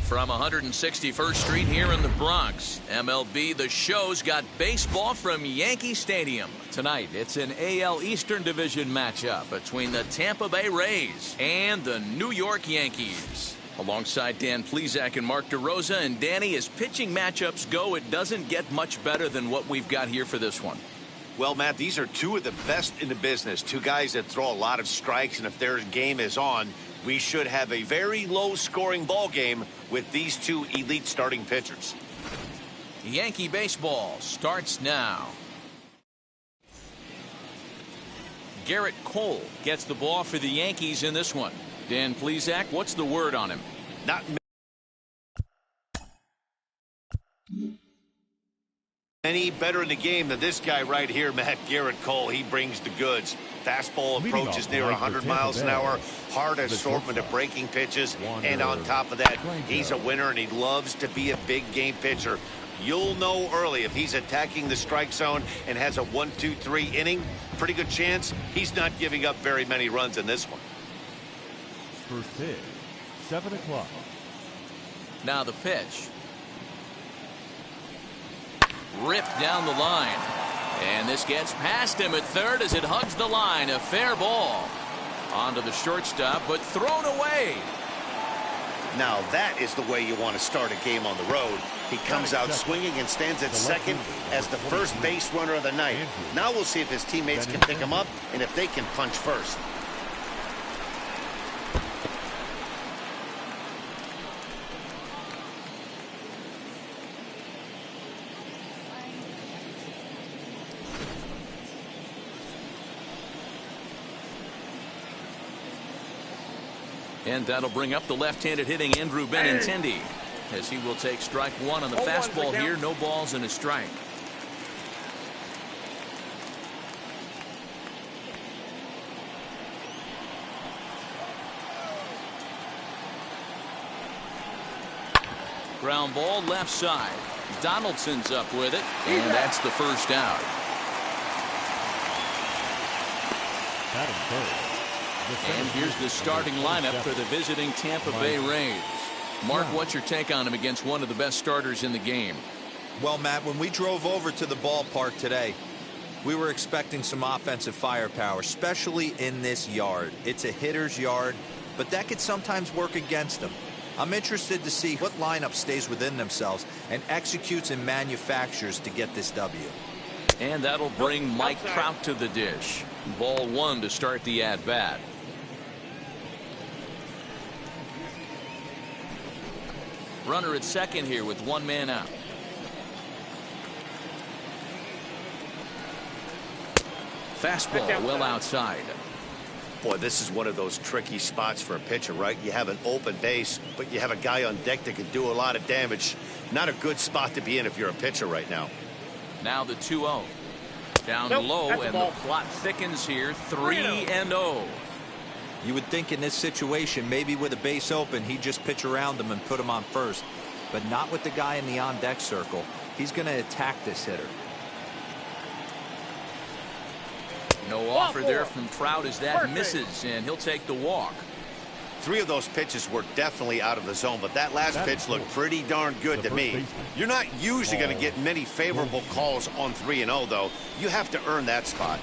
From 161st Street here in the Bronx, MLB The Show's got baseball from Yankee Stadium. Tonight, it's an AL Eastern Division matchup between the Tampa Bay Rays and the New York Yankees. Alongside Dan Plesac and Mark DeRosa, and Danny, as pitching matchups go, it doesn't get much better than what we've got here for this one. Well, Matt, these are two of the best in the business. Two guys that throw a lot of strikes, and if their game is on, we should have a very low-scoring ball game with these two elite starting pitchers. Yankee baseball starts now. Garrett Cole gets the ball for the Yankees in this one. Dan Plesac, what's the word on him? Not any better in the game than this guy right here, Matt. Garrett Cole. He brings the goods. Fastball approaches near 100 miles an hour. Hard assortment of breaking pitches. And on top of that, he's a winner, and he loves to be a big game pitcher. You'll know early if he's attacking the strike zone and has a 1-2-3 inning. Pretty good chance he's not giving up very many runs in this one. First pitch, 7 o'clock. Now the pitch. Ripped down the line. And this gets past him at third as it hugs the line. A fair ball. Onto the shortstop, but thrown away. Now that is the way you want to start a game on the road. He comes out swinging and stands at second as the first base runner of the night. Now we'll see if his teammates can pick him up and if they can punch first. And that'll bring up the left-handed hitting Andrew Benintendi, as he will take strike one on the fastball here. No balls and a strike. Ground ball left side. Donaldson's up with it, and that's the first out. Batting third. And here's the starting lineup for the visiting Tampa Bay Rays. Mark, what's your take on him against one of the best starters in the game? Well, Matt, when we drove over to the ballpark today, we were expecting some offensive firepower, especially in this yard. It's a hitter's yard, but that could sometimes work against him. I'm interested to see what lineup stays within themselves and executes and manufactures to get this W. And that'll bring Mike Trout to the dish. Ball one to start the at-bat. Runner at second here with one man out. Fastball well outside. Boy, this is one of those tricky spots for a pitcher, right? You have an open base, but you have a guy on deck that can do a lot of damage. Not a good spot to be in if you're a pitcher right now. Now the 2-0. Down low, and the plot thickens here. 3-0. You would think in this situation, maybe with a base open, he'd just pitch around him and put him on first. But not with the guy in the on-deck circle. He's going to attack this hitter. No offer there from Trout as that misses, and he'll take the walk. Three of those pitches were definitely out of the zone, but that last pitch looked pretty darn good to me. You're not usually going to get many favorable calls on 3-0, though. You have to earn that spot.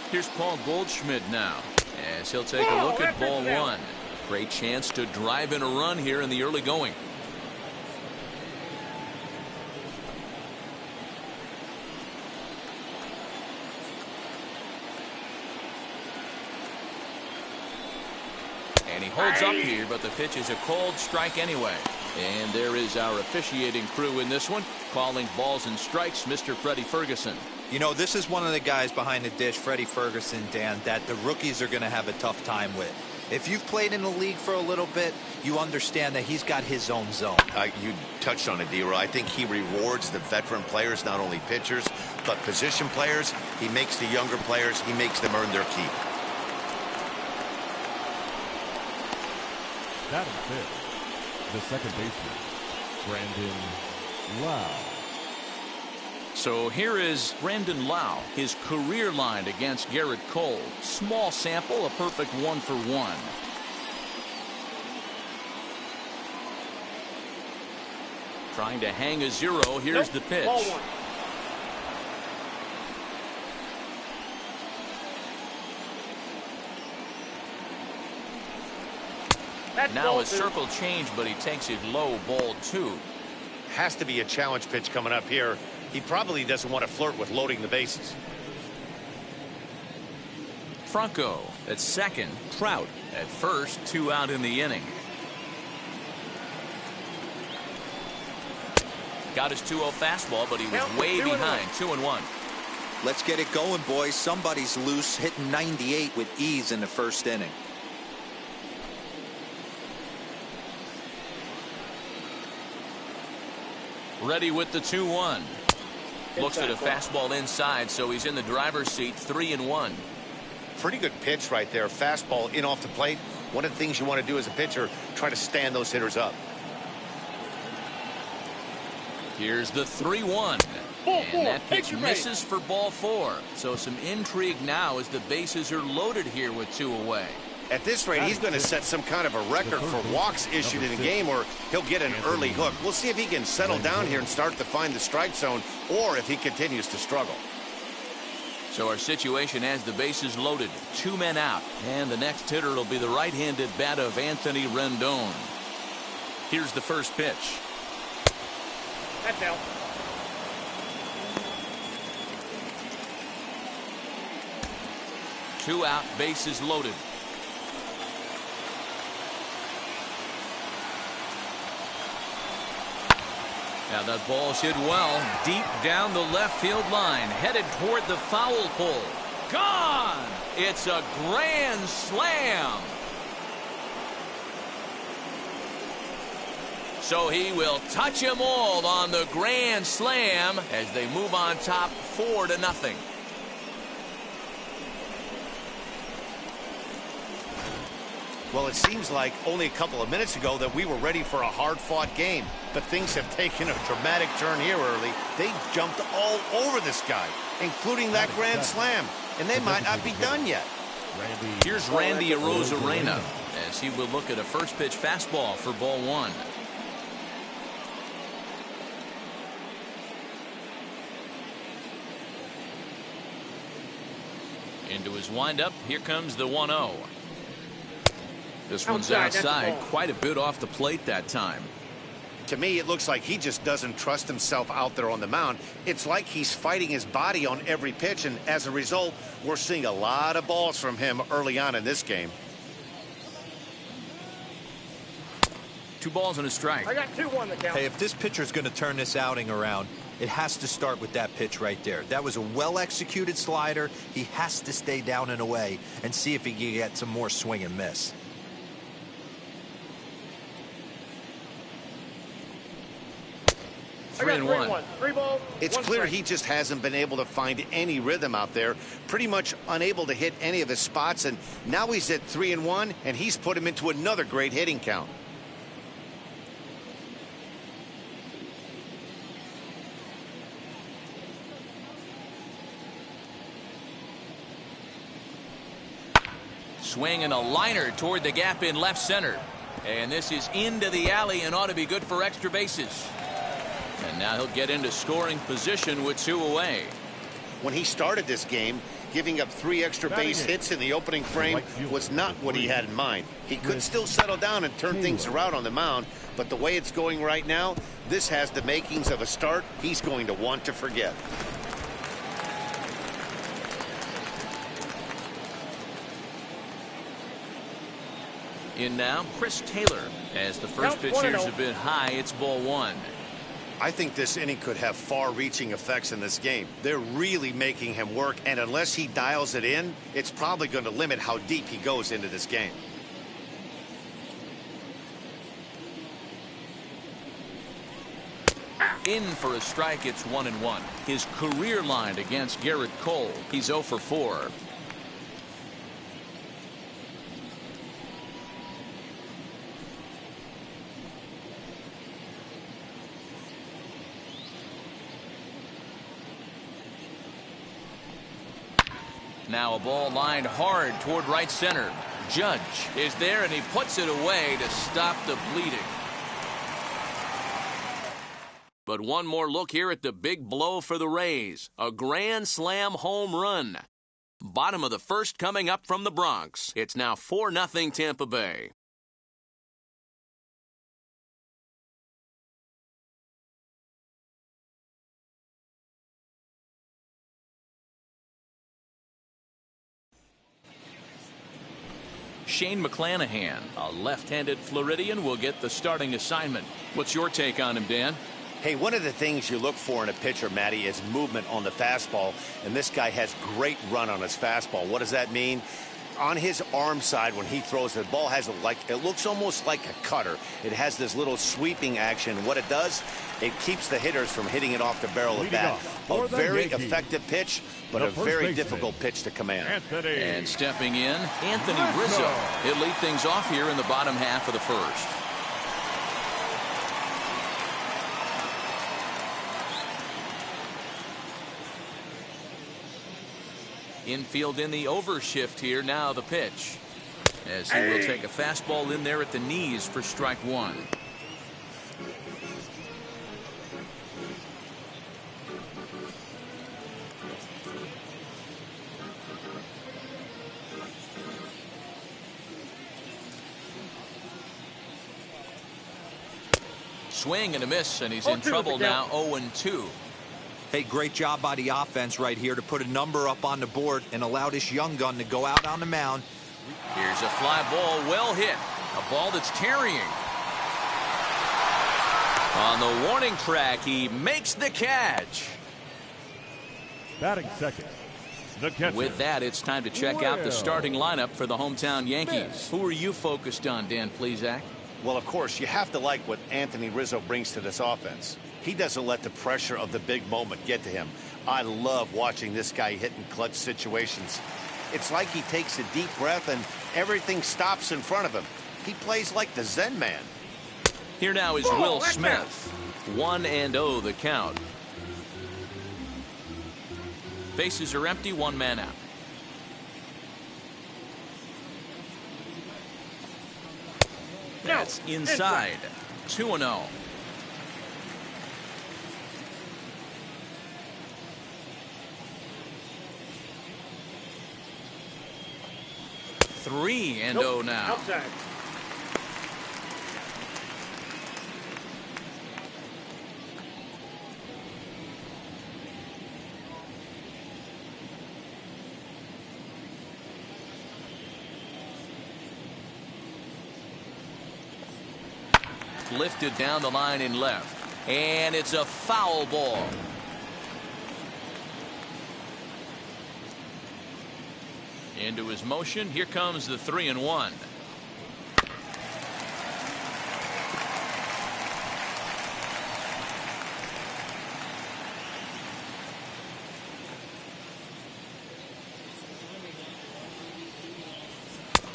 Here's Paul Goldschmidt now, as he'll take a look at ball one. Great chance to drive in a run here in the early going. And he holds up here, but the pitch is a cold strike anyway. And there is our officiating crew in this one, calling balls and strikes, Mr. Freddie Ferguson. You know, this is one of the guys behind the dish, Freddie Ferguson, Dan, that the rookies are going to have a tough time with. If you've played in the league for a little bit, you understand that he's got his own zone. You touched on it, D-Roy. I think he rewards the veteran players, not only pitchers, but position players. He makes the younger players, he makes them earn their keep. Batting fifth, the second baseman, Brandon Lau. So here is Brandon Lau, his career line against Garrett Cole. Small sample, a perfect 1-for-1. Trying to hang a 0. Here's the pitch. Ball 1. Now a circle change, but he takes it low, ball 2. Has to be a challenge pitch coming up here. He probably doesn't want to flirt with loading the bases. Franco at second, Trout at first, 2 out in the inning. Got his 2-0 fastball, but he was way behind, 2-1. Let's get it going, boys. Somebody's loose, hitting 98 with ease in the first inning. Ready with the 2-1. Looks at a fastball inside, so he's in the driver's seat, 3-1. Pretty good pitch right there. Fastball in off the plate. One of the things you want to do as a pitcher, try to stand those hitters up. Here's the 3-1. And that pitch misses for ball 4. So some intrigue now as the bases are loaded here with 2 away. At this rate, he's going to set some kind of a record for walks issued in a game, or he'll get an early hook. We'll see if he can settle down here and start to find the strike zone, or if he continues to struggle. So our situation has the bases loaded, 2 men out, and the next hitter will be the right-handed bat of Anthony Rendon. Here's the first pitch. That's out. Two out, bases loaded. Now that ball's hit well, deep down the left field line, headed toward the foul pole. Gone! It's a grand slam. So he will touch them all on the grand slam as they move on top 4-0. Well, it seems like only a couple of minutes ago that we were ready for a hard-fought game. But things have taken a dramatic turn here early. They jumped all over this guy, including that grand slam. And they might not be done yet. Here's Randy Arozarena as he will look at a first pitch fastball for ball 1. Into his windup. Here comes the 1-0. This one's outside, quite a bit off the plate that time. To me, it looks like he just doesn't trust himself out there on the mound. It's like he's fighting his body on every pitch, and as a result, we're seeing a lot of balls from him early on in this game. 2 balls and a strike. I got 2-1 the count. Hey, if this pitcher's going to turn this outing around, it has to start with that pitch right there. That was a well-executed slider. He has to stay down and away and see if he can get some more swing and miss. I got 3-1. 3 balls. It's clear he just hasn't been able to find any rhythm out there. Pretty much unable to hit any of his spots, and now he's at 3-1, and he's put him into another great hitting count. Swing and a liner toward the gap in left center. And this is into the alley and ought to be good for extra bases. And now he'll get into scoring position with 2 away. When he started this game, giving up 3 extra base hits in the opening frame was not what he had in mind. He could still settle down and turn things around on the mound, but the way it's going right now, this has the makings of a start he's going to want to forget. In now, Chris Taylor. As the first pitch here's a bit high, it's ball 1. I think this inning could have far-reaching effects in this game. They're really making him work, and unless he dials it in, it's probably going to limit how deep he goes into this game. In for a strike, it's 1-1. His career line against Garrett Cole. He's 0 for 4. Now a ball lined hard toward right center. Judge is there, and he puts it away to stop the bleeding. But one more look here at the big blow for the Rays. A grand slam home run. Bottom of the first coming up from the Bronx. It's now 4-0 Tampa Bay. Shane McClanahan, a left-handed Floridian, will get the starting assignment. What's your take on him, Dan? Hey, one of the things you look for in a pitcher, Matty, is movement on the fastball, and this guy has great run on his fastball. What does that mean? On his arm side, when he throws the ball, it looks almost like a cutter. It has this little sweeping action. What it does, it keeps the hitters from hitting it off the barrel of the bat. A very effective pitch, but a very difficult pitch to command. And stepping in, Anthony Rizzo. He'll lead things off here in the bottom half of the first. Infield in the overshift here. Now the pitch, as he will take a fastball in there at the knees for strike one. Swing and a miss, and he's in trouble now. 0-2. Hey, great job by the offense right here to put a number up on the board and allow this young gun to go out on the mound. Here's a fly ball, well hit. A ball that's carrying. On the warning track, he makes the catch. Batting second, the catcher. With that, it's time to check out the starting lineup for the hometown Yankees. Who are you focused on, Dan Plesac? Well, of course, you have to like what Anthony Rizzo brings to this offense. He doesn't let the pressure of the big moment get to him. I love watching this guy hit in clutch situations. It's like he takes a deep breath and everything stops in front of him. He plays like the Zen man. Here now is Will Smith. 1-0 the count. Bases are empty, one man out. That's inside. 2-0. Three and 0 now. Outside. Lifted down the line in left, and it's a foul ball. Into his motion. Here comes the 3-1.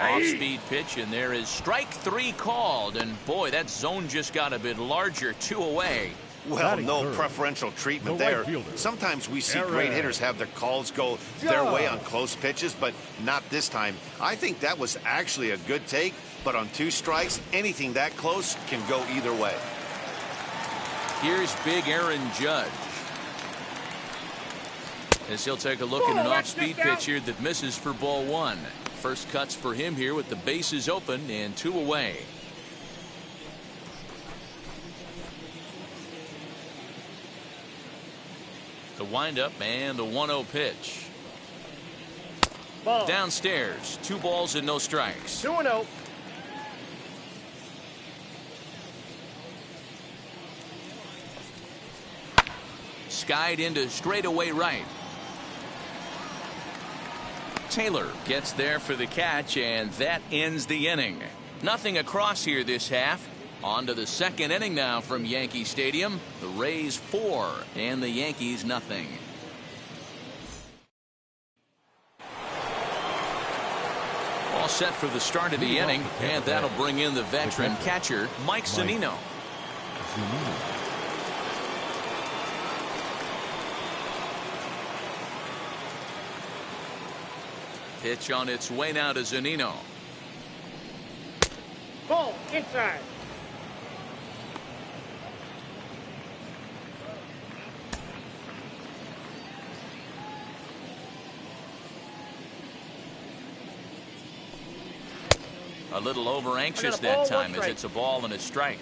Off-speed pitch, and there is strike three called. And boy, that zone just got a bit larger. 2 away. Well, no preferential treatment there. Sometimes we see great hitters have their calls go their way on close pitches, but not this time. I think that was actually a good take, but on 2 strikes, anything that close can go either way. Here's big Aaron Judge, as he'll take a look at an off-speed pitch here that misses for ball 1. First cuts for him here with the bases open and 2 away. The windup and the 1-0 pitch. Ball. Downstairs, 2 balls and no strikes. 2-0. Skied into straightaway right. Taylor gets there for the catch, and that ends the inning. Nothing across here this half. On to the second inning now from Yankee Stadium. The Rays 4 and the Yankees nothing. All set for the start of the inning, and that'll bring in the veteran catcher, Mike Zunino. Pitch on its way now to Zunino. Ball inside. A little over anxious that time as it's a ball and a strike.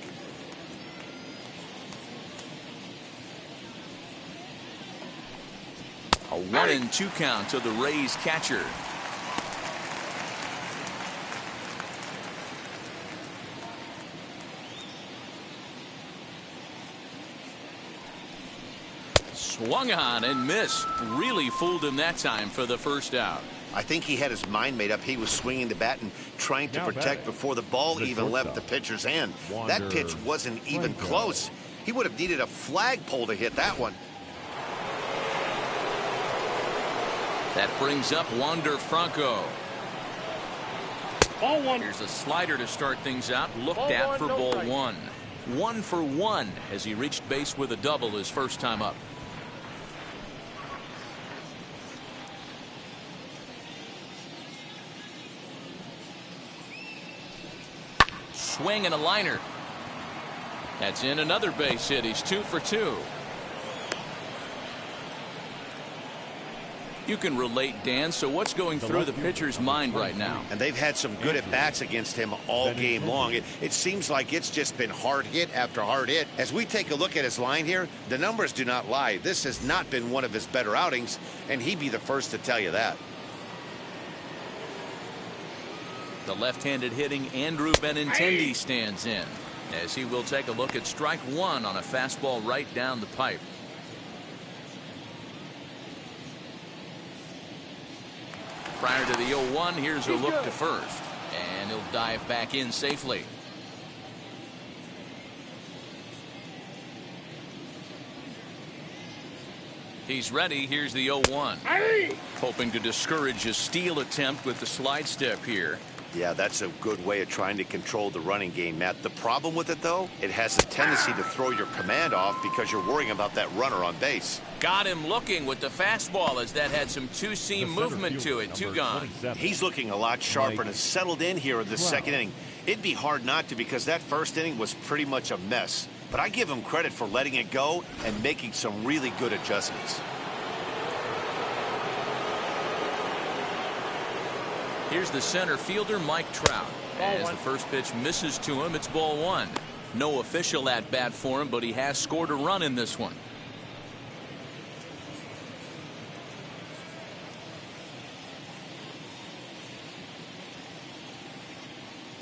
A 1-2 count to the Rays catcher. Swung on and missed. Really fooled him that time for the first out. I think he had his mind made up. He was swinging the bat and trying to protect before the ball even left the pitcher's hand. That pitch wasn't even close. He would have needed a flagpole to hit that one. That brings up Wander Franco. Ball one. Here's a slider to start things out. Looked at for ball one. 1 for 1 as he reached base with a double his first time up. Swing and a liner. That's in another base hit. He's 2 for 2. You can relate, Dan. So what's going through the pitcher's mind right now? And they've had some good at-bats against him all game long. It seems like it's just been hard hit after hard hit. As we take a look at his line here, the numbers do not lie. This has not been one of his better outings, and he'd be the first to tell you that. The left-handed hitting Andrew Benintendi stands in as he will take a look at strike one on a fastball right down the pipe. Prior to the 0-1, here's a look to first, and he'll dive back in safely. He's ready. Here's the 0-1. Hoping to discourage a steal attempt with the slide step here. Yeah, that's a good way of trying to control the running game, Matt. The problem with it, though, it has a tendency to throw your command off because you're worrying about that runner on base. Got him looking with the fastball as that had some two-seam movement to it. 2 gone. He's looking a lot sharper and has settled in here in the second inning. It'd be hard not to because that first inning was pretty much a mess. But I give him credit for letting it go and making some really good adjustments. Here's the center fielder, Mike Trout. As the first pitch misses to him, it's ball one. No official at bat for him, but he has scored a run in this one.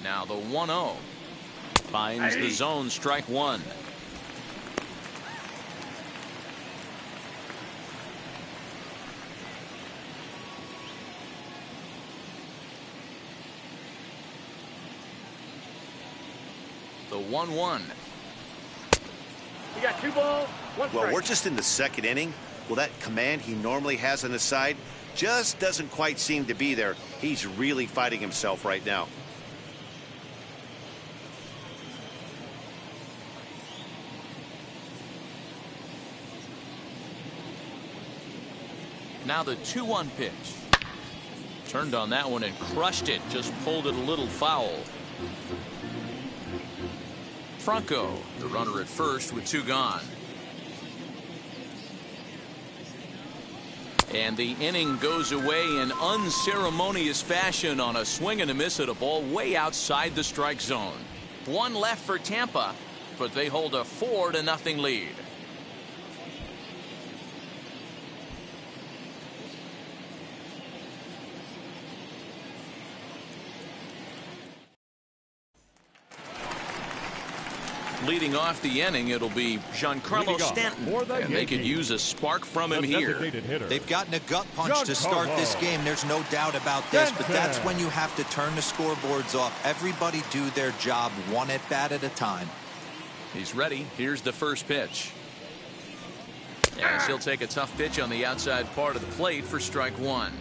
Now the 1-0. Finds the zone, strike one. The 1-1. We got 2 balls, 1 strike. Well, we're just in the second inning. Well, that command he normally has on the side just doesn't quite seem to be there. He's really fighting himself right now. Now the 2-1 pitch. Turned on that one and crushed it. Just pulled it a little foul. Franco, the runner at first with 2 gone. And the inning goes away in unceremonious fashion on a swing and a miss at a ball way outside the strike zone. 1 left for Tampa, but they hold a 4-0 lead. Leading off the inning, it'll be Giancarlo Stanton, and they could use a spark from him here. They've gotten a gut punch to start this game. There's no doubt about this, but that's when you have to turn the scoreboards off. Everybody do their job 1 at bat at a time. He's ready. Here's the first pitch. As he'll take a tough pitch on the outside part of the plate for strike one.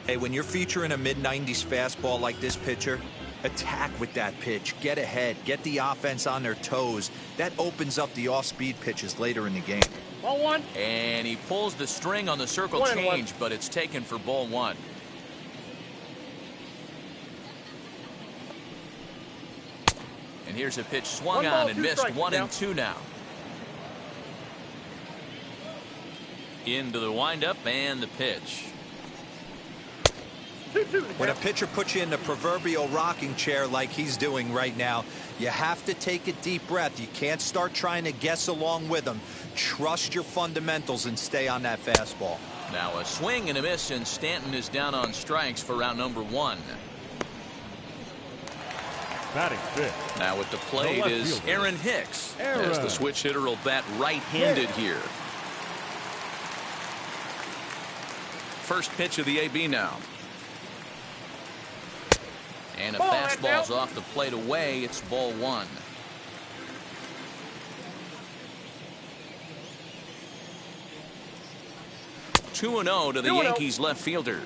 Hey, when you're featuring a mid-90s fastball like this pitcher, attack with that pitch. Get ahead. Get the offense on their toes. That opens up the off-speed pitches later in the game. Ball one. And he pulls the string on the circle change, but it's taken for ball one. here's a pitch swung on and missed. 1-2 now. Into the windup and the pitch. When a pitcher puts you in the proverbial rocking chair like he's doing right now, you have to take a deep breath. You can't start trying to guess along with him. Trust your fundamentals and stay on that fastball. Now a swing and a miss, and Stanton is down on strikes for round number 1. Batting fifth. Now at the plate is Aaron Hicks, as the switch hitter will bat right-handed here. First pitch of the AB now. And a fastball's off the plate away. It's ball 1. Two and 0 to the Yankees left fielder.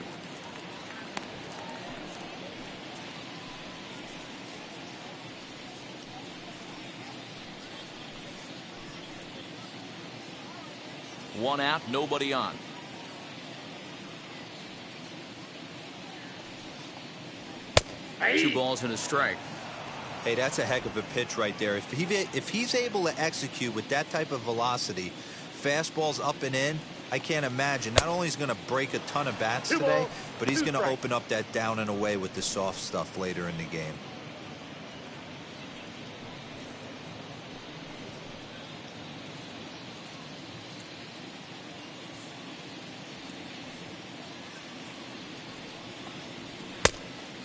One out, nobody on. Two balls and a strike. Hey, that's a heck of a pitch right there. If he's able to execute with that type of velocity, fastballs up and in, I can't imagine. Not only is he going to break a ton of bats today, but he's going to open up that down and away with the soft stuff later in the game.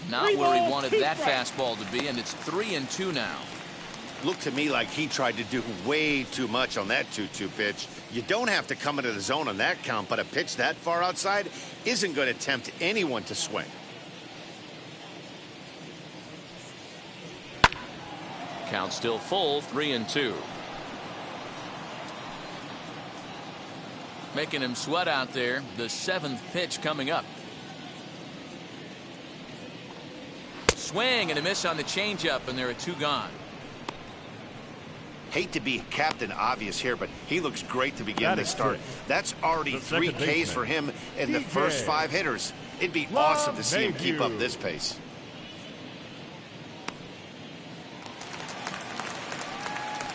Not where he wanted that fastball to be, and it's 3-2 now. Looked to me like he tried to do way too much on that 2-2 pitch. You don't have to come into the zone on that count, but a pitch that far outside isn't going to tempt anyone to swing. Count still full, 3-2. Making him sweat out there. The 7th pitch coming up. Swing and a miss on the changeup, and there are 2 gone. Hate to be Captain Obvious here, but he looks great to begin this start. That's already 3 Ks for him in the first 5 hitters. It'd be awesome to see him keep up this pace.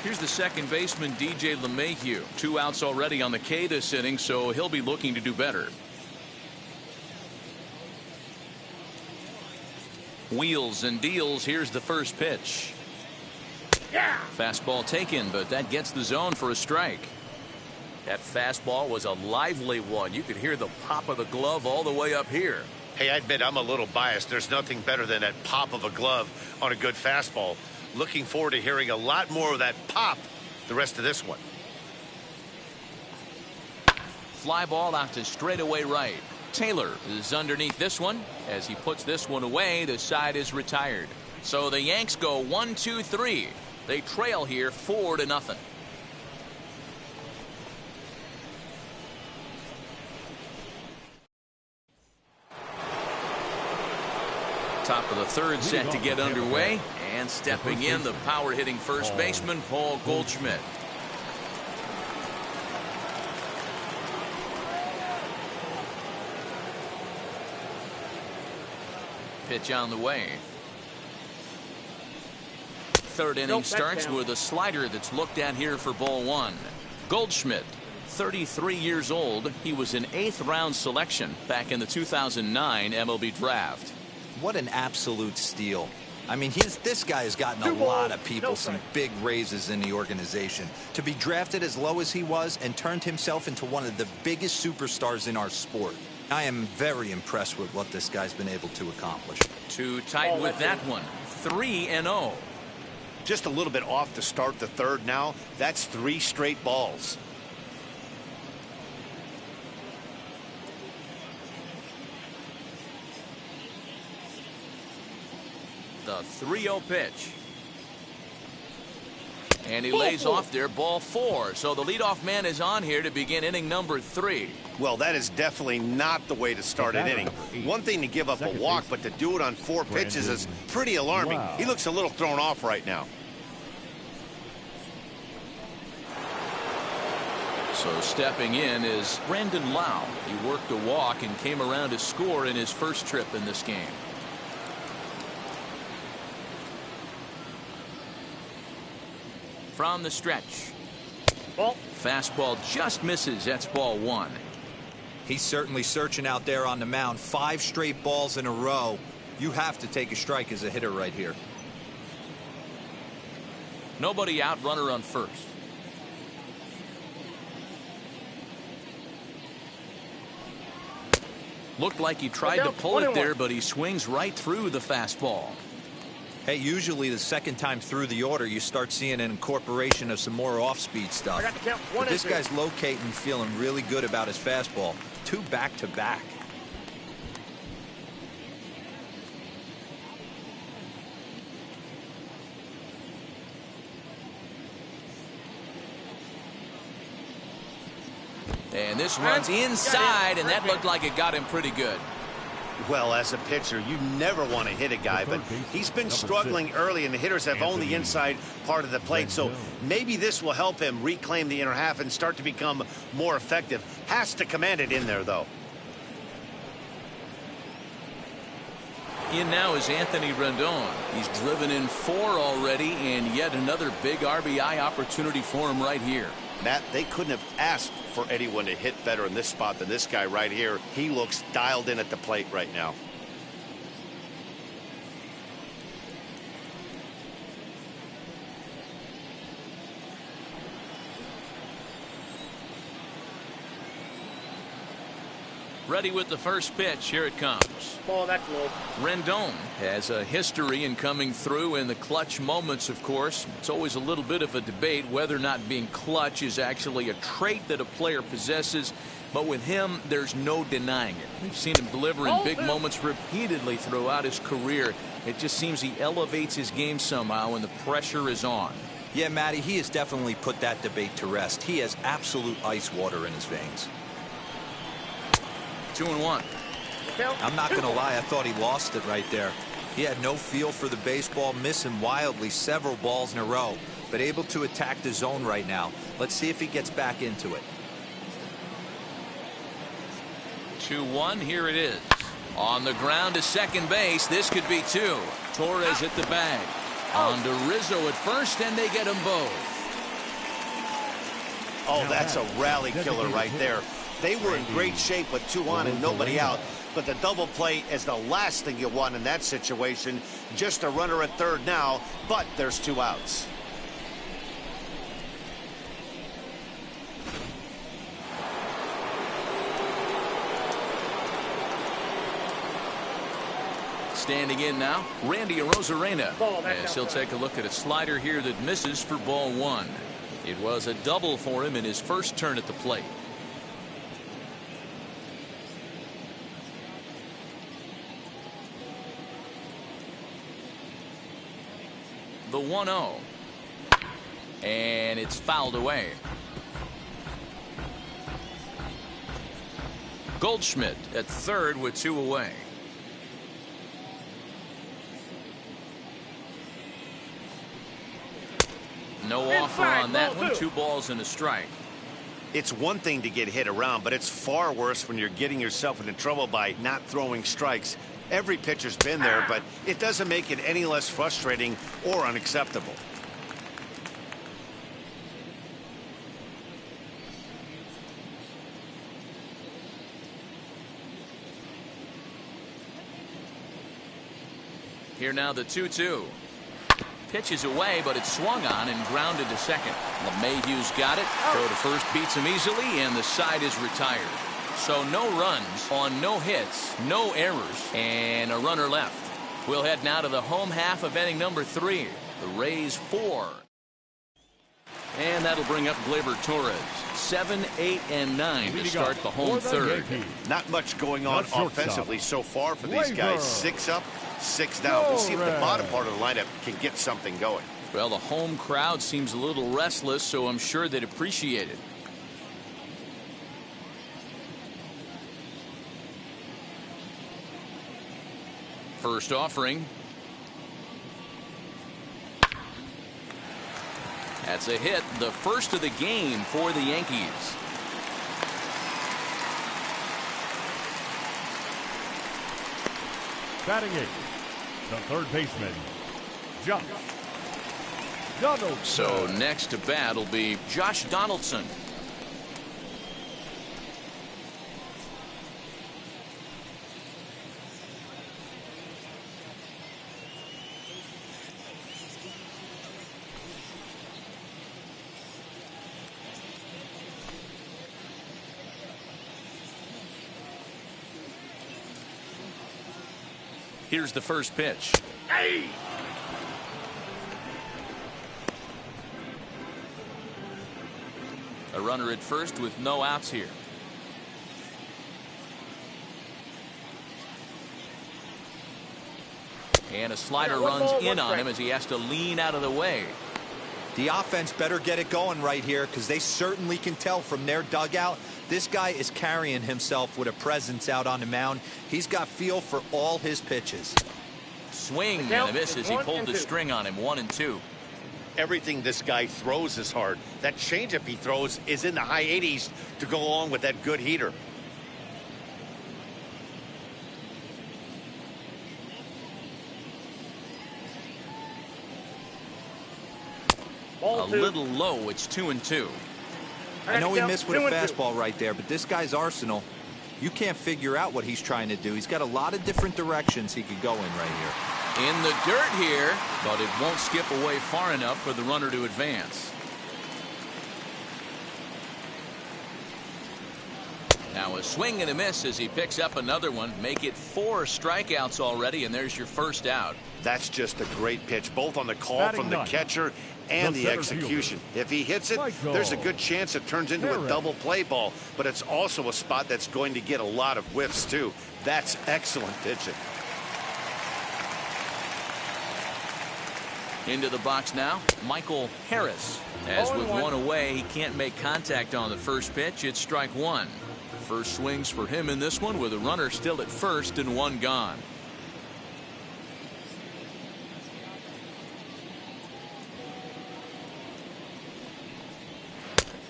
Here's the second baseman, DJ LeMahieu. 2 outs already on the K this inning, so he'll be looking to do better. Wheels and deals. Here's the first pitch. Fastball taken, but that gets the zone for a strike. That fastball was a lively one. You could hear the pop of the glove all the way up here. Hey, I admit I'm a little biased. There's nothing better than that pop of a glove on a good fastball. Looking forward to hearing a lot more of that pop the rest of this one. Fly ball out to straightaway right. Taylor is underneath this one. As he puts this one away, the side is retired. So the Yanks go 1-2-3. They trail here 4-0. Top of the 3rd set to get underway, and stepping in, the power hitting first baseman Paul Goldschmidt. Pitch on the way. 3rd inning starts with a slider that's looked at here for ball 1. Goldschmidt, 33 years old. He was an 8th round selection back in the 2009 MLB draft. What an absolute steal. I mean, this guy has gotten a lot of people some big raises in the organization. To be drafted as low as he was and turned himself into one of the biggest superstars in our sport. I am very impressed with what this guy's been able to accomplish. Too tight with that one. 3-0. Just a little bit off to start the 3rd now. That's 3 straight balls. The 3-0 pitch. And he lays off there, ball 4. So the leadoff man is on here to begin inning number 3. Well, that is definitely not the way to start an inning. One thing to give up a walk, but to do it on 4 pitches is pretty alarming. He looks a little thrown off right now. So stepping in is Brandon Lau. He worked a walk and came around to score in his first trip in this game. from the stretch. Ball. Fastball just misses. That's ball one. He's certainly searching out there on the mound. 5 straight balls in a row. You have to take a strike as a hitter right here. Nobody out, runner on first. Looked like he tried to pull it there, but he swings right through the fastball. Hey, usually the second time through the order, you start seeing an incorporation of some more off-speed stuff. I got the count. But this guy's locating, feeling really good about his fastball. 2 back-to-back. And this runs inside, and that looked like it got him pretty good. Well, as a pitcher, you never want to hit a guy, but he's been struggling early, and the hitters have owned the inside part of the plate, so maybe this will help him reclaim the inner half and start to become more effective. Has to command it in there, though. In now is Anthony Rendon. He's driven in 4 already, and yet another big RBI opportunity for him right here. Matt, they couldn't have asked for anyone to hit better in this spot than this guy right here. He looks dialed in at the plate right now. Ready with the first pitch. Here it comes. Ball, that's low. Rendon has a history in coming through in the clutch moments, of course. It's always a little bit of a debate whether or not being clutch is actually a trait that a player possesses. But with him, there's no denying it. We've seen him deliver in big moments repeatedly throughout his career. It just seems he elevates his game somehow when the pressure is on. Yeah, Matty, he has definitely put that debate to rest. He has absolute ice water in his veins. 2-1. I'm not going to lie, I thought he lost it right there. He had no feel for the baseball, missing wildly several balls in a row, but able to attack the zone right now. Let's see if he gets back into it. 2-1, here it is. On the ground to second base. This could be 2. Torres hit the bag. On to Rizzo at first, and they get them both. Oh, that's a rally killer right there. They were in great shape with 2 on and nobody out. But the double play is the last thing you want in that situation. Just a runner at third now, but there's 2 outs. Standing in now, Randy Arozarena. As he'll take a look at a slider here that misses for ball 1. It was a double for him in his first turn at the plate. The 1-0. And it's fouled away. Goldschmidt at third with 2 away. No offer on that one. 2 balls and a strike. It's one thing to get hit around, but it's far worse when you're getting yourself into trouble by not throwing strikes. Every pitcher's been there, but it doesn't make it any less frustrating or unacceptable. Here now the 2-2. Pitch is away, but it's swung on and grounded to second. LeMahieu's got it. Throw to first beats him easily, and the side is retired. So no runs on no hits, no errors, and a runner left. We'll head now to the home half of inning number 3. The Rays 4. And that'll bring up Gleyber Torres. 7, 8, and 9 to start the home third. Not much going on offensively so far for these guys. 6 up, 6 down. We'll see if the bottom part of the lineup can get something going. Well, the home crowd seems a little restless, so I'm sure they'd appreciate it. First offering. That's a hit, the first of the game for the Yankees. Batting 8, the third baseman, Josh. So next to bat will be Josh Donaldson. Here's the first pitch. Hey! A runner at first with no outs here. And a slider runs in on him as he has to lean out of the way. The offense better get it going right here, because they certainly can tell from their dugout this guy is carrying himself with a presence out on the mound. He's got feel for all his pitches. Swing and a miss as he pulled the string on him. 1-2. Everything this guy throws is hard. That changeup he throws is in the high 80s to go along with that good heater. A little low. It's 2-2. I know he missed with a fastball right there, but this guy's arsenal, you can't figure out what he's trying to do. He's got a lot of different directions he could go in right here. In the dirt here, but it won't skip away far enough for the runner to advance. Now a swing and a miss as he picks up another one. Make it 4 strikeouts already, and there's your first out. That's just a great pitch, both on the call from the catcher and the execution. If he hits it, there's a good chance it turns into a double play ball, but it's also a spot that's going to get a lot of whiffs too. That's excellent pitching. Into the box now, Michael Harris. As with one away, he can't make contact on the first pitch. It's strike one. First swings for him in this one with a runner still at first and one gone.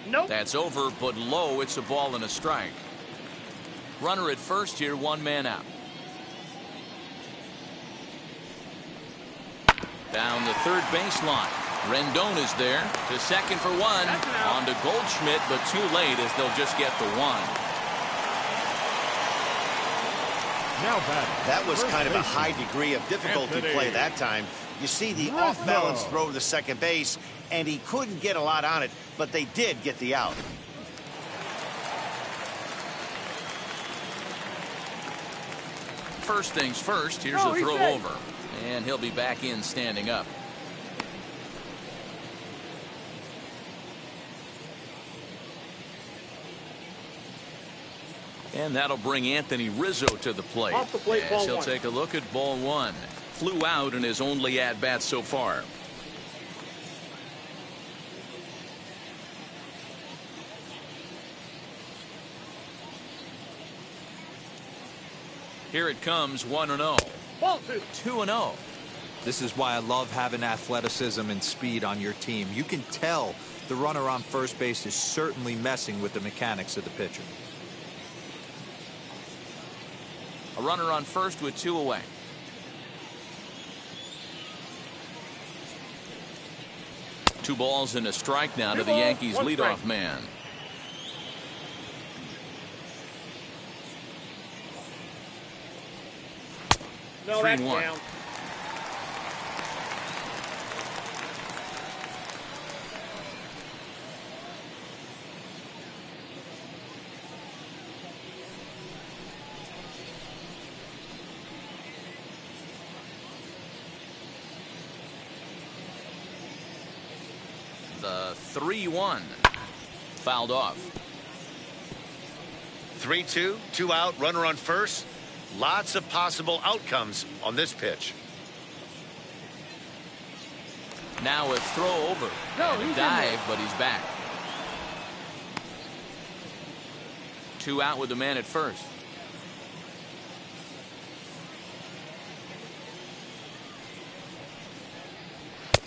Nope. That's over, but low. It's a ball and a strike. Runner at first here, one man out. Down the third baseline. Rendon is there to second for one. On to Goldschmidt, but too late as they'll just get the one. Now batting. That was kind of a high degree of difficulty play that time. You see the off-balance throw to second base, and he couldn't get a lot on it, but they did get the out. First things first, here's a throw over. And he'll be back in standing up. And that'll bring Anthony Rizzo to the plate. Off the plate, as ball he'll one. take a look at ball one. Flew out in his only at-bat so far. Here it comes, 1-0. Ball two. 2-0. This is why I love having athleticism and speed on your team. You can tell the runner on first base is certainly messing with the mechanics of the pitcher. A runner on first with two away. Two balls and a strike now to the Yankees leadoff man. No, that's 3-1. down. The 3-1 fouled off. 3-2, 2 out, runner on first. Lots of possible outcomes on this pitch. Now a throw over. No, And a he's in dive, there. but he's back. 2 out with the man at first.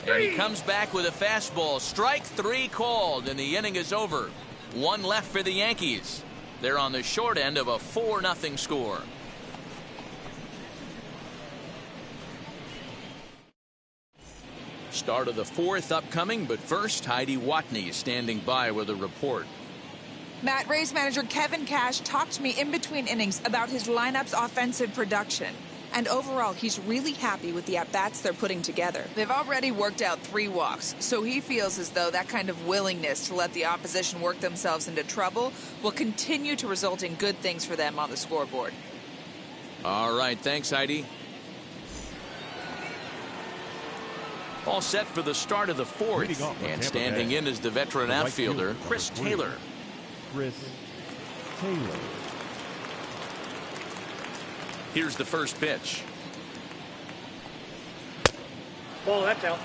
And he comes back with a fastball. Strike 3 called, and the inning is over. 1 left for the Yankees. They're on the short end of a 4-0 score. Start of the fourth upcoming, but first, Heidi Watney is standing by with a report. Matt, Rays manager Kevin Cash talked to me in between innings about his lineup's offensive production. And overall, he's really happy with the at-bats they're putting together. They've already worked out 3 walks, so he feels as though that kind of willingness to let the opposition work themselves into trouble will continue to result in good things for them on the scoreboard. All right, thanks, Heidi. All set for the start of the fourth. And standing in is the veteran outfielder, Chris Taylor. Chris Taylor. Here's the first pitch. Ball, that's out.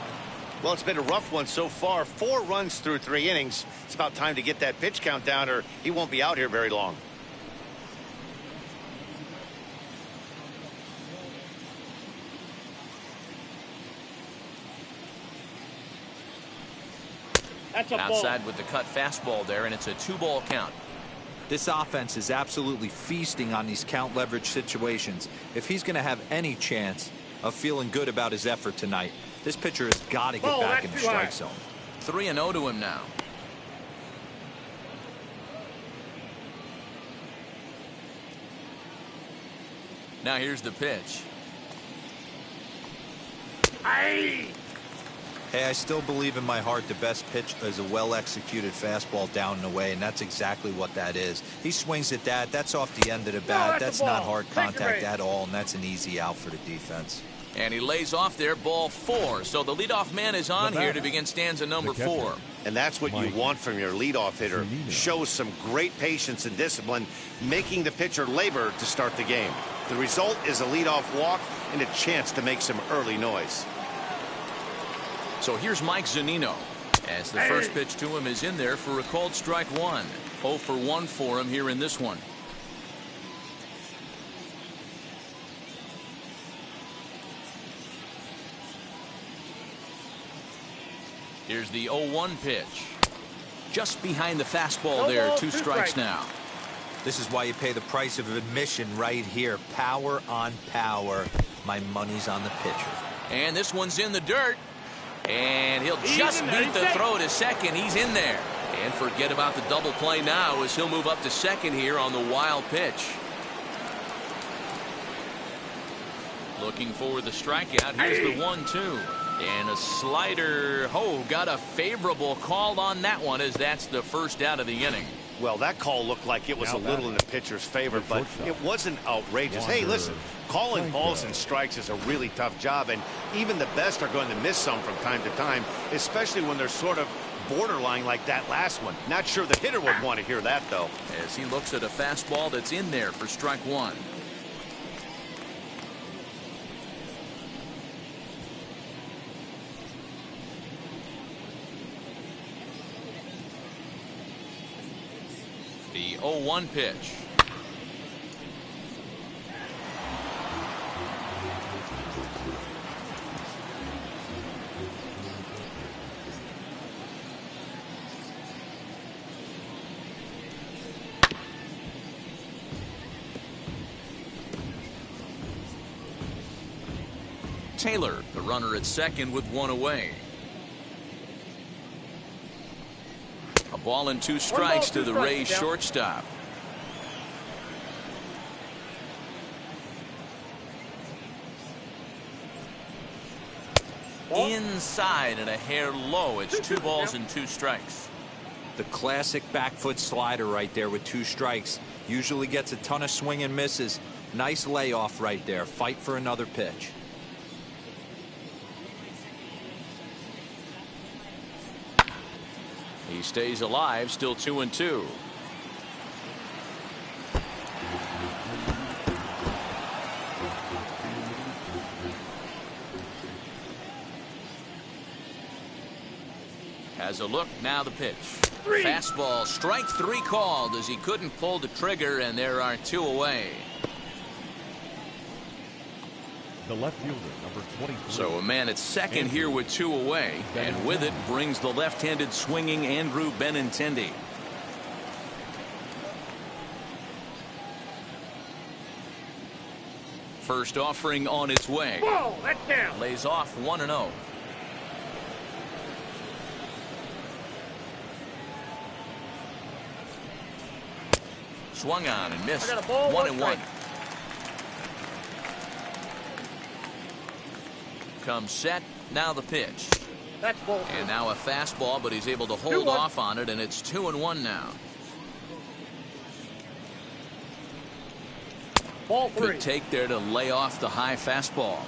Well, it's been a rough one so far. 4 runs through 3 innings. It's about time to get that pitch count down, or he won't be out here very long. That's a ball. Outside with the cut fastball there, and it's a 2-ball count. This offense is absolutely feasting on these count leverage situations. If he's going to have any chance of feeling good about his effort tonight, this pitcher has got to get back in the strike zone. 3-0 to him now. Now here's the pitch. Hey, I still believe in my heart the best pitch is a well-executed fastball down and away, and that's exactly what that is. He swings at that. That's off the end of the bat. That's not hard contact at all, and that's an easy out for the defense. And he lays off there, ball 4. So the leadoff man is on here to begin stanza number 4. And that's what you want from your leadoff hitter. Shows some great patience and discipline, making the pitcher labor to start the game. The result is a leadoff walk and a chance to make some early noise. So here's Mike Zunino, as the first pitch to him is in there for a called strike 1. 0 for 1 for him here in this one. Here's the 0-1 pitch. Just behind the fastball there. 2 strikes now. This is why you pay the price of admission right here. Power on power. My money's on the pitcher. And this one's in the dirt. And he'll just beat the throw to second. He's in there. And forget about the double play now as he'll move up to second here on the wild pitch. Looking for the strikeout. Here's the 1-2. And a slider. Oh, got a favorable call on that one as that's the first out of the inning. Well, that call looked like it was a little in the pitcher's favor, but it wasn't outrageous. Hey, listen, calling balls and strikes is a really tough job, and even the best are going to miss some from time to time, especially when they're sort of borderline like that last one. Not sure the hitter would want to hear that, though. As he looks at a fastball that's in there for strike 1. The 0-1 pitch. Taylor, the runner at second with 1 away. A ball and 2 strikes to the Rays shortstop. Inside and a hair low. It's 2 balls and 2 strikes. The classic back foot slider right there with 2 strikes. Usually gets a ton of swing and misses. Nice layoff right there. Fight for another pitch. He stays alive, still 2-2. Has a look, now the pitch. Fastball, strike 3 called as he couldn't pull the trigger, and there are 2 away. The left fielder, number 23. So a man at second here with 2 away, and with it brings the left-handed swinging Andrew Benintendi. First offering on its way. Ball, that's down. Lays off 1-0. Swung on and missed. I got a ball, 1-1. Comes set. Now the pitch. That's ball. And now a fastball, but he's able to hold 2-1. off on it, and it's 2-1 now. Ball 3. Good take there to lay off the high fastball.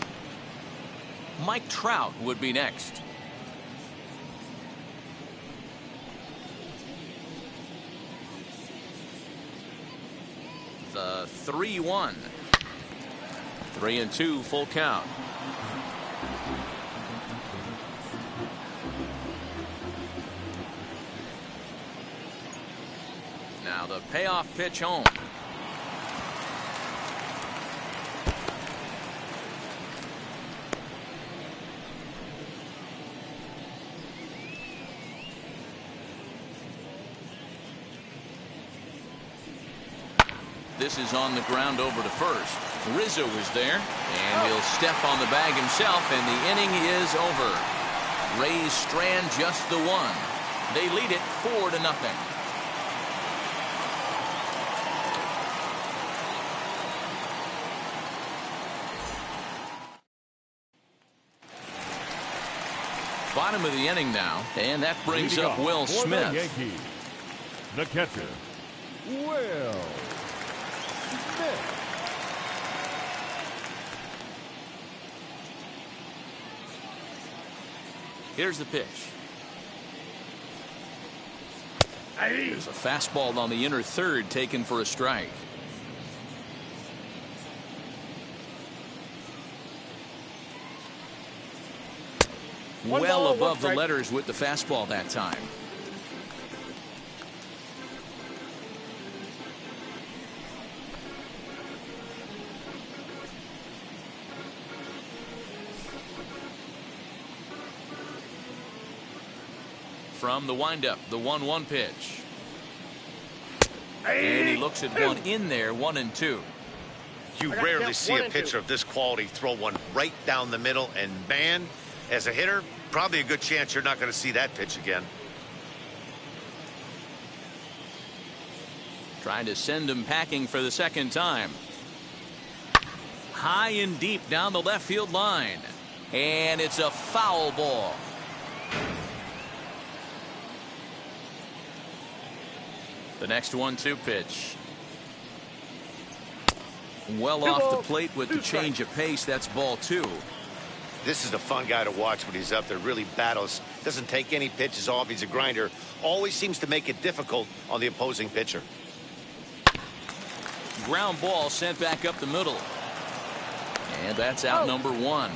Mike Trout would be next. The 3-1. 3-2 full count. Now the payoff pitch home. This is on the ground over to first. Rizzo is there, and he'll step on the bag himself, and the inning is over. Rays strand just the one. They lead it 4-0. Bottom of the inning now, and that brings up Will Smith. The Yankees, the catcher, Will Smith. Here's the pitch. There's a fastball on the inner third taken for a strike. Well above the letters with the fastball that time. From the windup, the 1-1 pitch. And he looks at one in there, 1-2. You rarely see a pitcher of this quality throw one right down the middle, and man, as a hitter, probably a good chance you're not going to see that pitch again. Trying to send him packing for the second time. High and deep down the left field line. And it's a foul ball. The next 1-2 pitch. Well off the plate with the change of pace. That's ball 2. This is a fun guy to watch when he's up there. Really battles. Doesn't take any pitches off. He's a grinder. Always seems to make it difficult on the opposing pitcher. Ground ball sent back up the middle. And that's out number 1.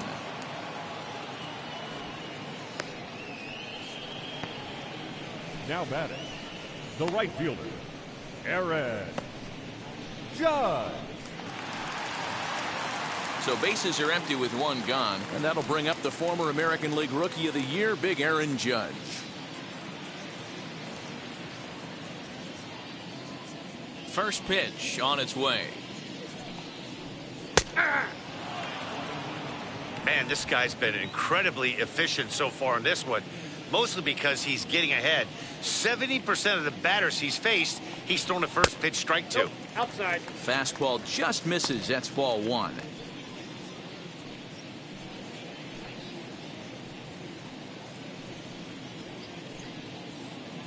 Now batting, the right fielder, Aaron Judge. So bases are empty with one gone, and that'll bring up the former American League Rookie of the Year, Big Aaron Judge. First pitch on its way. Man, this guy's been incredibly efficient so far in this one, mostly because he's getting ahead. 70% of the batters he's faced, he's thrown a first pitch strike to. Outside. Fastball just misses. That's ball 1.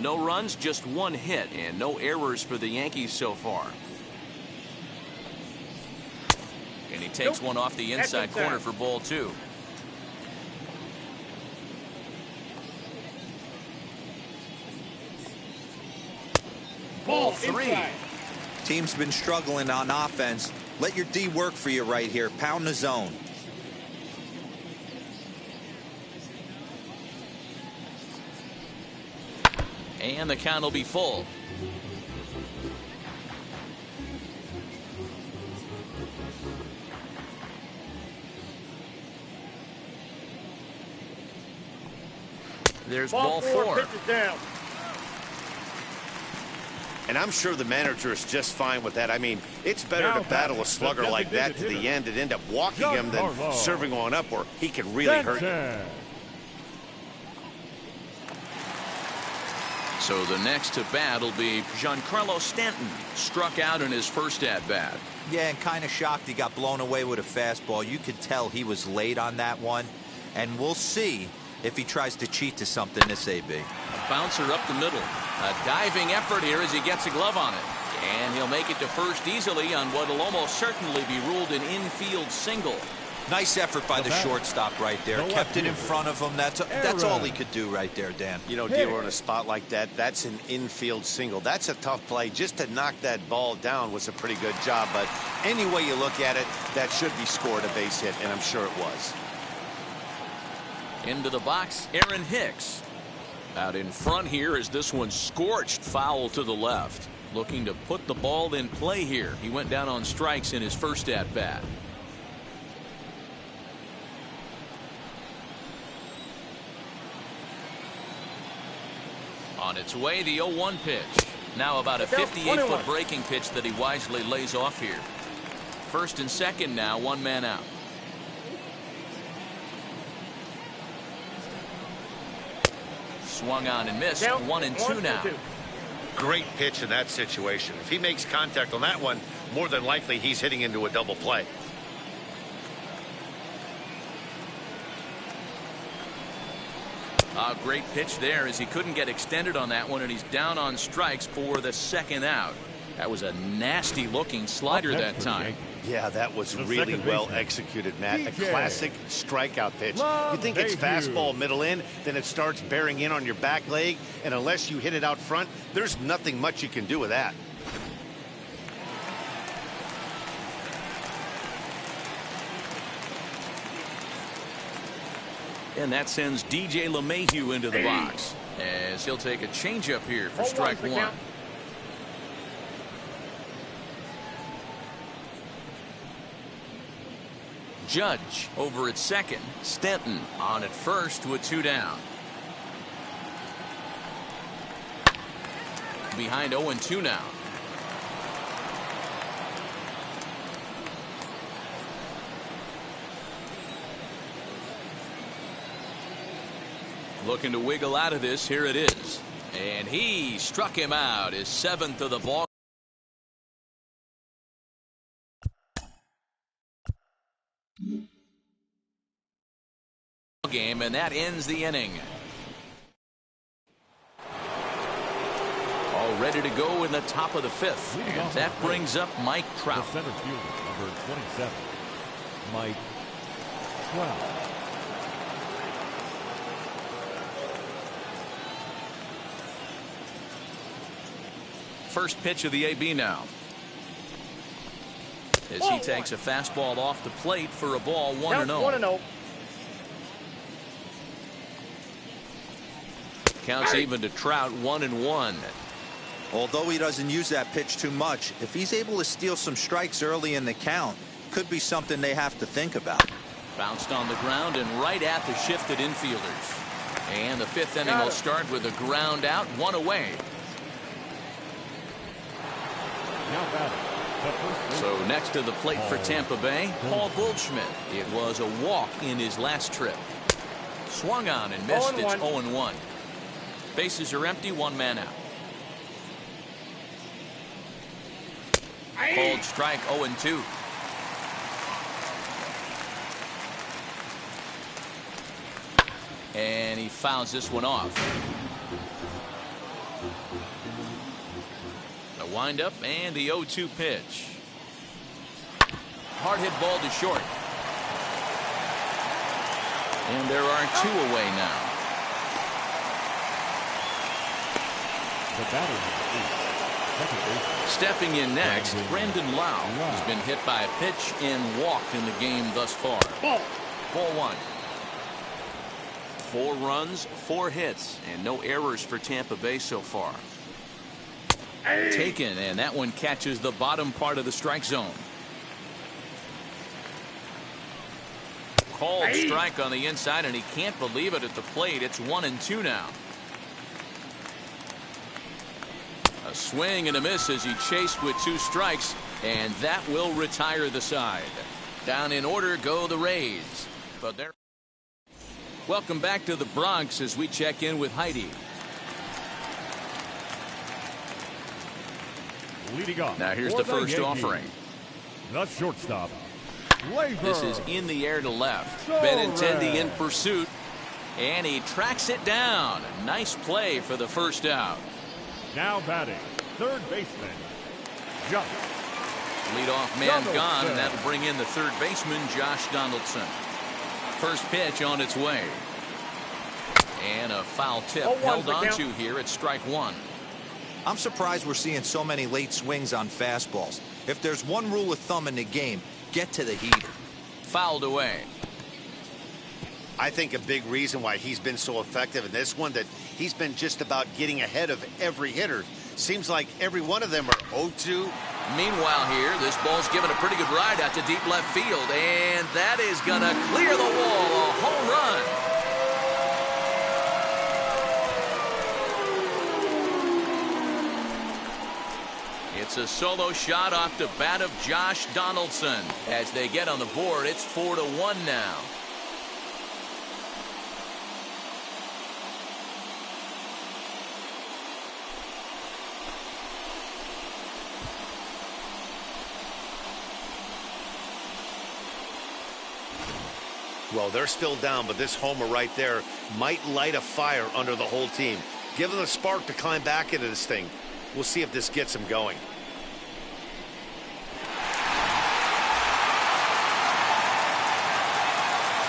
No runs, just 1 hit, and no errors for the Yankees so far. And he takes one off the inside corner for ball 2. Ball 3. Team's been struggling on offense. Let your D work for you right here. Pound the zone. And the count will be full. There's ball 4. Down. And I'm sure the manager is just fine with that. I mean, it's better to battle a slugger like that to the end and end up walking him than serving one up where he can really hurt you. So the next to bat will be Giancarlo Stanton, struck out in his first at-bat. Yeah, and kind of shocked he got blown away with a fastball. You could tell he was late on that one, and we'll see if he tries to cheat to something this AB. A bouncer up the middle. A diving effort here as he gets a glove on it. And he'll make it to first easily on what will almost certainly be ruled an infield single. Nice effort by the shortstop right there. Kept it in front of him. That's all he could do right there, Dan. You know, dealer, in a spot like that, that's an infield single. That's a tough play. Just to knock that ball down was a pretty good job. But any way you look at it, that should be scored a base hit, and I'm sure it was. Into the box, Aaron Hicks. Out in front here is this one scorched foul to the left. Looking to put the ball in play here. He went down on strikes in his first at-bat. On its way, the 0-1 pitch. Now about a 58-foot breaking pitch that he wisely lays off here. First and second now, one man out. Swung on and missed. 1-2 now. Great pitch in that situation. If he makes contact on that one, more than likely he's hitting into a double play. A great pitch there as he couldn't get extended on that one, and he's down on strikes for the second out. That was a nasty looking slider that time. Yeah, that was really well executed, Matt. A classic strikeout pitch. You think it's fastball middle in, then it starts bearing in on your back leg, and unless you hit it out front, there's nothing much you can do with that. And that sends DJ LeMahieu into the box as he'll take a changeup here for strike one. Judge over at second. Stanton on at first with 2 down. Behind 0-2 now. Looking to wiggle out of this. Here it is. And he struck him out. His 7th of the ball game, and that ends the inning. All ready to go in the top of the 5th. And that brings up Mike Trout. The center fielder, number 27, Mike Trout. First pitch of the AB now. As he takes a fastball off the plate for a ball, 1-0. Counts even to Trout, 1-1. Although he doesn't use that pitch too much, if he's able to steal some strikes early in the count, could be something they have to think about. Bounced on the ground and right at the shifted infielders. And the 5th inning will start with a ground out, 1 away. So next to the plate for Tampa Bay, Paul Goldschmidt. It was a walk in his last trip. Swung on and missed. It's 0-1. Bases are empty, 1 man out. Called strike, 0-2. And he fouls this one off. The windup and the 0-2 pitch. Hard hit ball to short. And there are 2 away now. The batter, stepping in next, Brandon Lau has been hit by a pitch and walked in the game thus far. Ball 1. 4 runs, 4 hits, and no errors for Tampa Bay so far. Taken, and that one catches the bottom part of the strike zone. Called strike on the inside, and he can't believe it at the plate. It's 1-2 now. A swing and a miss as he chased with 2 strikes, and that will retire the side. Down in order go the Rays. But they're... Welcome back to the Bronx as we check in with Heidi. Leading off. Now here's for the first Yankees, offering. the shortstop. Labor. This is in the air to left. Benintendi in pursuit, and he tracks it down. Nice play for the first out. Now batting, third baseman. Josh. Leadoff man gone, and that'll bring in the third baseman, Josh Donaldson. First pitch on its way. And a foul tip held on to here at strike one. I'm surprised we're seeing so many late swings on fastballs. If there's one rule of thumb in the game, get to the heater. Fouled away. I think a big reason why he's been so effective in this one, that he's been just about getting ahead of every hitter. Seems like every one of them are 0-2. Meanwhile here, this ball's given a pretty good ride out to deep left field, and that is going to clear the wall. A home run. It's a solo shot off the bat of Josh Donaldson. As they get on the board, it's 4-1 now. Well, they're still down, but this homer right there might light a fire under the whole team. Give them a spark to climb back into this thing. We'll see if this gets them going.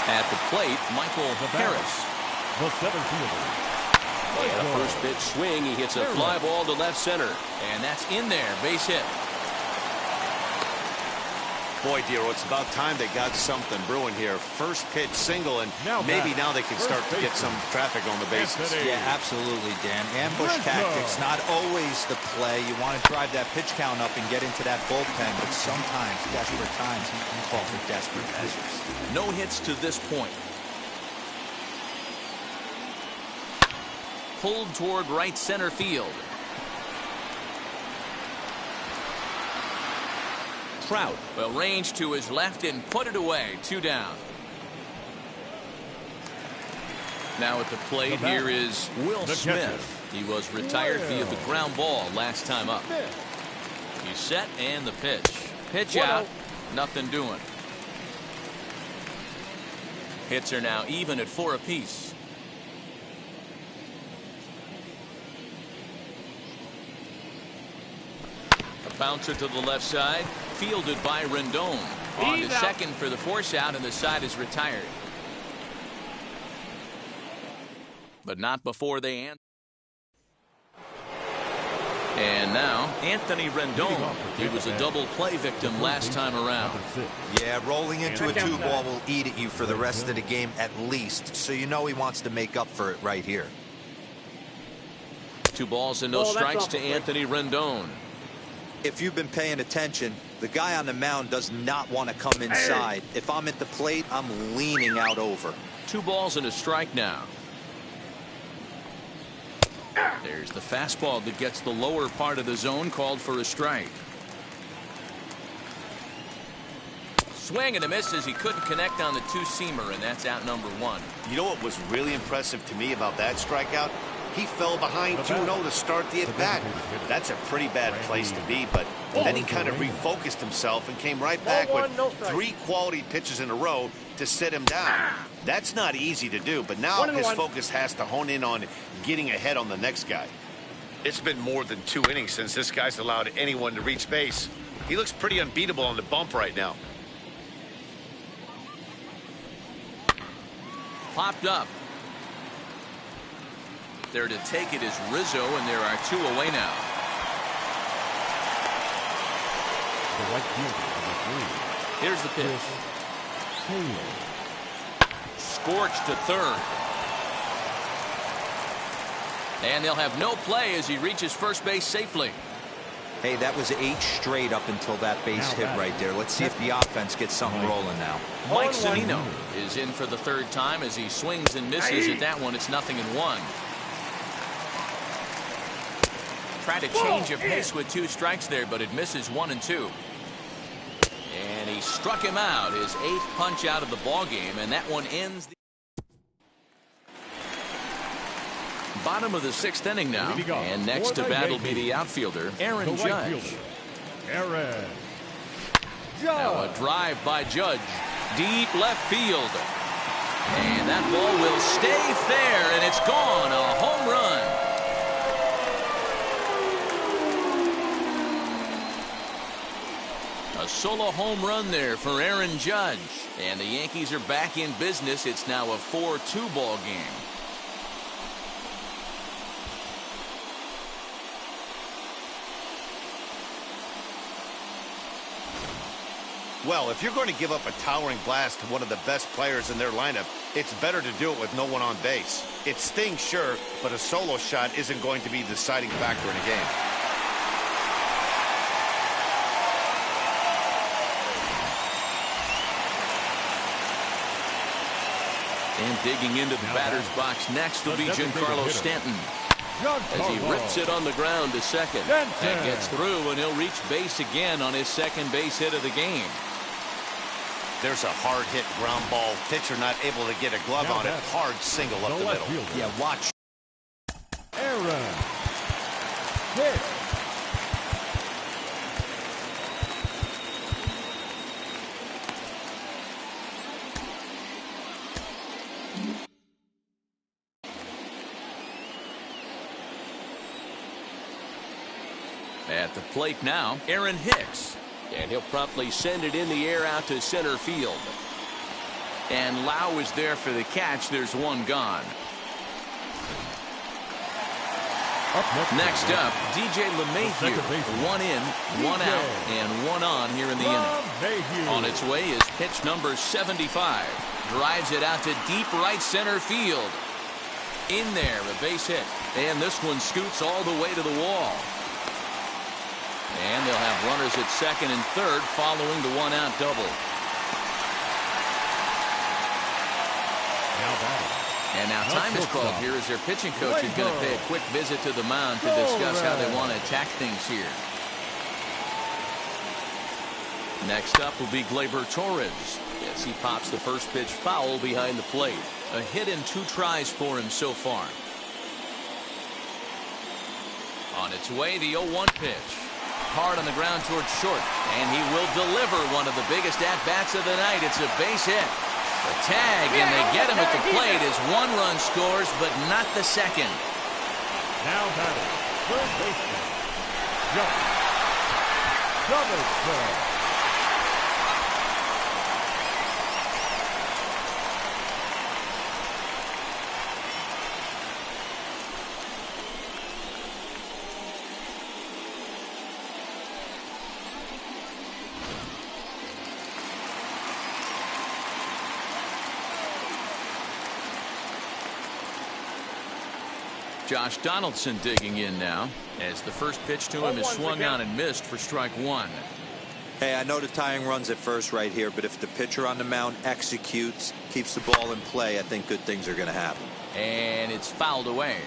At the plate, Michael Harris. The center fielder. And a first pitch swing. He hits a fly ball to left center. And that's in there. Base hit. Boy, Dero, it's about time they got something brewing here. First pitch single, and maybe now they can start to get some traffic on the bases. Yeah, absolutely, Dan. Ambush tactics, not always the play. You want to drive that pitch count up and get into that bullpen, but sometimes, desperate times, you call for desperate measures. No hits to this point. Pulled toward right center field. Trout will range to his left and put it away. 2 down. Now at the plate here is Will Smith. He was retired via the ground ball last time up. He's set and the pitch. Pitch out. Nothing doing. Hits are now even at 4 apiece. A bouncer to the left side. Fielded by Rendon. On to second for the force out, and the side is retired. But not before they answer. And now, Anthony Rendon. He was a double play victim last time around. Yeah, rolling into a 2-ball will eat at you for the rest of the game at least, so you know he wants to make up for it right here. 2 balls and no strikes to Anthony Rendon. If you've been paying attention, the guy on the mound does not want to come inside. If I'm at the plate, I'm leaning out over. 2 balls and a strike now. There's the fastball that gets the lower part of the zone, called for a strike. Swing and a miss as he couldn't connect on the 2-seamer, and that's out number 1. You know what was really impressive to me about that strikeout? He fell behind 2-0 to start the at-bat. That's a pretty bad place to be, but then he kind of refocused himself and came right back with 3 quality pitches in a row to sit him down. That's not easy to do, but now his focus has to hone in on getting ahead on the next guy. It's been more than 2 innings since this guy's allowed anyone to reach base. He looks pretty unbeatable on the bump right now. Popped up. There to take it is Rizzo, and there are 2 away now. The right fielder, number 3. Here's the pitch. Scorched to third. And they'll have no play as he reaches first base safely. Hey, that was 8 straight up until that base hit right there. Let's see if the offense gets something rolling now. Mike Zunino is in for the 3rd time as he swings and misses at that one. It's 0-1. Tried to change of pace with 2 strikes there, but it misses 1 and 2. And he struck him out, his 8th punch out of the ball game, and that one ends. Bottom of the 6th inning now. And next to bat will be the outfielder, Aaron Judge. Now a drive by Judge. Deep left field. And that ball will stay fair, and it's gone. A home run. A solo home run there for Aaron Judge. And the Yankees are back in business. It's now a 4-2 ball game. Well, if you're going to give up a towering blast to one of the best players in their lineup, it's better to do it with no one on base. It stings, sure, but a solo shot isn't going to be the deciding factor in a game. And digging into the batter's box next will be Giancarlo Stanton. As he rips it on the ground to second. That gets through, and he'll reach base again on his second base hit of the game. There's a hard hit ground ball. Pitcher not able to get a glove on it. Hard single up the middle. Yeah, watch. Aaron. Hit. At the plate now, Aaron Hicks. And he'll promptly send it in the air out to center field. And Lau is there for the catch. There's one gone. Next up, DJ LeMahieu. One in, one out, and one on here in the inning. On its way is pitch number 75. Drives it out to deep right center field. In there, a base hit. And this one scoots all the way to the wall. And they'll have runners at second and third following the one-out double. And now time is called here as their pitching coach is going to pay a quick visit to the mound to discuss how they want to attack things here. Next up will be Gleyber Torres as he pops the first pitch foul behind the plate. A hit in 2 tries for him so far. On its way, the 0-1 pitch. Hard on the ground towards short, and he will deliver one of the biggest at-bats of the night. It's a base hit. The tag, and they get him at the plate as 1 run scores, but not the second. Now batting, third baseman, Goliath. Josh Donaldson digging in now as the first pitch to him is swung on and missed for strike 1. Hey, I know the tying runs at first right here, but if the pitcher on the mound executes, keeps the ball in play, I think good things are going to happen. And it's fouled away.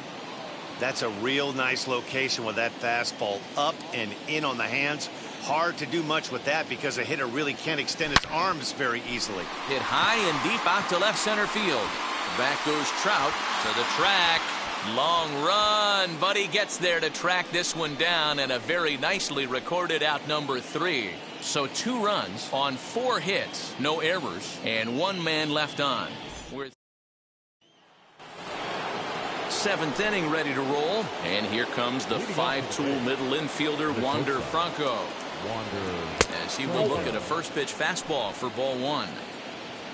That's a real nice location with that fastball up and in on the hands. Hard to do much with that because a hitter really can't extend his arms very easily. Hit high and deep out to left center field. Back goes Trout to the track. Long run, but he gets there to track this one down, and a very nicely recorded out number 3. So 2 runs on 4 hits, no errors, and 1 man left on. We're 7th inning ready to roll, and here comes the 5-tool middle infielder Wander Franco. As he will look at a first pitch fastball for ball 1.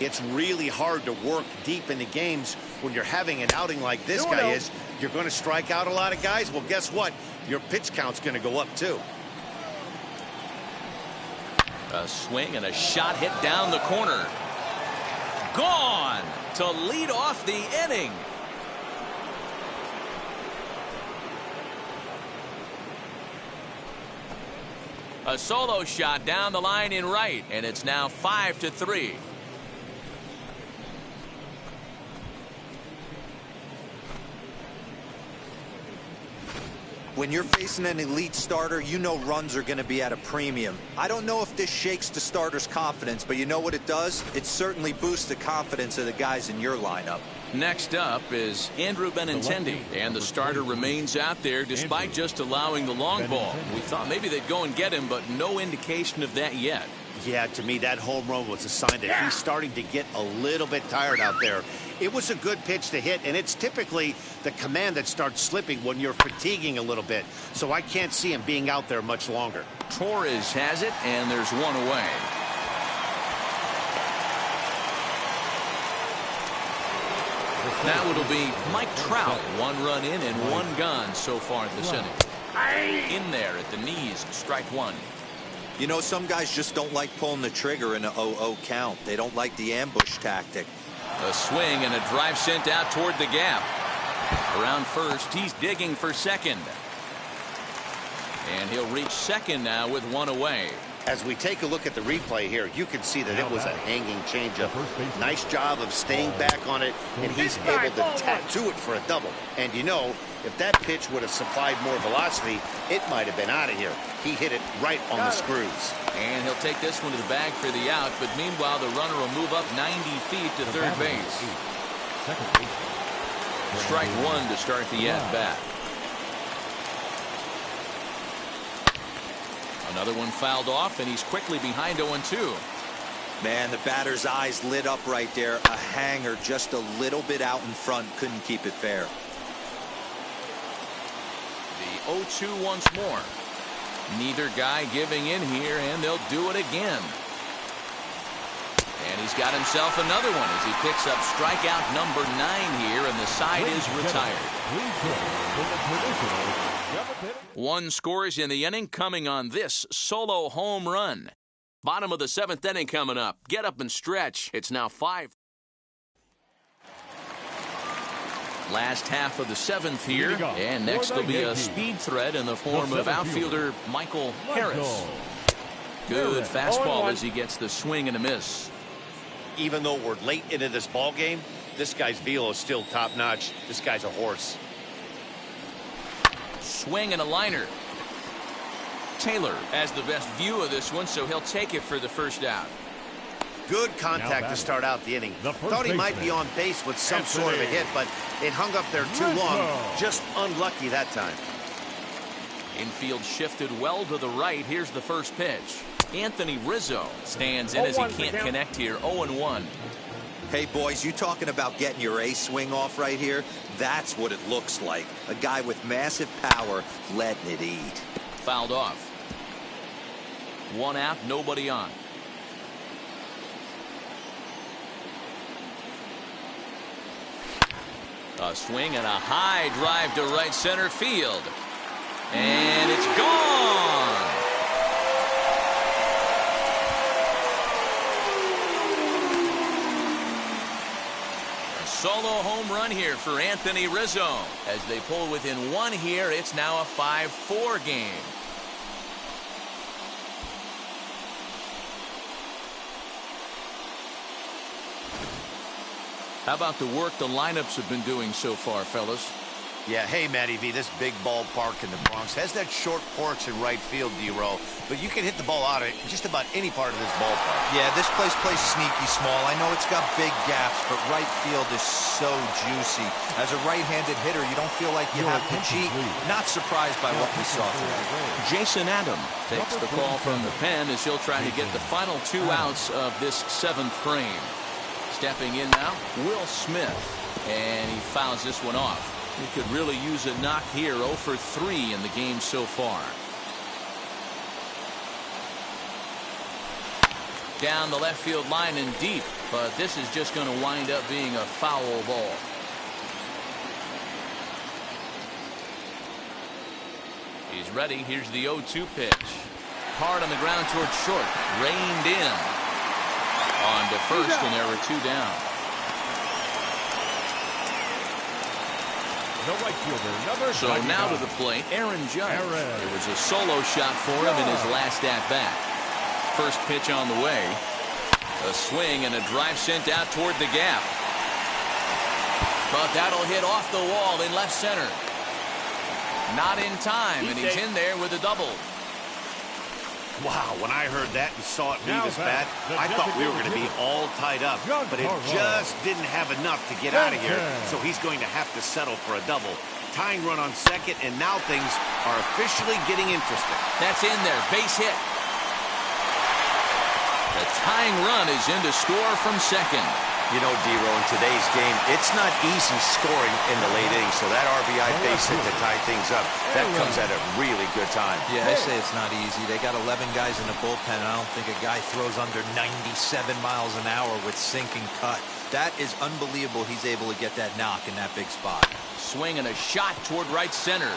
It's really hard to work deep into games when you're having an outing like this guy is. You're going to strike out a lot of guys. Well, guess what? Your pitch count's going to go up, too. A swing and a shot hit down the corner. Gone to lead off the inning. A solo shot down the line in right, and it's now 5-3. When you're facing an elite starter, you know runs are going to be at a premium. I don't know if this shakes the starter's confidence, but you know what it does? It certainly boosts the confidence of the guys in your lineup. Next up is Andrew Benintendi, and the starter remains out there despite just allowing the long ball. We thought maybe they'd go and get him, but no indication of that yet. Yeah, to me, that home run was a sign that he's starting to get a little bit tired out there. It was a good pitch to hit, and it's typically the command that starts slipping when you're fatiguing a little bit. So I can't see him being out there much longer. Torres has it, and there's one away. Now it'll be Mike Trout. 1 run in and 1 gone so far this inning. In there at the knees, strike 1. You know, some guys just don't like pulling the trigger in an 0-0 count. They don't like the ambush tactic. A swing and a drive sent out toward the gap. Around first, he's digging for second. And he'll reach second now with 1 away. As we take a look at the replay here, you can see that it was a hanging changeup. Nice job of staying back on it, and he's able to tattoo it for a double. And you know, if that pitch would have supplied more velocity, it might have been out of here. He hit it right on the screws. And he'll take this one to the bag for the out, but meanwhile the runner will move up 90 feet to third base. Strike 1 to start the at-bat. Another one fouled off, and he's quickly behind 0-2. Man, the batter's eyes lit up right there. A hanger just a little bit out in front. Couldn't keep it fair. The 0-2 once more. Neither guy giving in here, and they'll do it again. And he's got himself another one as he picks up strikeout number 9 here, and the side is retired. 1 scores in the inning, coming on this solo home run. Bottom of the 7th inning coming up. Get up and stretch. It's now 5. Last half of the 7th here, and next will be a speed threat in the form of outfielder Michael Harris. Good fastball as he gets the swing and a miss. Even though we're late into this ball game, this guy's velo is still top-notch. This guy's a horse. Swing and a liner. Taylor has the best view of this one, so he'll take it for the first out. Good contact to start out the inning. Thought he might be on base with some sort of a hit, but it hung up there too long. Just unlucky that time. Infield shifted well to the right. Here's the first pitch. Anthony Rizzo stands in as he can't connect here. 0-1. Hey, boys, you talking about getting your ace swing off right here? That's what it looks like. A guy with massive power letting it eat. Fouled off. 1 out, nobody on. A swing and a high drive to right center field. And it's gone. A solo home run here for Anthony Rizzo. As they pull within 1 here, it's now a 5-4 game. How about the work the lineups have been doing so far, fellas? Yeah, hey, Matty V, this big ballpark in the Bronx has that short porch in right field, D-Row, but you can hit the ball out of just about any part of this ballpark. Yeah, this place plays sneaky small. I know it's got big gaps, but right field is so juicy. As a right-handed hitter, you don't feel like you have to cheat. Not surprised by what we saw today. Jason Adam takes the call from the pen as he'll try to get the final 2 outs of this 7th frame. Stepping in now, Will Smith, and he fouls this one off. He could really use a knock here. 0 for 3 in the game so far. Down the left field line and deep, but this is just going to wind up being a foul ball. He's ready. Here's the 0-2 pitch. Hard on the ground towards short. Reined in. On to first, and there were 2 down. So now to the plate, Aaron Judge. It was a solo shot for him in his last at-bat. First pitch on the way. A swing and a drive sent out toward the gap. But that'll hit off the wall in left center. Not in time, and he's in there with a double. Wow, when I heard that and saw it leave his bat, I thought we were going to be all tied up. But it just didn't have enough to get out of here, so he's going to have to settle for a double. Tying run on second, and now things are officially getting interesting. That's in there, base hit. The tying run is in to score from second. You know, D-Row, in today's game, it's not easy scoring in the late innings, so that RBI base hit to tie things up, that comes at a really good time. Yeah, I say it's not easy. They got 11 guys in the bullpen, and I don't think a guy throws under 97 miles an hour with sinking cut. That is unbelievable he's able to get that knock in that big spot. Swing and a shot toward right center.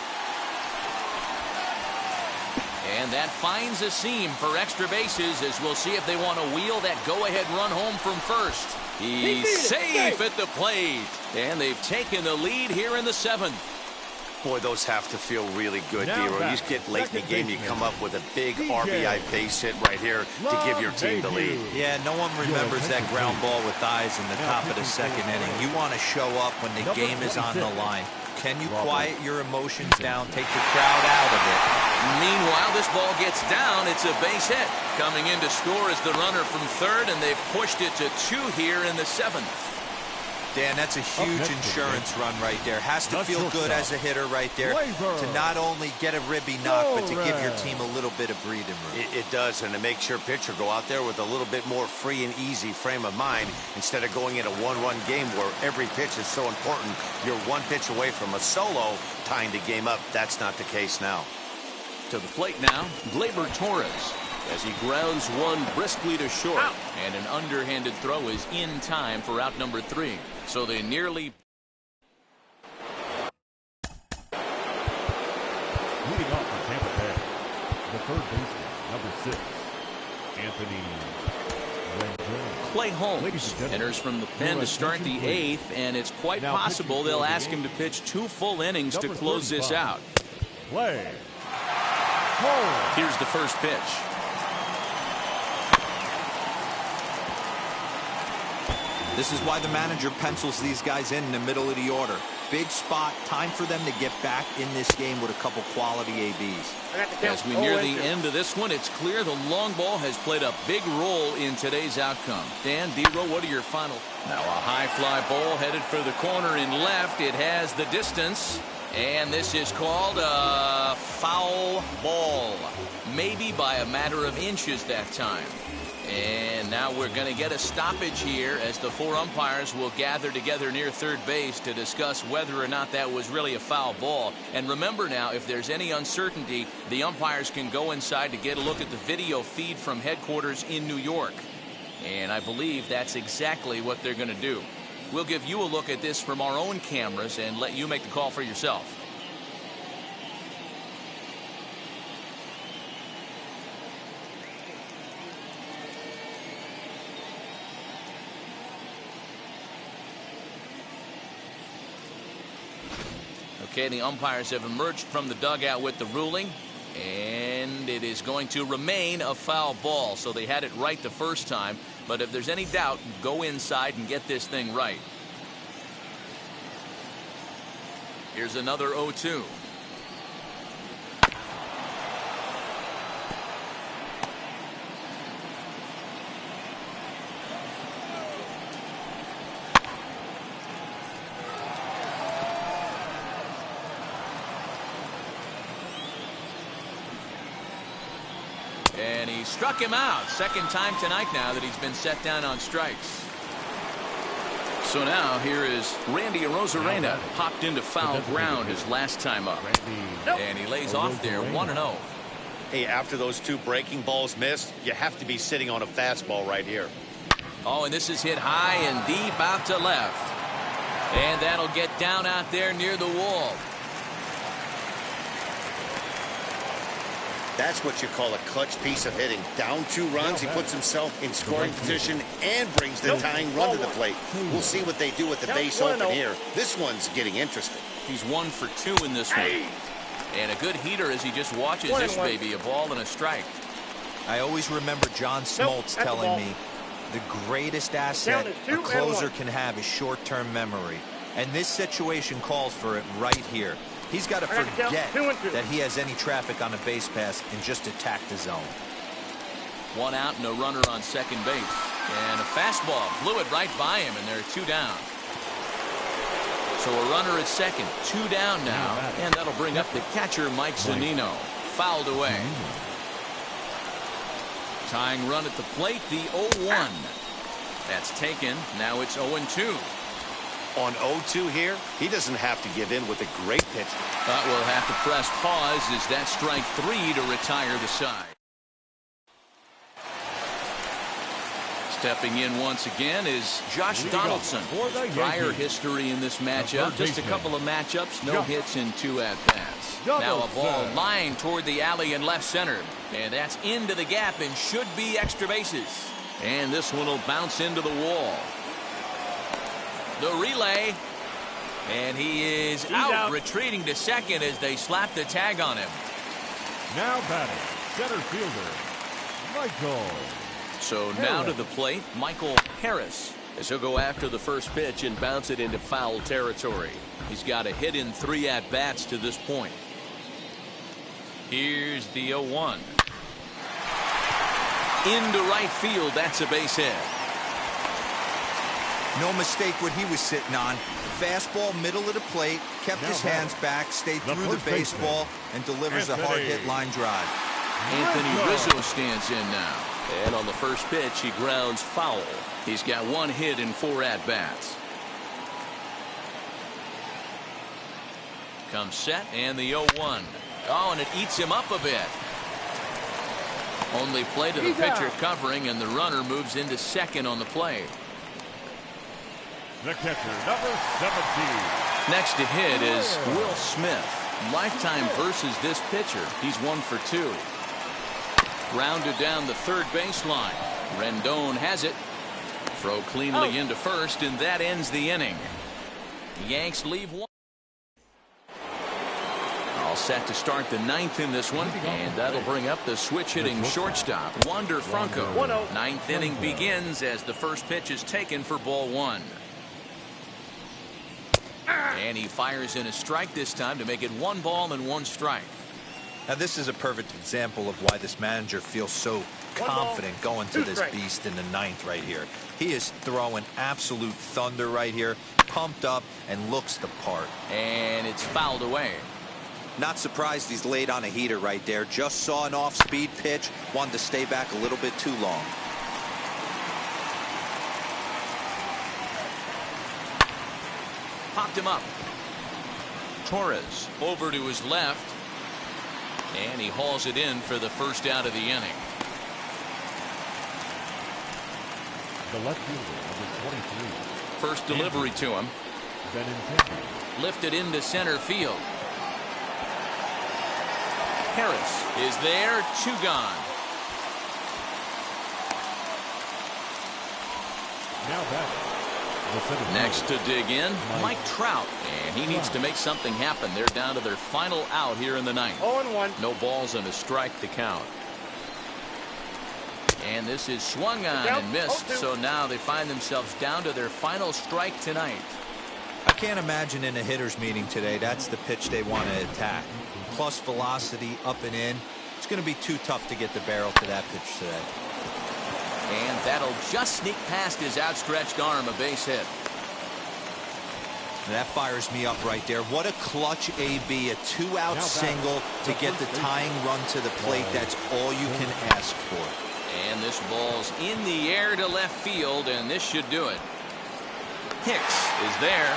And that finds a seam for extra bases, as we'll see if they want to wheel that go-ahead run home from first. He's safe at the plate. And they've taken the lead here in the 7th. Boy, those have to feel really good, D-Row. You get late in the game, you come up with a big RBI base hit right here to give your team the lead. Yeah, no one remembers that ground ball with eyes in the top of the second inning. You want to show up when the game is on the line. Can you quiet your emotions down, take the crowd out of it? Meanwhile, this ball gets down. It's a base hit. Coming in to score is the runner from third, and they've pushed it to 2 here in the 7th. Dan, that's a huge insurance run right there. Has to feel good as a hitter right there to not only get a ribby knock, but to give your team a little bit of breathing room. It does, and it makes your pitcher go out there with a little bit more free and easy frame of mind instead of going in a one-run game where every pitch is so important. You're one pitch away from a solo, tying the game up. That's not the case now. To the plate now, Gleyber Torres, as he grounds one briskly to short. And an underhanded throw is in time for out number 3. So they nearly... Leading off for Tampa Bay, the third baseman, number 6, Anthony Rendon. Clay Holmes enters from the pen to start the 8th, and it's quite possible they'll ask him to pitch 2 full innings to close this out. Play. Here's the first pitch. This is why the manager pencils these guys in the middle of the order. Big spot, time for them to get back in this game with a couple quality ABs. As we near the end of this one, it's clear the long ball has played a big role in today's outcome. Dan, D-Row, what are your final? Now a high fly ball headed for the corner in left. It has the distance. And this is called a foul ball. Maybe by a matter of inches that time. And now we're going to get a stoppage here as the 4 umpires will gather together near third base to discuss whether or not that was really a foul ball. And remember now, if there's any uncertainty, the umpires can go inside to get a look at the video feed from headquarters in New York. And I believe that's exactly what they're going to do. We'll give you a look at this from our own cameras and let you make the call for yourself. Okay, the umpires have emerged from the dugout with the ruling, and it is going to remain a foul ball. So they had it right the first time, but if there's any doubt, go inside and get this thing right. Here's another 0-2. And he struck him out. Second time tonight now that he's been set down on strikes. So now here is Randy Arozarena. Hopped into foul ground his last time up. And he lays off there 1-0. Hey, after those 2 breaking balls missed, you have to be sitting on a fastball right here. Oh, and this is hit high and deep out to left. And that'll get down out there near the wall. That's what you call a clutch piece of hitting. Down 2 runs, he puts himself in scoring position and brings the tying run to the plate. We'll see what they do with the base open here. This one's getting interesting. He's 1 for 2 in this one. And a good heater as he just watches this baby, a ball and a strike. I always remember John Smoltz telling me the greatest asset a closer can have is short-term memory. And this situation calls for it right here. He's got to forget that he has any traffic on a base pass and just attack the zone. One out and a runner on second base. And a fastball blew it right by him, and they're 2 down. So a runner at second, 2 down now, and that'll bring up the catcher, Mike Zunino. Fouled away. Tying run at the plate, the 0-1. That's taken. Now it's 0-2. On 0-2 here, he doesn't have to give in with a great pitch. But we'll have to press pause as that strike 3 to retire the side. Stepping in once again is Josh Donaldson. Prior history in this matchup, just a couple of matchups, no hits in 2 at-bats. Now a ball lined toward the alley in left center. And that's into the gap and should be extra bases. And this one will bounce into the wall. The relay. And he is out, retreating to second as they slap the tag on him. Now batting, center fielder, Michael. So now to the plate, Michael Harris, as he'll go after the first pitch and bounce it into foul territory. He's got a hit in 3 at-bats to this point. Here's the 0-1. Into right field, that's a base hit. No mistake what he was sitting on. Fastball, middle of the plate, kept his hands back, stayed through the baseball, and delivers a hard-hit line drive. Anthony Rizzo stands in now. And on the first pitch, he grounds foul. He's got 1 hit in 4 at-bats. Comes set, and the 0-1. Oh, and it eats him up a bit. Only play to the pitcher covering, and the runner moves into second on the play. The catcher, number 17. Next to hit is Will Smith. Lifetime versus this pitcher. He's 1 for 2. Rounded down the third baseline. Rendon has it. Throw cleanly into first, and that ends the inning. The Yanks leave 1. All set to start the 9th in this one, and that'll bring up the switch-hitting shortstop, Wander Franco. 9th inning begins as the first pitch is taken for ball 1. And he fires in a strike this time to make it 1 ball and 1 strike. Now this is a perfect example of why this manager feels so confident going to this beast in the 9th right here. He is throwing absolute thunder right here, pumped up, and looks the part. And it's fouled away. Not surprised he's laid on a heater right there. Just saw an off-speed pitch, wanted to stay back a little bit too long. Popped him up. Torres over to his left. And he hauls it in for the first out of the inning. The left fielder, number 23. First delivery to him. Lifted into center field. Harris is there, 2 gone. Now batting. Next to dig in, Mike Trout, and he needs to make something happen. They're down to their final out here in the 9th. 0-1. No balls and a strike to count. And this is swung on and missed, so now they find themselves down to their final strike tonight. I can't imagine in a hitter's meeting today that's the pitch they want to attack. Plus velocity up and in. It's going to be too tough to get the barrel to that pitch today. And that'll just sneak past his outstretched arm, a base hit. That fires me up right there. What a clutch AB, a 2-out single to get the tying run to the plate. That's all you can ask for. And this ball's in the air to left field, and this should do it. Hicks is there,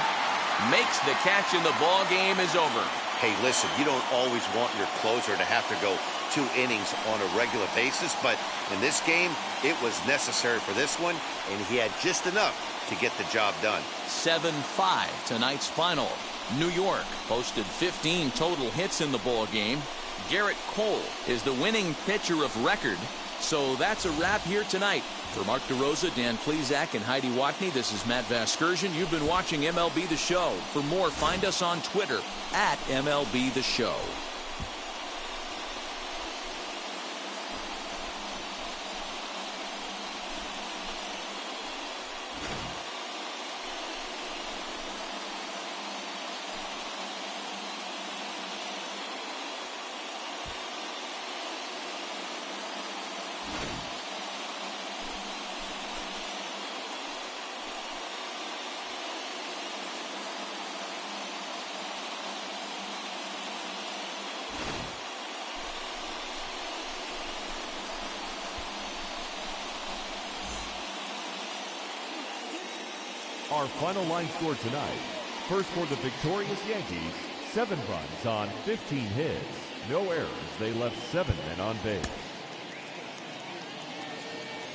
makes the catch, and the ball game is over. Hey, listen, you don't always want your closer to have to go 2 innings on a regular basis, but in this game, it was necessary for this one, and he had just enough to get the job done. 7-5 tonight's final. New York posted 15 total hits in the ball game. Garrett Cole is the winning pitcher of record. So that's a wrap here tonight. For Mark DeRosa, Dan Plesac, and Heidi Watney, this is Matt Vasgersian. You've been watching MLB The Show. For more, find us on Twitter at MLB The Show. Our final line score tonight. First for the victorious Yankees, 7 runs on 15 hits. No errors. They left 7 men on base.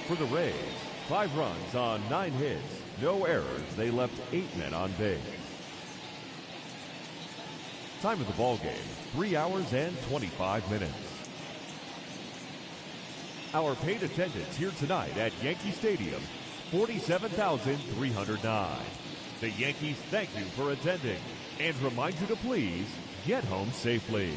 For the Rays, 5 runs on 9 hits. No errors. They left 8 men on base. Time of the ball game, 3 hours and 25 minutes. Our paid attendance here tonight at Yankee Stadium, 47,309. The Yankees thank you for attending and remind you to please get home safely.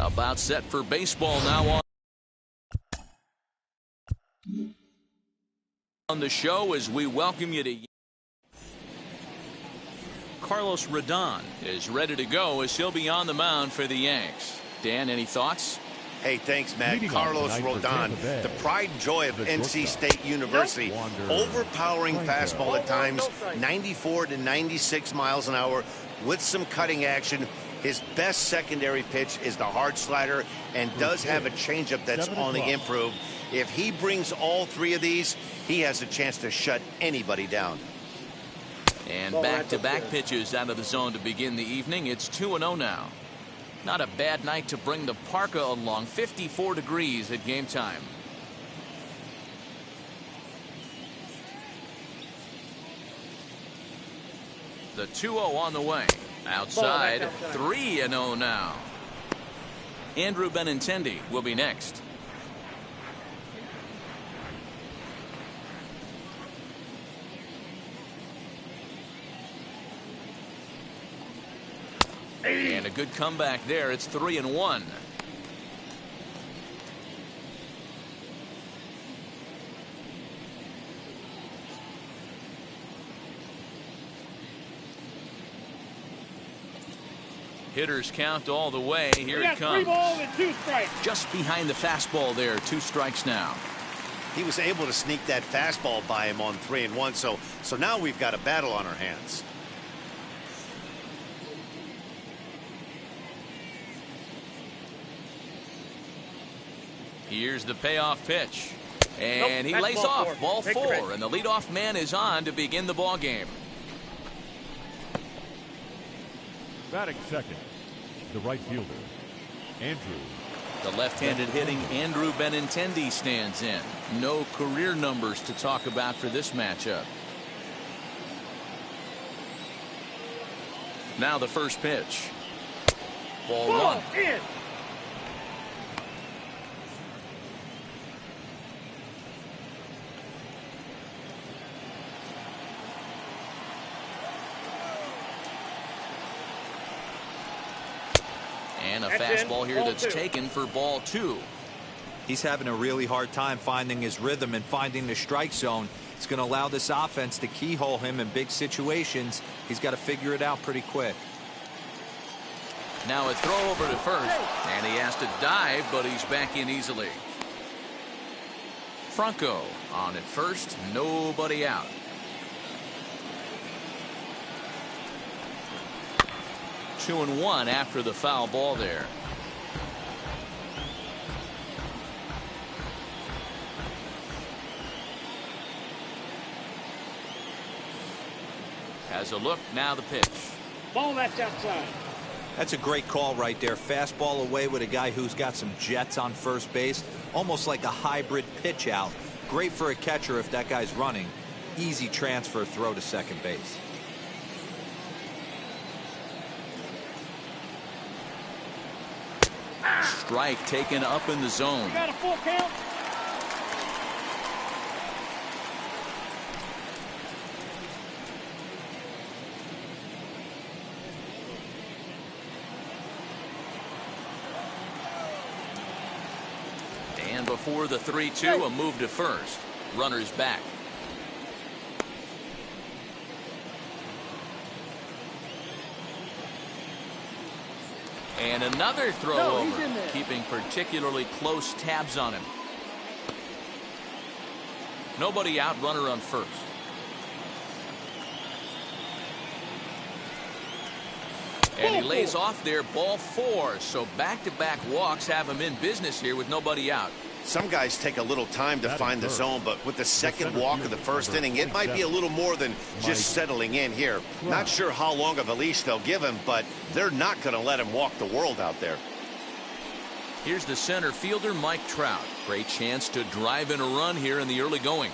About set for baseball now on the show as we welcome you to Carlos Rodon is ready to go as he'll be on the mound for the Yanks. Dan, any thoughts? Hey, thanks, Matt. Carlos Rodon, the pride and joy of NC State University. Overpowering fastball at times, 94 to 96 miles an hour with some cutting action. His best secondary pitch is the hard slider and does have a changeup that's on the improve. If he brings all 3 of these, he has a chance to shut anybody down. And back-to-back pitches out of the zone to begin the evening. It's 2-0 now. Not a bad night to bring the parka along. 54 degrees at game time. The 2-0 on the way. Outside, 3-0 now. Andrew Benintendi will be next. And a good comeback there. It's 3-1. Hitters count all the way. Here it comes. 3 balls and 2 strikes. Just behind the fastball there. 2 strikes now. He was able to sneak that fastball by him on 3-1. So now we've got a battle on our hands. Here's the payoff pitch. And he that's lays ball off. 4. Ball Take the 4. risk. And the leadoff man is on to begin the ball game. Batting second, the right fielder, Andrew. The left-handed hitting Andrew Benintendi stands in. No career numbers to talk about for this matchup. Now the first pitch. Ball 1. In. And a That's fastball in. here Ball that's 2. taken for ball 2. He's having a really hard time finding his rhythm and finding the strike zone. It's going to allow this offense to keyhole him in big situations. He's got to figure it out pretty quick. Now a throw over to first, and he has to dive, but he's back in easily. Franco on at first, nobody out. Two and one after the foul ball there. Has a look, now the pitch. Ball that's outside. That's a great call right there. Fastball away with a guy who's got some jets on first base. Almost like a hybrid pitch out. Great for a catcher if that guy's running. Easy transfer throw to second base. Strike taken up in the zone. You got a full count. And before the 3-2, a move to first. Runners back. And another throw over, keeping particularly close tabs on him. Nobody out, runner on first. And he lays off there, ball 4. So back-to-back walks have him in business here with nobody out. Some guys take a little time to find the zone, but with the second walk of the first inning, it might be a little more than just settling in here. Not sure how long of a leash they'll give him, but they're not going to let him walk the world out there. Here's the center fielder, Mike Trout. Great chance to drive in a run here in the early going.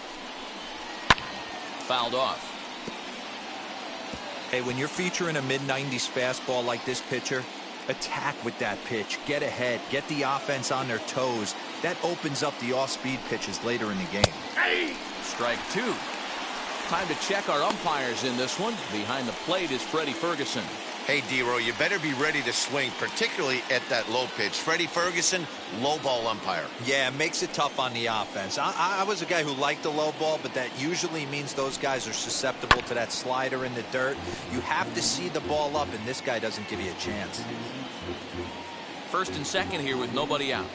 Fouled off. Hey, when you're featuring a mid-90s fastball like this pitcher, attack with that pitch. Get ahead. Get the offense on their toes. That opens up the off-speed pitches later in the game. Hey! Strike 2. Time to check our umpires in this one. Behind the plate is Freddie Ferguson. Hey, D-Row, you better be ready to swing, particularly at that low pitch. Freddie Ferguson, low ball umpire. Yeah, it makes it tough on the offense. I was a guy who liked the low ball, but that usually means those guys are susceptible to that slider in the dirt. You have to see the ball up, and this guy doesn't give you a chance. First and second here with nobody out.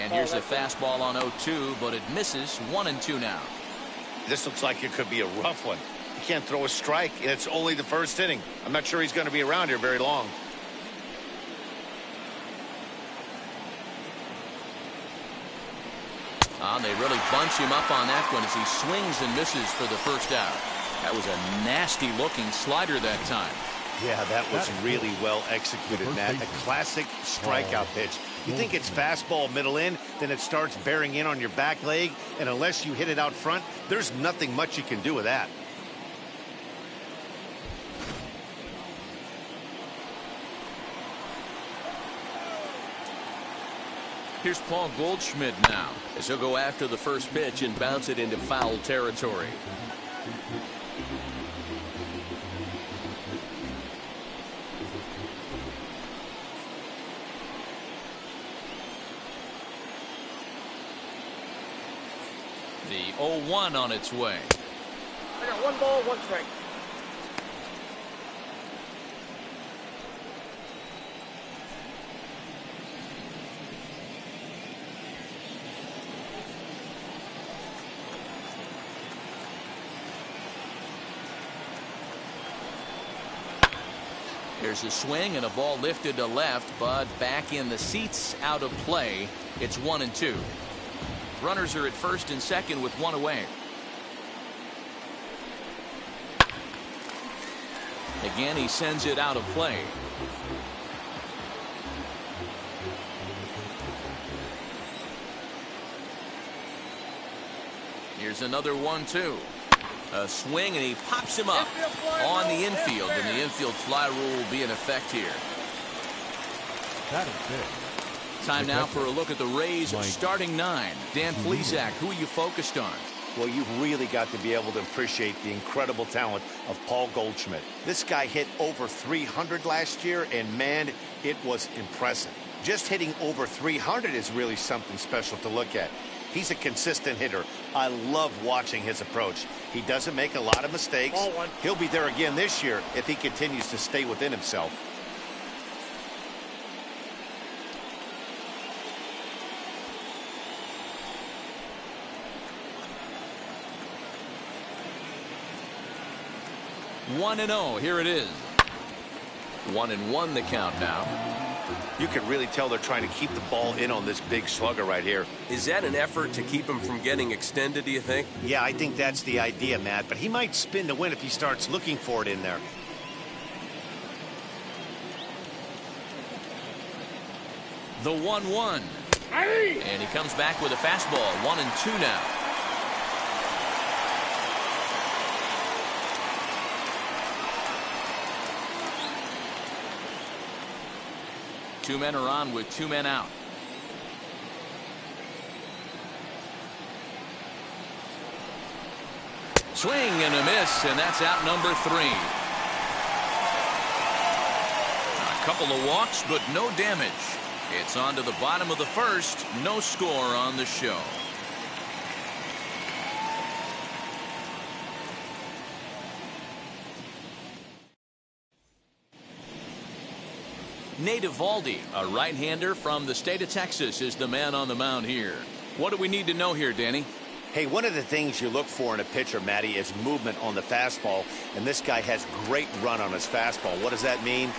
And here's a fastball on 0-2, but it misses. 1-2 now. This looks like it could be a rough one. You can't throw a strike, and it's only the first inning. I'm not sure he's going to be around here very long. They really bunch him up on that one as he swings and misses for the first out. That was a nasty-looking slider that time. Yeah, that was really well executed, Matt. A classic strikeout pitch. You think it's fastball middle in, then it starts bearing in on your back leg, and unless you hit it out front, there's nothing much you can do with that. Here's Paul Goldschmidt now, as he'll go after the first pitch and bounce it into foul territory. The 0-1 on its way. I got 1 ball, 1 strike. There's a swing and a ball lifted to left, but back in the seats, out of play. It's 1-2. Runners are at first and second with 1 away. Again, he sends it out of play. Here's another 1-2. A swing, and he pops him up on the infield, and the infield fly rule will be in effect here. That is big. Time now for a look at the Rays starting 9. Dan Plesac, who are you focused on? Well, you've really got to be able to appreciate the incredible talent of Paul Goldschmidt. This guy hit over 300 last year, and man, it was impressive. Just hitting over 300 is really something special to look at. He's a consistent hitter. I love watching his approach. He doesn't make a lot of mistakes. He'll be there again this year if he continues to stay within himself. One and 0. Here it is. 1-1 the count now. You can really tell they're trying to keep the ball in on this big slugger right here. Is that an effort to keep him from getting extended, do you think? Yeah, I think that's the idea, Matt. But he might spin to win if he starts looking for it in there. The 1-1. And he comes back with a fastball. 1-2 now. Two men are on with 2 men out. Swing and a miss, and that's out number 3. A couple of walks, but no damage. It's on to the bottom of the first. No score on the show. Nate Eovaldi, a right-hander from the state of Texas, is the man on the mound here. What do we need to know here, Danny? Hey, one of the things you look for in a pitcher, Matty, is movement on the fastball, and this guy has great run on his fastball. What does that mean?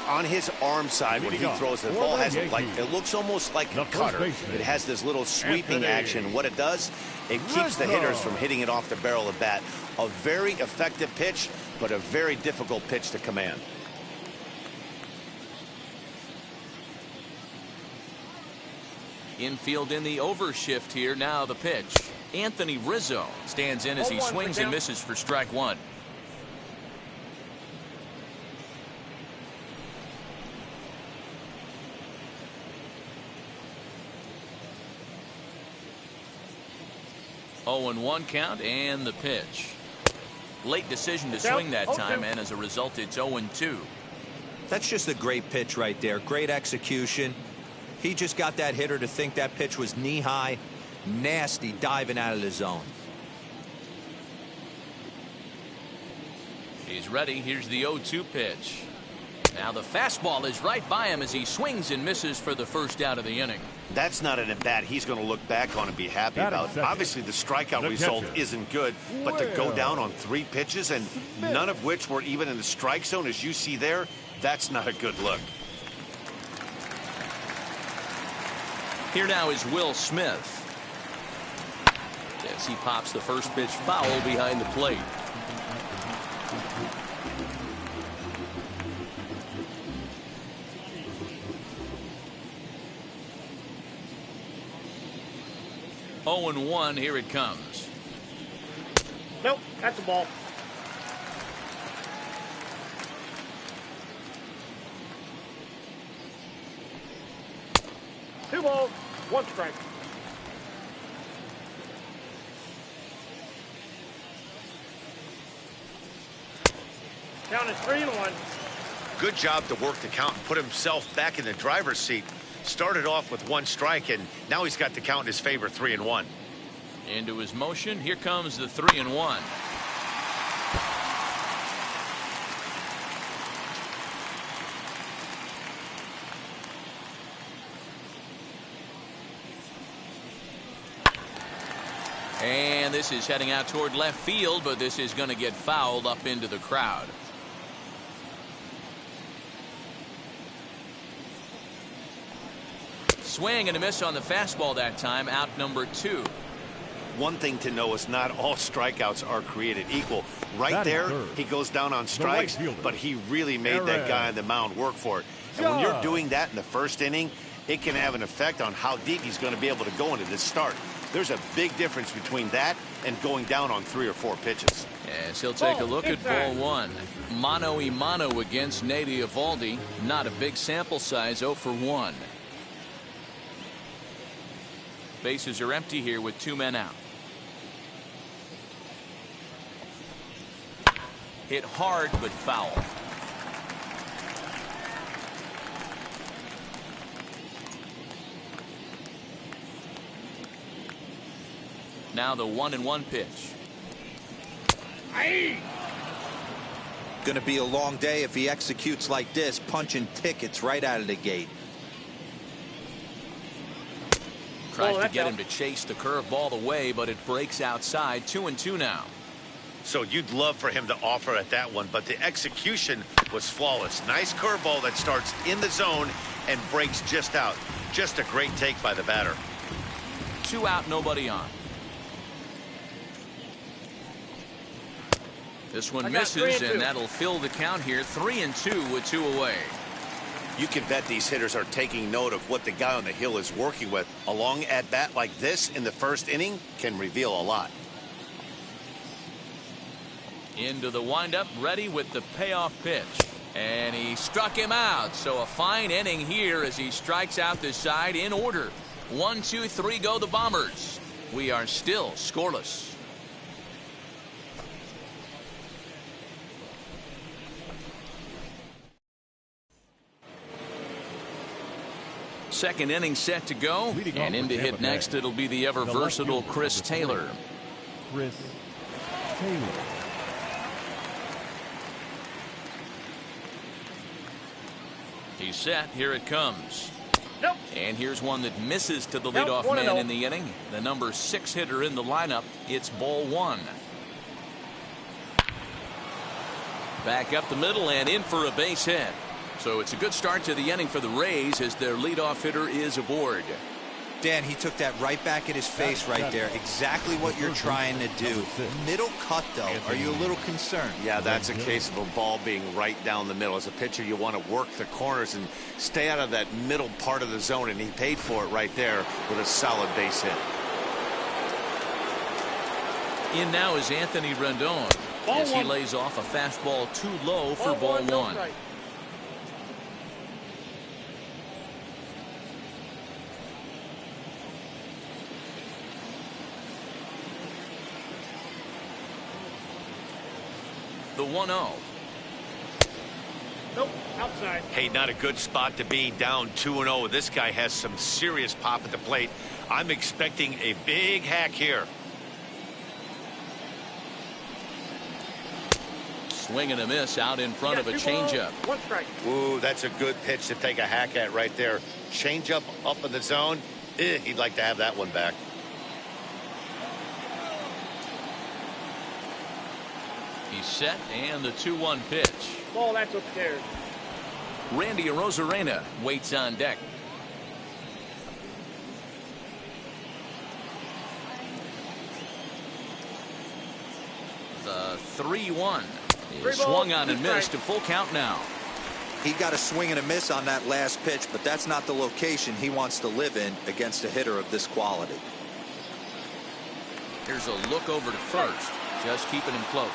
On his arm side, when he throws the ball, has it looks almost like a cutter. It has this little sweeping action. What it does, it keeps the hitters from hitting it off the barrel of the bat. A very effective pitch, but a very difficult pitch to command. Infield in the overshift here. Now the pitch. Anthony Rizzo stands in as he swings and misses for strike 1. Oh, and 1 count, and the pitch. Late decision to swing that time, and as a result, it's 0-2. That's just a great pitch right there. Great execution. He just got that hitter to think that pitch was knee-high. Nasty diving out of the zone. He's ready. Here's the 0-2 pitch. Now the fastball is right by him as he swings and misses for the first out of the inning. That's not an at-bat he's going to look back on and be happy about. Obviously, the strikeout result isn't good, but to go down on 3 pitches and none of which were even in the strike zone, as you see there, that's not a good look. Here now is Will Smith, as he pops the first pitch foul behind the plate. Oh, and 1. Here it comes. Nope, that's a ball. Two balls. 1 strike. Count is 3-1. Good job to work the count and put himself back in the driver's seat. Started off with 1 strike, and now he's got the count in his favor, 3-1. Into his motion. Here comes the 3-1. And this is heading out toward left field, but this is going to get fouled up into the crowd. Swing and a miss on the fastball that time, out number 2. One thing to know is not all strikeouts are created equal. Right there, he goes down on strikes, but he really made that guy on the mound work for it. And when you're doing that in the first inning, it can have an effect on how deep he's going to be able to go into this start. There's a big difference between that and going down on 3 or 4 pitches. Yes, he'll take a look at ball 1. Mano y mano against Nate Eovaldi. Not a big sample size, 0 for 1. Bases are empty here with 2 men out. Hit hard but foul. Now the 1-1 pitch. Gonna be a long day if he executes like this, punching tickets right out of the gate. Tries to get him to chase the curveball away, but it breaks outside. 2-2 now. So you'd love for him to offer at that one, but the execution was flawless. Nice curveball that starts in the zone and breaks just out. Just a great take by the batter. 2 out, nobody on. This one misses, and that'll fill the count here. 3-2 with 2 away. You can bet these hitters are taking note of what the guy on the hill is working with. A long at-bat like this in the first inning can reveal a lot. Into the windup, ready with the payoff pitch. And he struck him out. So a fine inning here as he strikes out this side in order. 1, 2, 3 go the Bombers. We are still scoreless. Second inning set to go, and in to hit next it'll be the ever versatile Chris Taylor. Chris Taylor. He's set. Here it comes. Nope. And here's one that misses to the leadoff man in the inning. The number 6 hitter in the lineup. It's ball 1. Back up the middle and in for a base hit. So it's a good start to the inning for the Rays as their leadoff hitter is aboard. Dan, he took that right back at his face right there. Exactly what you're trying to do. Middle cut, though. Are you a little concerned? Yeah, that's a case of a ball being right down the middle. As a pitcher, you want to work the corners and stay out of that middle part of the zone, and he paid for it right there with a solid base hit. In now is Anthony Rendon as he lays off a fastball too low for ball 1. The 1-0. Nope, outside. Hey, not a good spot to be, down 2-0. This guy has some serious pop at the plate. I'm expecting a big hack here. Swing and a miss out in front of a changeup. 1 strike. Ooh, that's a good pitch to take a hack at right there. Changeup up in the zone. He'd like to have that one back. He's set, and the 2-1 pitch. Ball, that's upstairs. Randy Arozarena waits on deck. The 3-1 is swung on and missed. A full count now. He got a swing and a miss on that last pitch, but that's not the location he wants to live in against a hitter of this quality. Here's a look over to first, just keeping him close.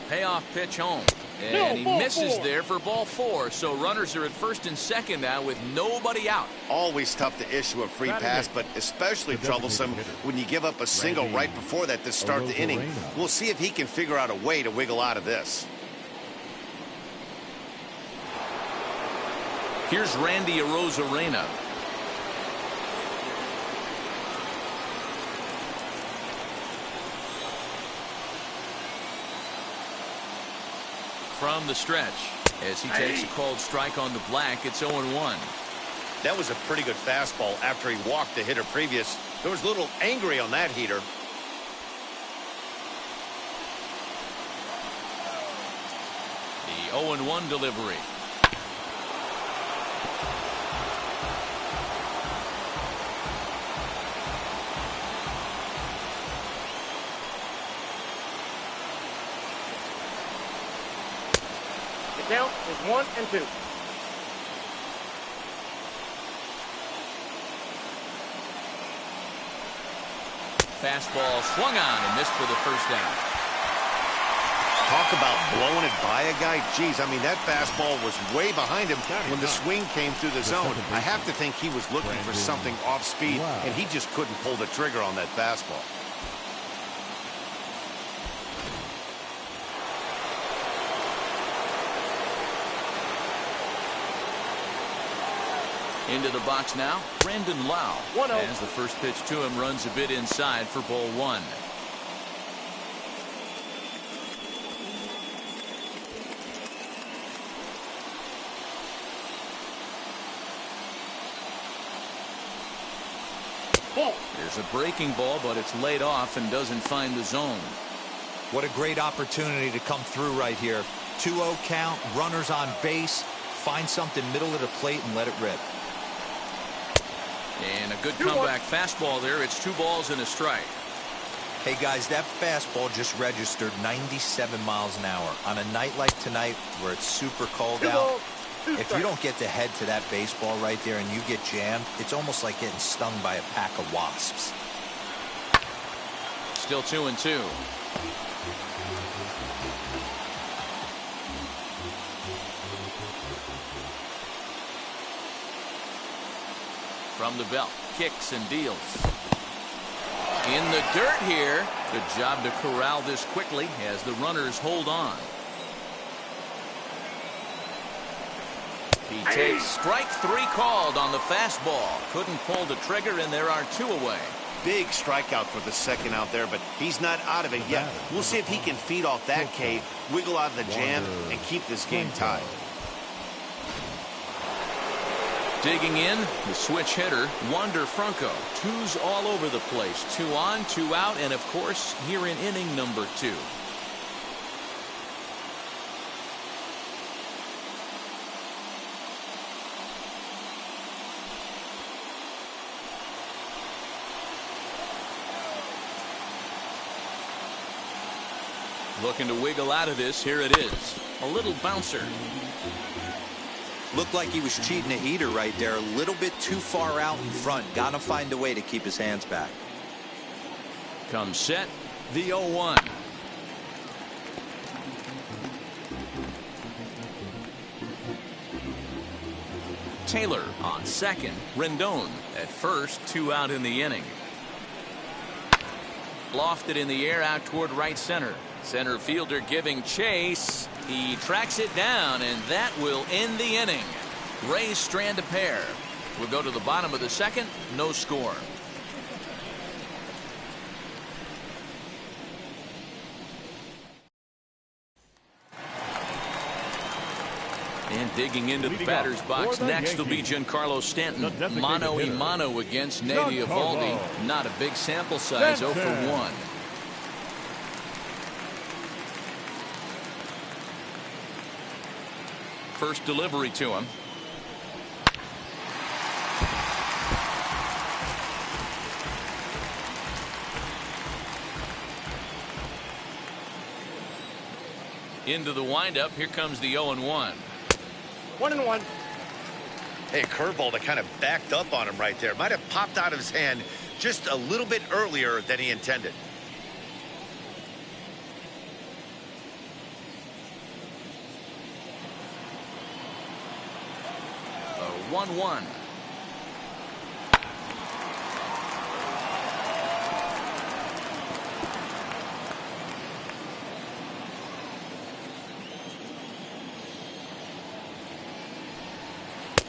payoff pitch home. And he misses there for ball 4. So runners are at first and second now with nobody out. Always tough to issue a free pass, but especially troublesome when you give up a single right before that to start the inning. We'll see if he can figure out a way to wiggle out of this. Here's Randy Arozarena. From the stretch, as he takes a called strike on the black, it's 0-1. That was a pretty good fastball after he walked the hitter previous. There was a little angry on that heater. The 0-1 delivery. Count is 1 and 2. Fastball swung on and missed for the first down. Talk about blowing it by a guy. Geez, I mean, that fastball was way behind him when the swing came through the zone. I have to think he was looking for something off speed, and he just couldn't pull the trigger on that fastball. Into the box now, Brandon Lau. As the first pitch to him runs a bit inside for ball 1. There's a breaking ball, but it's laid off and doesn't find the zone. What a great opportunity to come through right here. 2-0 count, runners on base. Find something middle of the plate and let it rip. And a good comeback fastball there. It's 2 balls and a strike. Hey, guys, that fastball just registered 97 miles an hour. On a night like tonight where it's super cold out, if you don't get the head to that baseball right there and you get jammed, it's almost like getting stung by a pack of wasps. Still 2-2. From the belt, kicks and deals. In the dirt here. Good job to corral this quickly as the runners hold on. He takes strike 3 called on the fastball. Couldn't pull the trigger, and there are 2 away. Big strikeout for the second out there, but he's not out of it yet. We'll see if he can feed off that K, wiggle out of the jam, and keep this game tied. Digging in, the switch hitter, Wander Franco. 2s all over the place. 2 on, 2 out, and of course, here in inning number 2. Looking to wiggle out of this. Here it is. A little bouncer. Looked like he was cheating a heater right there. A little bit too far out in front. Gotta find a way to keep his hands back. Comes set. The 0-1. Taylor on second. Rendon at first. 2 out in the inning. Lofted in the air out toward right center. Center fielder giving chase. He tracks it down, and that will end the inning. Rays strand a pair. We'll go to the bottom of the second. No score. And digging into the batter's box next will be Giancarlo Stanton. Mano a mano against Nady Eovaldi. Not a big sample size. 0 for 1. First delivery to him. Into the windup. Here comes the 0-1. 1-1. Hey, a curveball that kind of backed up on him right there. Might have popped out of his hand just a little bit earlier than he intended. 1-1.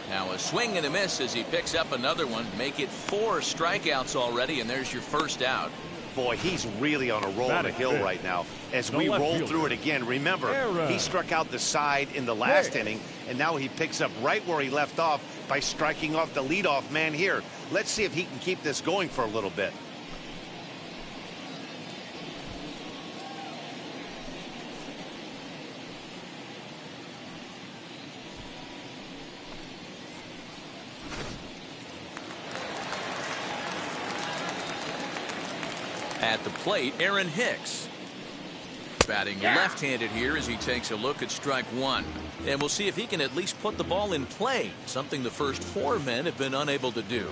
Now a swing and a miss as he picks up another one. Make it 4 strikeouts already, and there's your first out. Boy, he's really on a roll on the hill right now. As we roll through it again, remember, he struck out the side in the last inning, and now he picks up right where he left off by striking off the leadoff man here. Let's see if he can keep this going for a little bit. At the plate, Aaron Hicks. Batting left-handed here as he takes a look at strike 1. And we'll see if he can at least put the ball in play, something the first 4 men have been unable to do.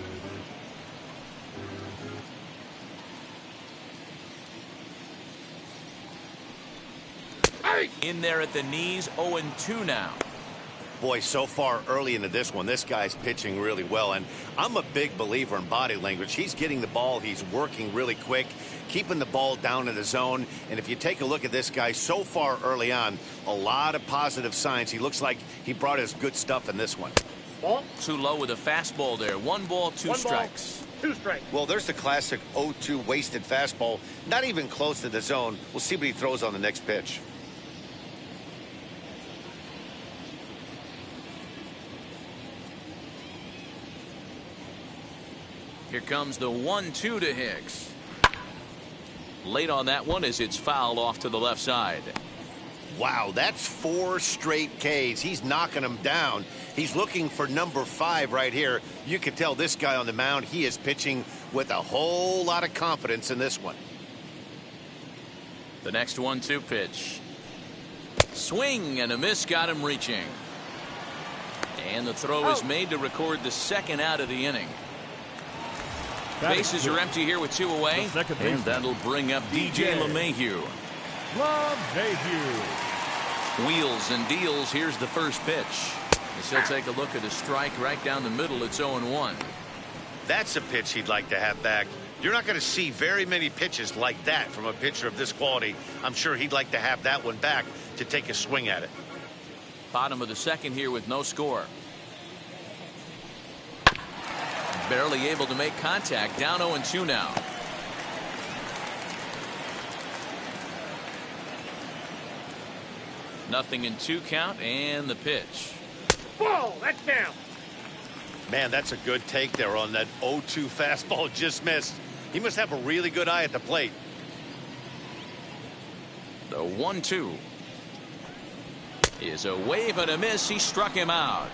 In there at the knees, 0-2 now. Boy, so far early into this one, this guy's pitching really well, and I'm a big believer in body language. He's getting the ball, he's working really quick, keeping the ball down in the zone, and if you take a look at this guy so far early on, a lot of positive signs. He looks like he brought his good stuff in this one. Too low with a fastball there. 1 ball, 2 strikes. 2 strikes. Well, there's the classic 0-2 wasted fastball, not even close to the zone. We'll see what he throws on the next pitch. Here comes the 1-2 to Hicks. Late on that one as it's fouled off to the left side. Wow, that's 4 straight Ks. He's knocking them down. He's looking for number 5 right here. You can tell this guy on the mound, he is pitching with a whole lot of confidence in this one. The next 1-2 pitch. Swing and a miss, got him reaching. And the throw is made to record the second out of the inning. Bases are empty here with 2 away, and that'll bring up DJ LeMahieu. Wheels and deals. Here's the first pitch. As he'll take a look at a strike right down the middle. It's 0-1. That's a pitch he'd like to have back. You're not going to see very many pitches like that from a pitcher of this quality. I'm sure he'd like to have that one back to take a swing at it. Bottom of the second here with no score. Barely able to make contact. Down 0-2 now. Nothing in 2 count, and the pitch. Ball, that's down. Man, that's a good take there on that 0-2 fastball. Just missed. He must have a really good eye at the plate. The 1-2 is a wave and a miss. He struck him out.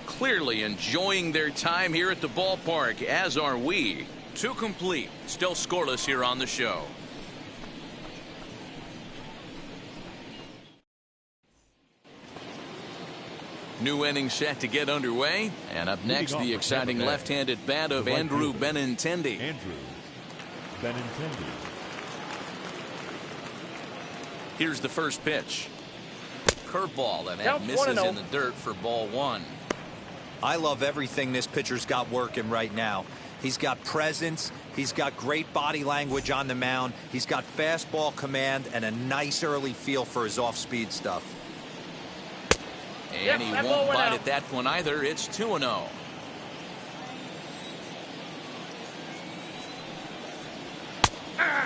Clearly enjoying their time here at the ballpark, as are we. 2 complete. Still scoreless here on the show. New inning set to get underway. And up next, the exciting left-handed bat of Andrew Benintendi. Here's the first pitch. Curveball, and that misses in the dirt for ball 1. I love everything this pitcher's got working right now. He's got presence. He's got great body language on the mound. He's got fastball command and a nice early feel for his off-speed stuff. And he won't bite at that one either. It's 2-0.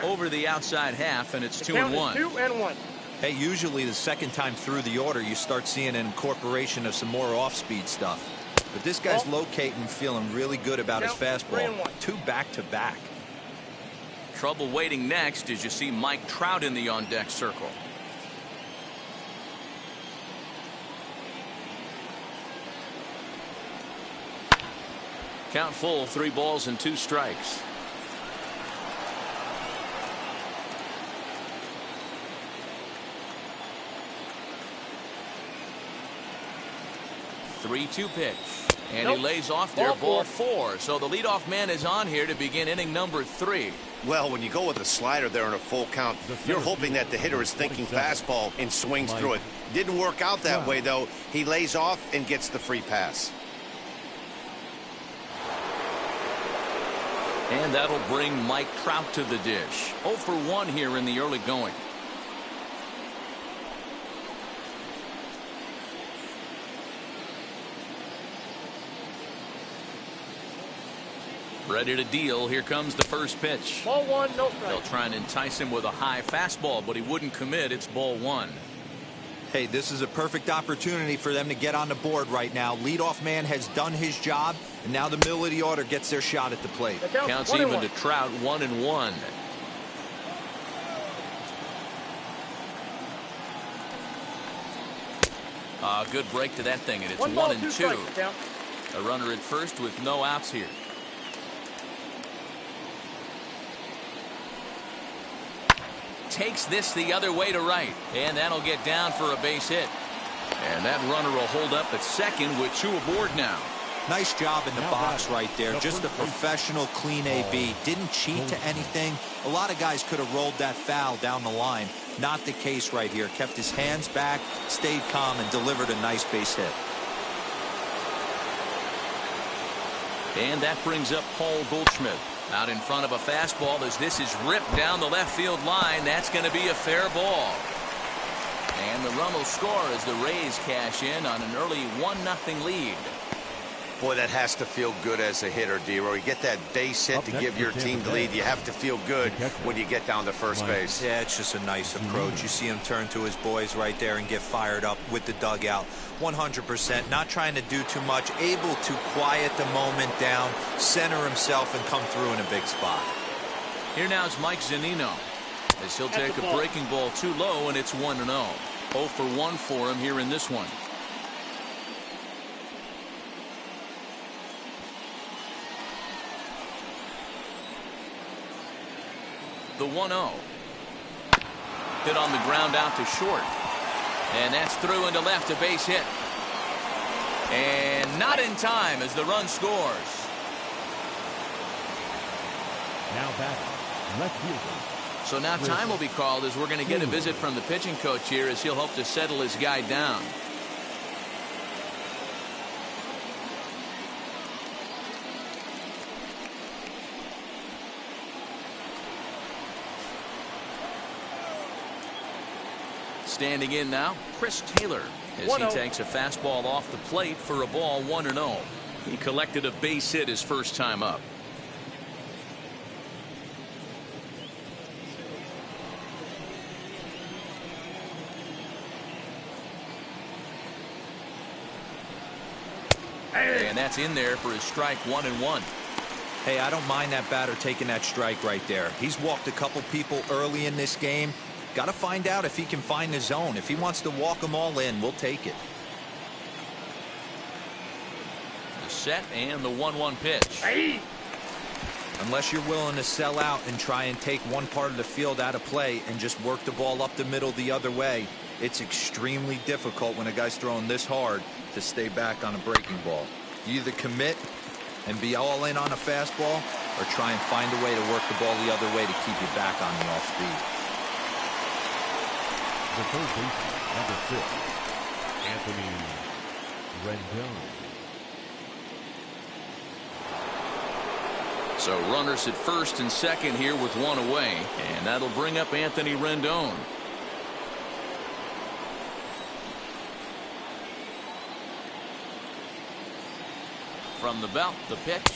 Over the outside half, and it's 2-1. 2-1. Hey, usually the second time through the order, you start seeing an incorporation of some more off-speed stuff. But this guy's locating, feeling really good about his fastball. 2 back-to-back. Trouble waiting next as you see Mike Trout in the on-deck circle. Count full, 3 balls and 2 strikes. The 3-2 pitch. And he lays off there, ball four. So the leadoff man is on here to begin inning number 3. Well, when you go with a slider there in a full count, you're hoping that the hitter is thinking fastball and swings through it. Didn't work out that way, though. He lays off and gets the free pass. And that'll bring Mike Trout to the dish. 0 for 1 here in the early going. Ready to deal. Here comes the first pitch. Ball 1, no strike. They'll try and entice him with a high fastball, but he wouldn't commit. It's ball 1. Hey, this is a perfect opportunity for them to get on the board right now. Leadoff man has done his job, and now the middle of the order gets their shot at the plate. Counts even to Trout, 1-1. Good break to that thing, and it's 1-2. A runner at first with no outs here. Takes this the other way to right, and that'll get down for a base hit. And that runner will hold up at second with 2 aboard now. Nice job in the box right there. Just a professional clean AB. Didn't cheat to anything. A lot of guys could have rolled that foul down the line. Not the case right here. Kept his hands back, stayed calm, and delivered a nice base hit. And that brings up Paul Goldschmidt. Out in front of a fastball as this is ripped down the left field line. That's going to be a fair ball. And the run will score as the Rays cash in on an early 1-0 lead. Boy, that has to feel good as a hitter, D-Roy. You get that base hit to give your team the lead. You have to feel good when you get down to first base. Yeah, it's just a nice approach. You see him turn to his boys right there and get fired up with the dugout. 100%. Not trying to do too much. Able to quiet the moment down, center himself, and come through in a big spot. Here now is Mike Zunino as he'll take a breaking ball too low, and it's 1-0. 0 for 1 for him here in this one. The 1-0. Hit on the ground out to short. And that's through into left, a base hit. And not in time as the run scores. Now batting, left fielder. So now time will be called as we're going to get a visit from the pitching coach here as he'll hope to settle his guy down. Standing in now, Chris Taylor, as he takes a fastball off the plate for a ball 1-0. He collected a base hit his first time up. And that's in there for his strike 1-1. Hey, I don't mind that batter taking that strike right there. He's walked a couple people early in this game. Got to find out if he can find the zone. If he wants to walk them all in, we'll take it. The set and the 1-1 pitch. Hey. Unless you're willing to sell out and try and take one part of the field out of play and just work the ball up the middle the other way, it's extremely difficult when a guy's throwing this hard to stay back on a breaking ball. You either commit and be all in on a fastball or try and find a way to work the ball the other way to keep you back on the off speed. The third baseman, number 6, Anthony Rendon. So runners at first and second here with 1 away, and that'll bring up Anthony Rendon. From the belt, the pitch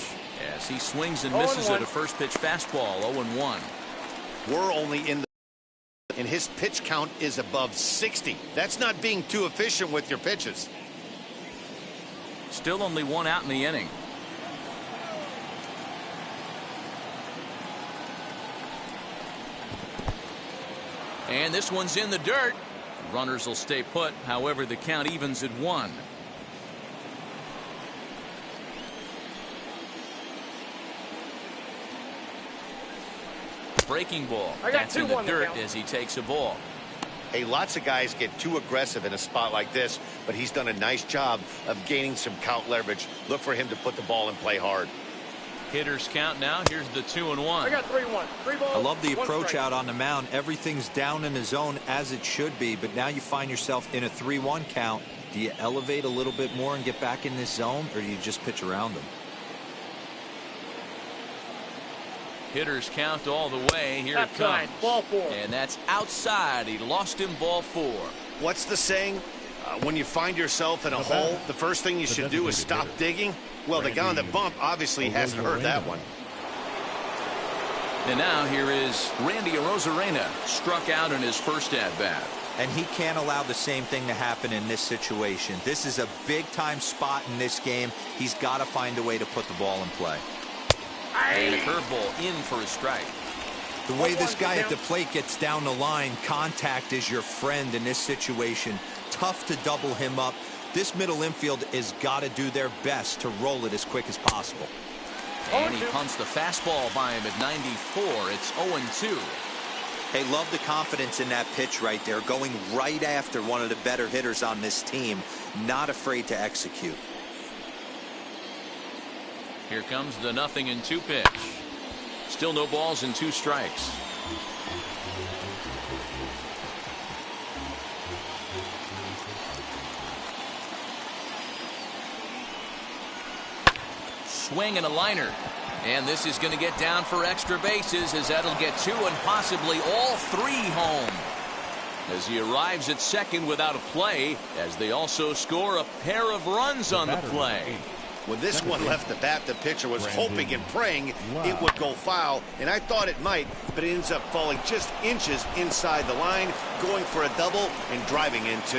as he swings and misses at a first pitch fastball. 0-1. We're only in the and his pitch count is above 60. That's not being too efficient with your pitches. Still only 1 out in the inning. And this one's in the dirt. Runners will stay put. However, the count evens at 1. Breaking ball. That's in the dirt as he takes a ball. Hey, lots of guys get too aggressive in a spot like this, but he's done a nice job of gaining some count leverage. Look for him to put the ball in play hard. Hitters count now. Here's the 2-1. I got 3-1. 3 balls. I love the one approach strike. out on the mound. Everything's down in the zone as it should be, but now you find yourself in a 3-1 count. Do you elevate a little bit more and get back in this zone, or do you just pitch around them? Hitters count all the way. Here it Outside, comes. ball 4. And that's outside. He lost him, ball 4. What's the saying? When you find yourself in a hole, the first thing you should do is stop digging. Well, the guy on the bump obviously hasn't heard that one. And now here is Randy Arozarena, struck out in his first at-bat. And he can't allow the same thing to happen in this situation. This is a big-time spot in this game. He's got to find a way to put the ball in play. And a curveball in for a strike. The way this guy at the plate gets down the line, contact is your friend in this situation. Tough to double him up. This middle infield has got to do their best to roll it as quick as possible. And he punts the fastball by him at 94. It's 0-2. Hey, love the confidence in that pitch right there. Going right after one of the better hitters on this team. Not afraid to execute. Here comes the 0-2 pitch. Still no balls and 2 strikes. Swing and a liner. And this is going to get down for extra bases, as that'll get 2 and possibly all 3 home. As he arrives at second without a play, as they also score a pair of runs on the play. When this one left the bat, the pitcher was hoping and praying it would go foul, and I thought it might, but it ends up falling just inches inside the line, going for a double and driving in 2.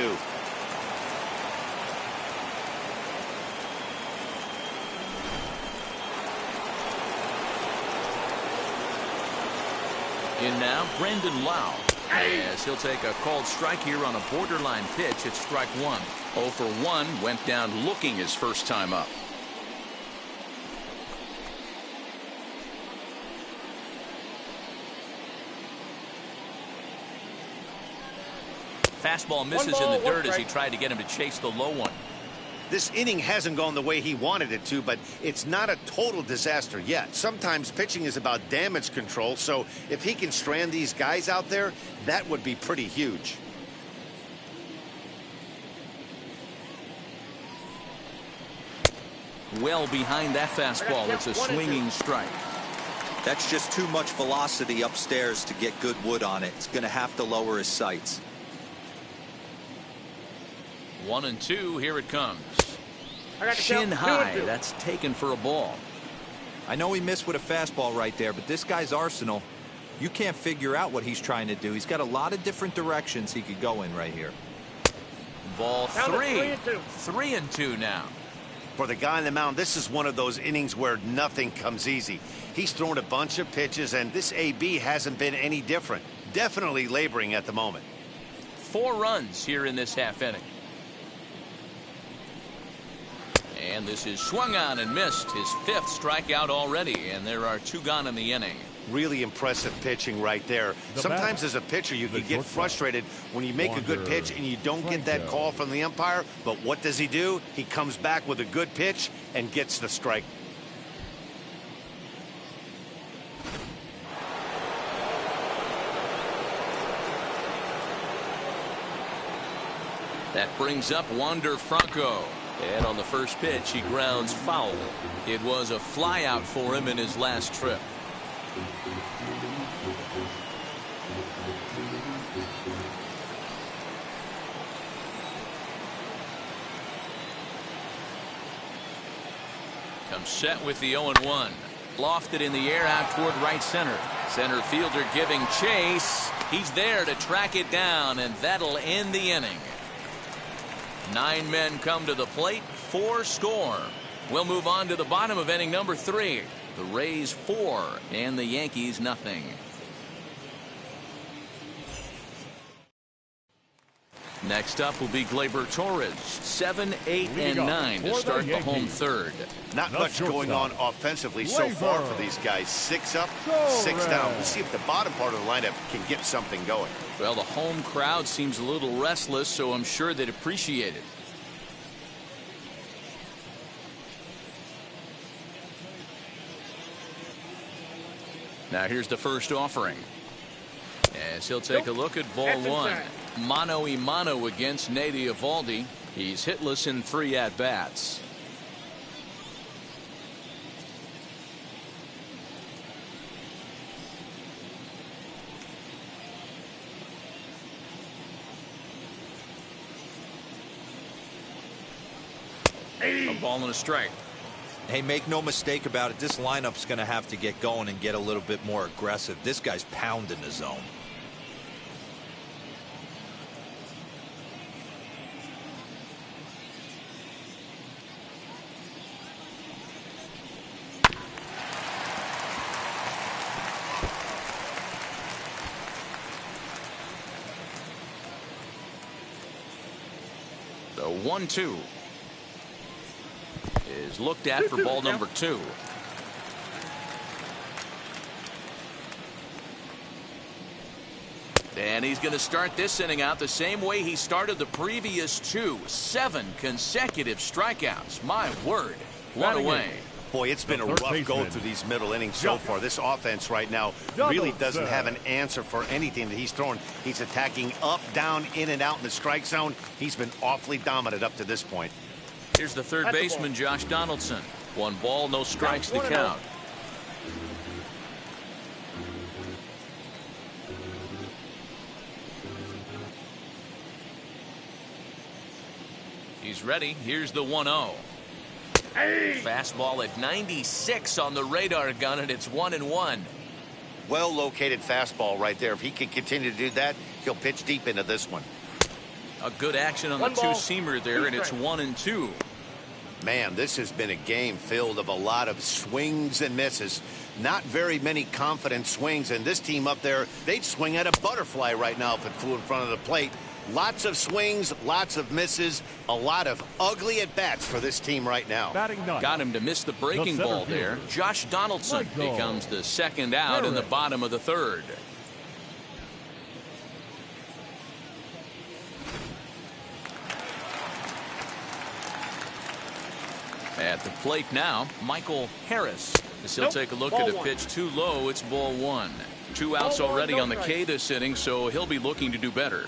In now, Brendan Lau. As he'll take a called strike here on a borderline pitch at strike 1. 0 for 1, went down looking his first time up. Fastball misses in the dirt as he tried to get him to chase the low one. This inning hasn't gone the way he wanted it to, but it's not a total disaster yet. Sometimes pitching is about damage control, so if he can strand these guys out there, that would be pretty huge. Well behind that fastball, it's a swinging strike. That's just too much velocity upstairs to get good wood on it. It's going to have to lower his sights. 1-2, here it comes. I got the Shin count. high, 2-2. that's taken for a ball. I know he missed with a fastball right there, but this guy's arsenal, you can't figure out what he's trying to do. He's got a lot of different directions he could go in right here. Ball Down to 3. 3-2. 3-2 now. For the guy on the mound, this is one of those innings where nothing comes easy. He's thrown a bunch of pitches, and this AB hasn't been any different. Definitely laboring at the moment. 4 runs here in this half inning. And this is swung on and missed. His 5th strikeout already, and there are 2 gone in the inning. Really impressive pitching right there. Sometimes as a pitcher you can get frustrated when you make a good pitch and you don't get that call from the umpire, but what does he do? He comes back with a good pitch and gets the strike. That brings up Wander Franco. And on the first pitch, he grounds foul. It was a flyout for him in his last trip. Comes set with the 0-1. Lofted in the air out toward right center. Center fielder giving chase. He's there to track it down, and that'll end the inning. 9 men come to the plate, 4 score. We'll move on to the bottom of inning number 3. The Rays 4 and the Yankees nothing. Next up will be Gleyber Torres, 7, 8, and 9 to start the home third. Not much going on offensively so far for these guys. 6 up, 6 down. We'll see if the bottom part of the lineup can get something going. Well, the home crowd seems a little restless, so I'm sure they'd appreciate it. Now here's the first offering. As he'll take a look at ball one. Mano a mano against Nate Eovaldi. He's hitless in 3 at-bats. A ball and a strike. Hey, make no mistake about it. This lineup's going to have to get going and get a little bit more aggressive. This guy's pounding the zone. The 1-2 is looked at for ball number 2. And he's going to start this inning out the same way he started the previous 2. 7 consecutive strikeouts. My word. One away. Boy, it's been a rough go through these middle innings so far. This offense right now really doesn't have an answer for anything that he's throwing. He's attacking up, down, in, and out in the strike zone. He's been awfully dominant up to this point. Here's the third baseman, Josh Donaldson. 1 ball, no strikes to count. He's ready. Here's the 1-0. Fastball at 96 on the radar gun, and it's 1-1. Well located fastball right there. If he can continue to do that, he'll pitch deep into this one. A good action on the two-seamer there, and it's 1-2. Man, this has been a game filled of a lot of swings and misses. Not very many confident swings, and this team up there, they'd swing at a butterfly right now if it flew in front of the plate. Lots of swings, lots of misses, a lot of ugly at-bats for this team right now. Got him to miss the breaking ball there. Josh Donaldson becomes the second out in the bottom of the third. At the plate now, Michael Harris. As he'll take a look at a pitch too low, it's ball 1. 2 outs already on the K this inning, so he'll be looking to do better.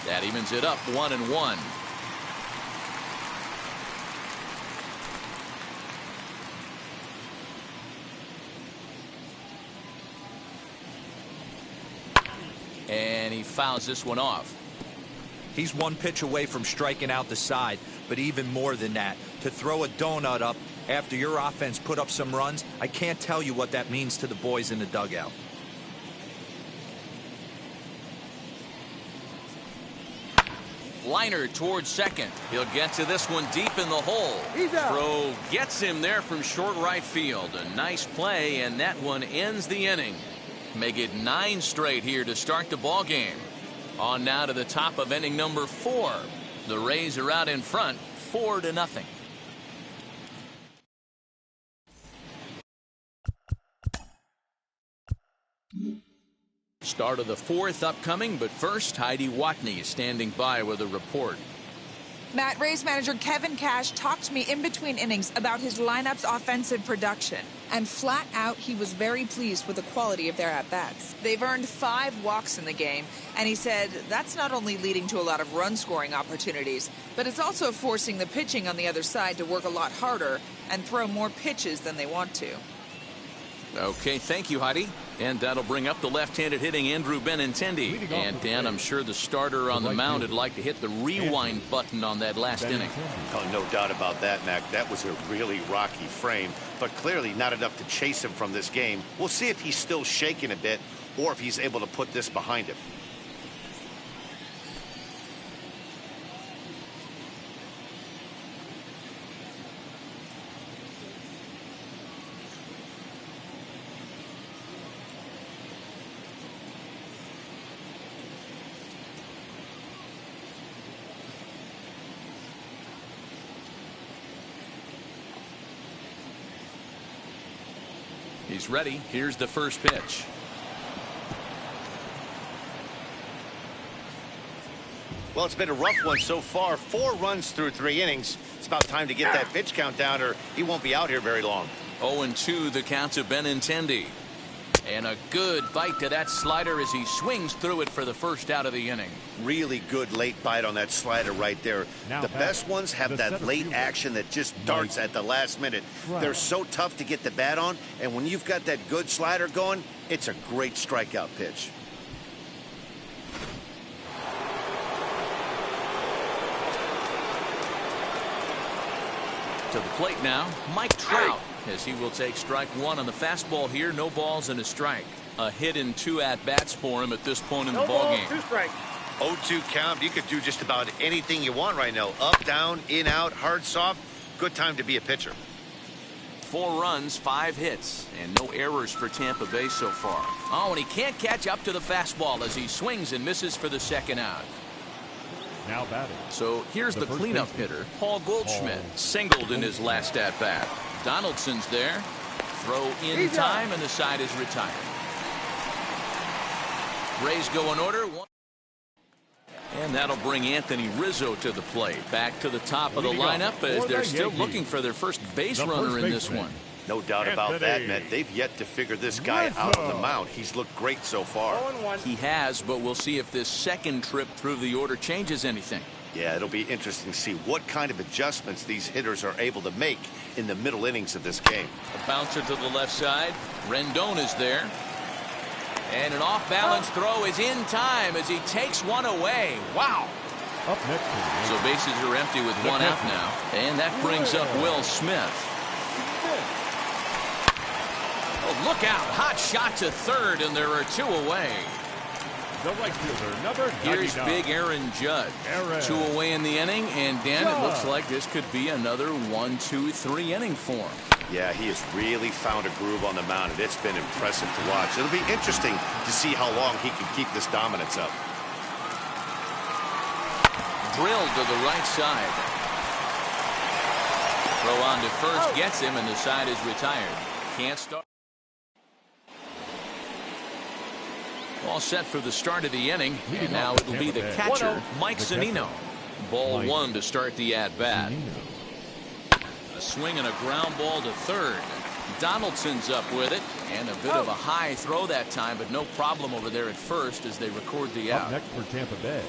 That evens it up 1-1. And he fouls this one off. He's 1 pitch away from striking out the side, but even more than that, to throw a donut up after your offense put up some runs, I can't tell you what that means to the boys in the dugout. Liner towards second. He'll get to this one deep in the hole. Throw gets him there from short right field. A nice play, and that one ends the inning. Make it 9 straight here to start the ball game. On now to the top of inning number 4. The Rays are out in front, 4-0. Start of the 4th upcoming, but first, Heidi Watney is standing by with a report. Matt, Rays manager Kevin Cash talked to me in between innings about his lineup's offensive production. And flat out, he was very pleased with the quality of their at-bats. They've earned 5 walks in the game, and he said that's not only leading to a lot of run-scoring opportunities, but it's also forcing the pitching on the other side to work a lot harder and throw more pitches than they want to. Okay, thank you, Heidi. And that'll bring up the left-handed hitting Andrew Benintendi. And Dan, I'm sure the starter on the mound would like to hit the rewind button on that last inning. Oh, no doubt about that, Mac. That was a really rocky frame, but clearly not enough to chase him from this game. We'll see if he's still shaking a bit or if he's able to put this behind him. He's ready. Here's the first pitch. Well, it's been a rough one so far. 4 runs through 3 innings. It's about time to get that pitch count down, or he won't be out here very long. 0-2 the count to Benintendi. And a good bite to that slider as he swings through it for the first out of the inning. Really good late bite on that slider right there. The best ones have that late action that just darts at the last minute. They're so tough to get the bat on, and when you've got that good slider going, it's a great strikeout pitch. To the plate now, Mike Trout, as he will take strike 1 on the fastball here. No balls and a strike. A hit in 2 at-bats for him at this point in the ballgame. 2 strikes. 0-2 count. You could do just about anything you want right now. Up, down, in, out, hard, soft. Good time to be a pitcher. 4 runs, 5 hits, and no errors for Tampa Bay so far. Oh, and he can't catch up to the fastball as he swings and misses for the second out. Now batting. So here's the cleanup hitter, Paul Goldschmidt, singled in his last at-bat. Donaldson's there. Throw in time, and the side is retired. Rays go in order. And that'll bring Anthony Rizzo to the plate. Back to the top of the lineup as they're still looking for their first base runner in this one. No doubt about that, Matt. They've yet to figure this guy out on the mound. He's looked great so far. He has, but we'll see if this second trip through the order changes anything. Yeah, it'll be interesting to see what kind of adjustments these hitters are able to make in the middle innings of this game. A bouncer to the left side. Rendon is there. And an off-balance throw is in time as he takes one away. Wow. Up next. So bases are empty with 1 out now. And that brings up Will Smith. Oh, look out. Hot shot to third, and there are 2 away. The right fielder, number 99. Here's big Aaron Judge. 2 away in the inning, and Dan, it looks like this could be another 1-2-3 inning for him. Yeah, he has really found a groove on the mound, and it's been impressive to watch. It'll be interesting to see how long he can keep this dominance up. Drilled to the right side. Throw on to first, gets him, and the side is retired. Can't start. All set for the start of the inning, and now it'll be the catcher, Mike Zunino. Ball 1 to start the at-bat. A swing and a ground ball to third. Donaldson's up with it, and a bit of a high throw that time, but no problem over there at first as they record the out. Up next for Tampa Bay.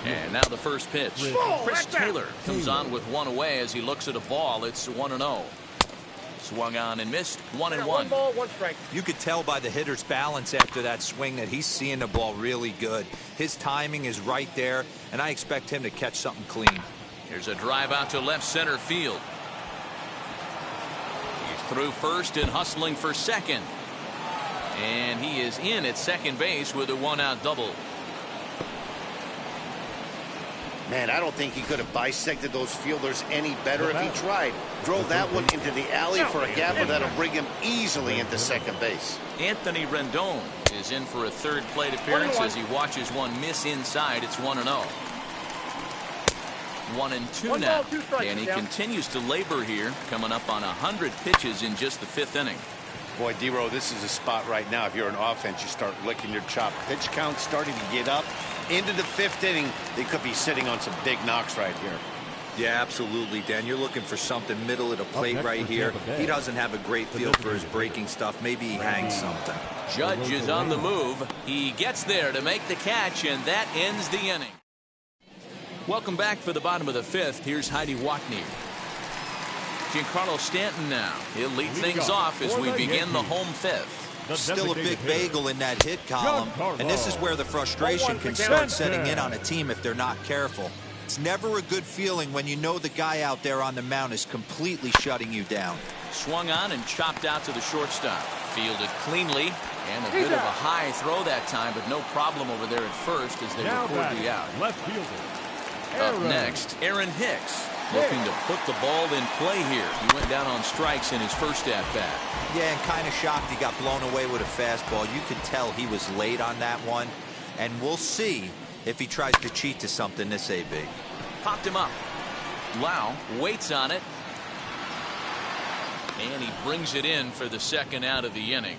And now the first pitch. Chris Taylor comes on with 1 away as he looks at a ball. It's 1-0. Swung on and missed. 1-1. 1 ball, 1 strike. You could tell by the hitter's balance after that swing that he's seeing the ball really good. His timing is right there, and I expect him to catch something clean. Here's a drive out to left center field. He's through first and hustling for second. And he is in at second base with a 1-out double. Man, I don't think he could have bisected those fielders any better if he tried. Drove that one into the alley for a gapper that'll bring him easily into second base. Anthony Rendon is in for a third plate appearance as he watches one miss inside. It's 1-0. 1-2 now. And he continues to labor here, coming up on 100 pitches in just the 5th inning. Boy, D-Row, this is a spot right now. If you're an offense, you start licking your chop. Pitch count starting to get up. Into the 5th inning, they could be sitting on some big knocks right here. Yeah, absolutely, Dan. You're looking for something middle of the plate right here. He doesn't have a great feel for his breaking stuff. Maybe he hangs something. Judge is on the move. He gets there to make the catch, and that ends the inning. Welcome back for the bottom of the 5th. Here's Heidi Watney. Giancarlo Stanton now. He'll lead things off as we begin the home 5th. Still a big bagel in that hit column, and this is where the frustration can start setting in on a team if they're not careful. It's never a good feeling when you know the guy out there on the mound is completely shutting you down. Swung on and chopped out to the shortstop. Fielded cleanly, and a bit of a high throw that time, but no problem over there at first as they record the out. Left fielder. Up next, Aaron Hicks. Looking to put the ball in play here. He went down on strikes in his first at-bat. Yeah, and kind of shocked he got blown away with a fastball. You could tell he was late on that one. And we'll see if he tries to cheat to something this AB. Popped him up. Lau waits on it. And he brings it in for the second out of the inning.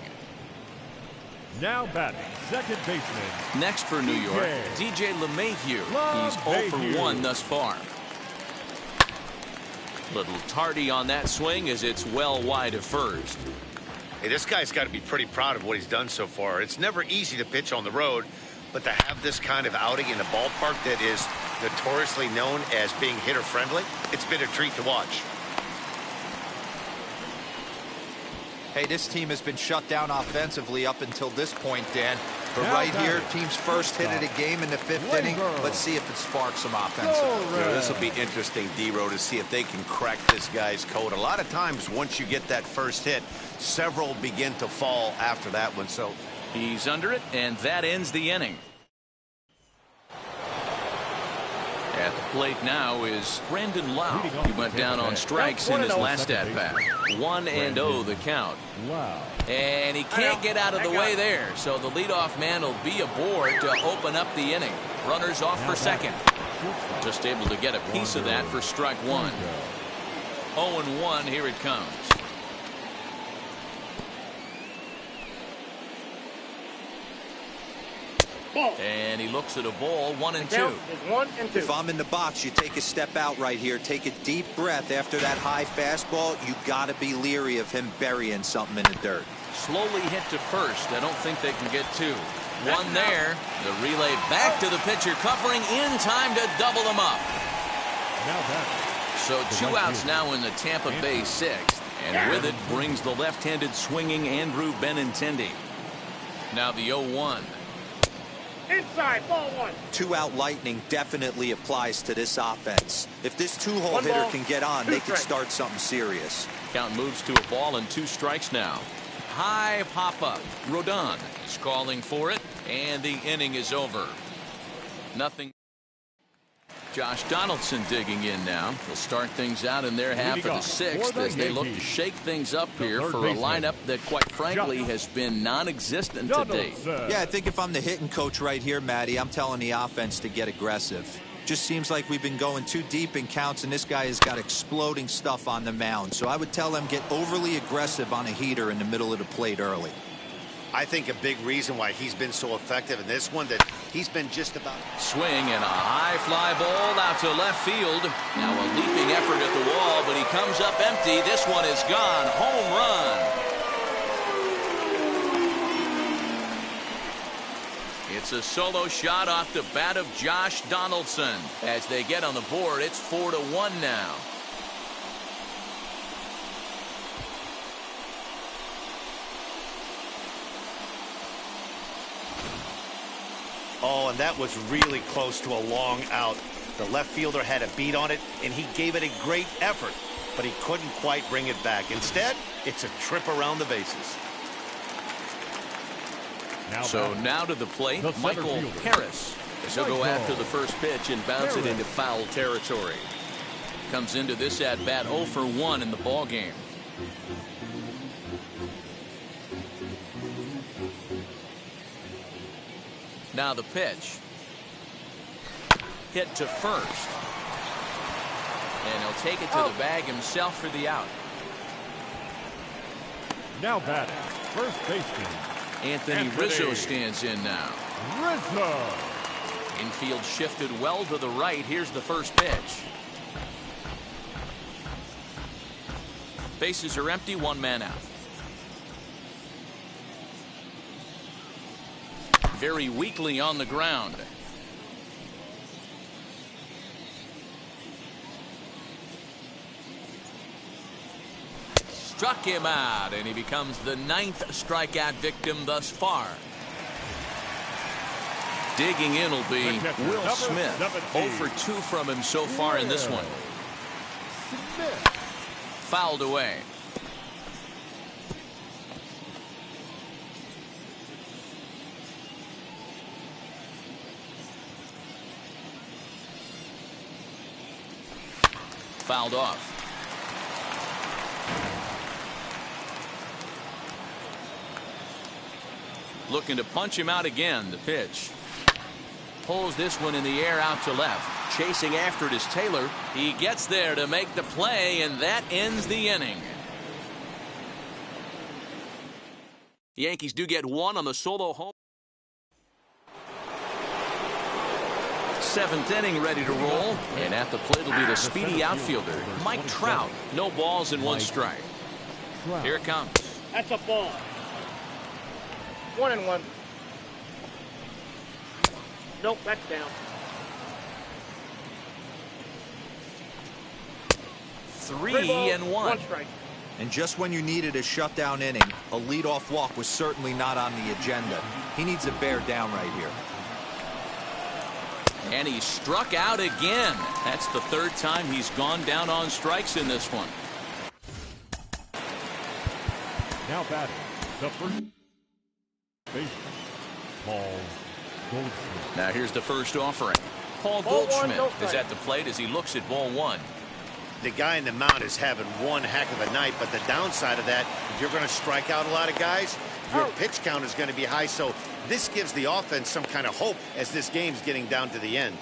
Now batting, second baseman. Next for New York, DJ LeMahieu. He's 0 for 1 thus far. Little tardy on that swing as it's well wide of first. Hey, this guy's got to be pretty proud of what he's done so far. It's never easy to pitch on the road, but to have this kind of outing in a ballpark that is notoriously known as being hitter-friendly, it's been a treat to watch. Hey, this team has been shut down offensively up until this point, Dan. But right here, team's first hit of the game in the 5th inning. Let's see if it sparks some offense. This will be interesting, D-Row, to see if they can crack this guy's code. A lot of times, once you get that first hit, several begin to fall after that one. So he's under it, and that ends the inning. At the plate now is Brandon Lau. He went down on strikes in his last at-bat. 1-0 the count. And he can't get out of the way there, so the leadoff man will be aboard to open up the inning. Runners off for second. Just able to get a piece of that for strike one. 0-1, here it comes. And he looks at a ball, 1-2. 1-2. If I'm in the box, you take a step out right here, take a deep breath after that high fastball. You got to be leery of him burying something in the dirt. Slowly hit to first. I don't think they can get two. One there. The relay back to the pitcher, covering in time to double them up. So 2 outs now in the Tampa Bay 6th. And with it brings the left-handed swinging Andrew Benintendi. Now the 0-1. Inside, ball 1. 2-out lightning definitely applies to this offense. If this 2-hole hitter can get on, they can start something serious. Count moves to a ball and 2 strikes now. High pop-up. Rodon is calling for it, and the inning is over. Nothing. Josh Donaldson digging in now. They'll start things out in their half of the 6th as they look to shake things up here for a lineup that, quite frankly, has been non-existent to date. Yeah, I think if I'm the hitting coach right here, Matty, I'm telling the offense to get aggressive. Just seems like we've been going too deep in counts, and this guy has got exploding stuff on the mound. So I would tell them get overly aggressive on a heater in the middle of the plate early. I think a big reason why he's been so effective in this one, that he's been just about... Swing and a high fly ball out to left field. Now a leaping effort at the wall, but he comes up empty. This one is gone. Home run. It's a solo shot off the bat of Josh Donaldson. As they get on the board, it's 4-1 now. Oh, and that was really close to a long out. The left fielder had a beat on it, and he gave it a great effort, but he couldn't quite bring it back. Instead, it's a trip around the bases. So now to the plate, Michael Harris. As he'll go after the first pitch and bounce it into foul territory. Comes into this at-bat 0 for 1 in the ballgame. Now the pitch. Hit to first. And he'll take it to the bag himself for the out. Now batting, first baseman Anthony Rizzo stands in now. Rizzo. Infield shifted well to the right. Here's the first pitch. Bases are empty, 1 man out. Very weakly on the ground. Struck him out, and he becomes the 9th strikeout victim thus far. Digging in will be Will Smith. 0 for 2 from him so far in this one. Fouled away. Fouled off. Looking to punch him out again. The pitch. Pulls this one in the air out to left. Chasing after it is Taylor. He gets there to make the play, and that ends the inning. The Yankees do get one on the solo home. Seventh inning ready to roll. And at the plate will be the speedy outfielder, Mike Trout. No balls and one strike. Here it comes. That's a ball. 1-1. Nope, that's down. 3-1. One strike. And just when you needed a shutdown inning, a leadoff walk was certainly not on the agenda. He needs to bear down right here. And he struck out again. That's the third time he's gone down on strikes in this one. Now batting, the first baseman, Paul Goldschmidt. Now here's the first offering. Paul Ball Goldschmidt one, no is at the plate as he looks at ball one. The guy in the mound is having one heck of a night, but the downside of that, if you're going to strike out a lot of guys, your pitch count is going to be high. So this gives the offense some kind of hope as this game's getting down to the end.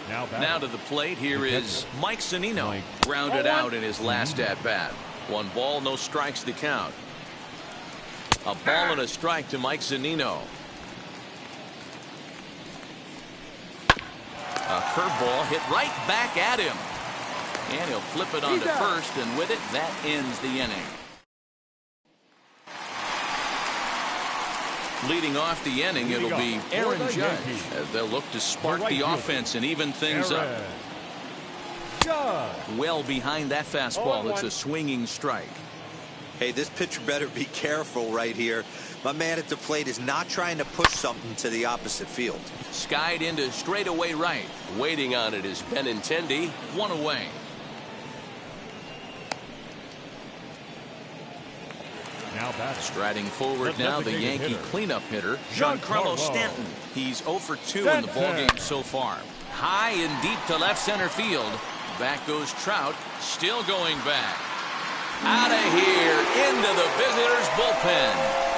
Now to the plate, here is Mike Zunino. Grounded out in his last at-bat. 1 ball, no strikes to count. A ball and a strike to Mike Zunino. A curveball hit right back at him. And he'll flip it onto first, and with it, that ends the inning. Leading off the inning, it'll be Aaron Judge, as they'll look to spark the offense and even things up. Well behind that fastball, it's a swinging strike. Hey, this pitcher better be careful right here. My man at the plate is not trying to push something to the opposite field. Skied into straightaway right. Waiting on it is Benintendi. 1 away. Striding forward now, the Yankee cleanup hitter, Giancarlo Stanton. He's 0 for 2 in the ballgame so far. High and deep to left center field. Back goes Trout, still going back. Out of here, into the visitors' bullpen.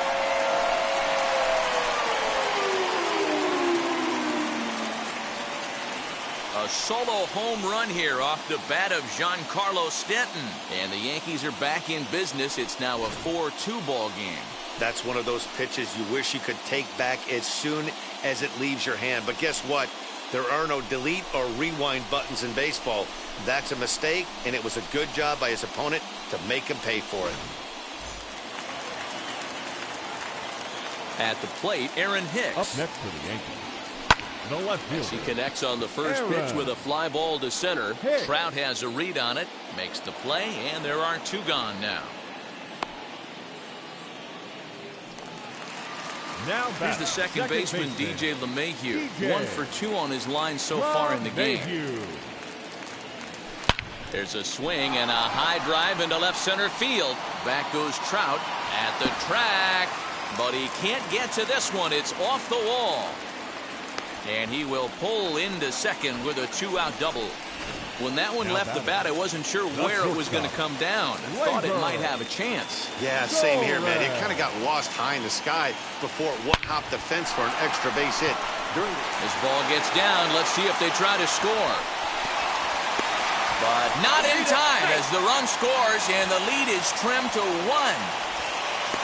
A solo home run here off the bat of Giancarlo Stanton. And the Yankees are back in business. It's now a 4-2 ball game. That's one of those pitches you wish you could take back as soon as it leaves your hand. But guess what? There are no delete or rewind buttons in baseball. That's a mistake, and it was a good job by his opponent to make him pay for it. At the plate, Aaron Hicks. Up next for the Yankees, the left fielder, as he connects on the first pitch with a fly ball to center. Trout has a read on it, makes the play, and there are 2 gone now. Here's the second baseman, DJ LeMahieu. 1 for 2 on his line so far in the game. There's a swing and a high drive into left center field. Back goes Trout at the track, but he can't get to this one. It's off the wall. And he will pull into second with a 2-out double. When that one left the bat, I wasn't sure where it was going to come down. I thought it might have a chance. Yeah, same here, man. It kind of got lost high in the sky before it hopped the fence for an extra base hit. This ball gets down. Let's see if they try to score. But not in time as the run scores and the lead is trimmed to 1.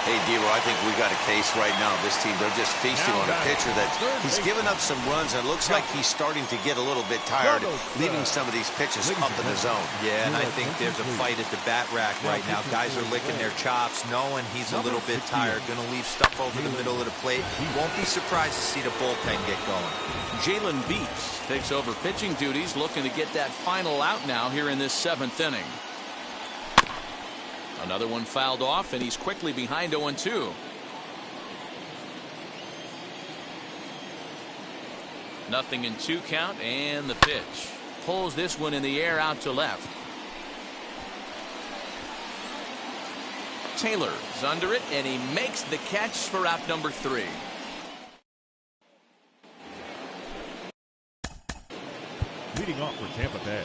Hey, Dero, I think we got a case right now. This team, they're just feasting on a pitcher that he's given up some runs, and it looks like he's starting to get a little bit tired, leaving some of these pitches up in the zone. Yeah, and I think there's a fight at the bat rack right now. Guys are licking their chops, knowing he's a little bit tired, going to leave stuff over the middle of the plate. He won't be surprised to see the bullpen get going. Jalen Beeks takes over pitching duties, looking to get that final out now here in this 7th inning. Another one fouled off, and he's quickly behind 0-2. Nothing in 2 count, and the pitch. Pulls this one in the air out to left. Taylor's under it, and he makes the catch for out number 3. Leading off for Tampa Bay,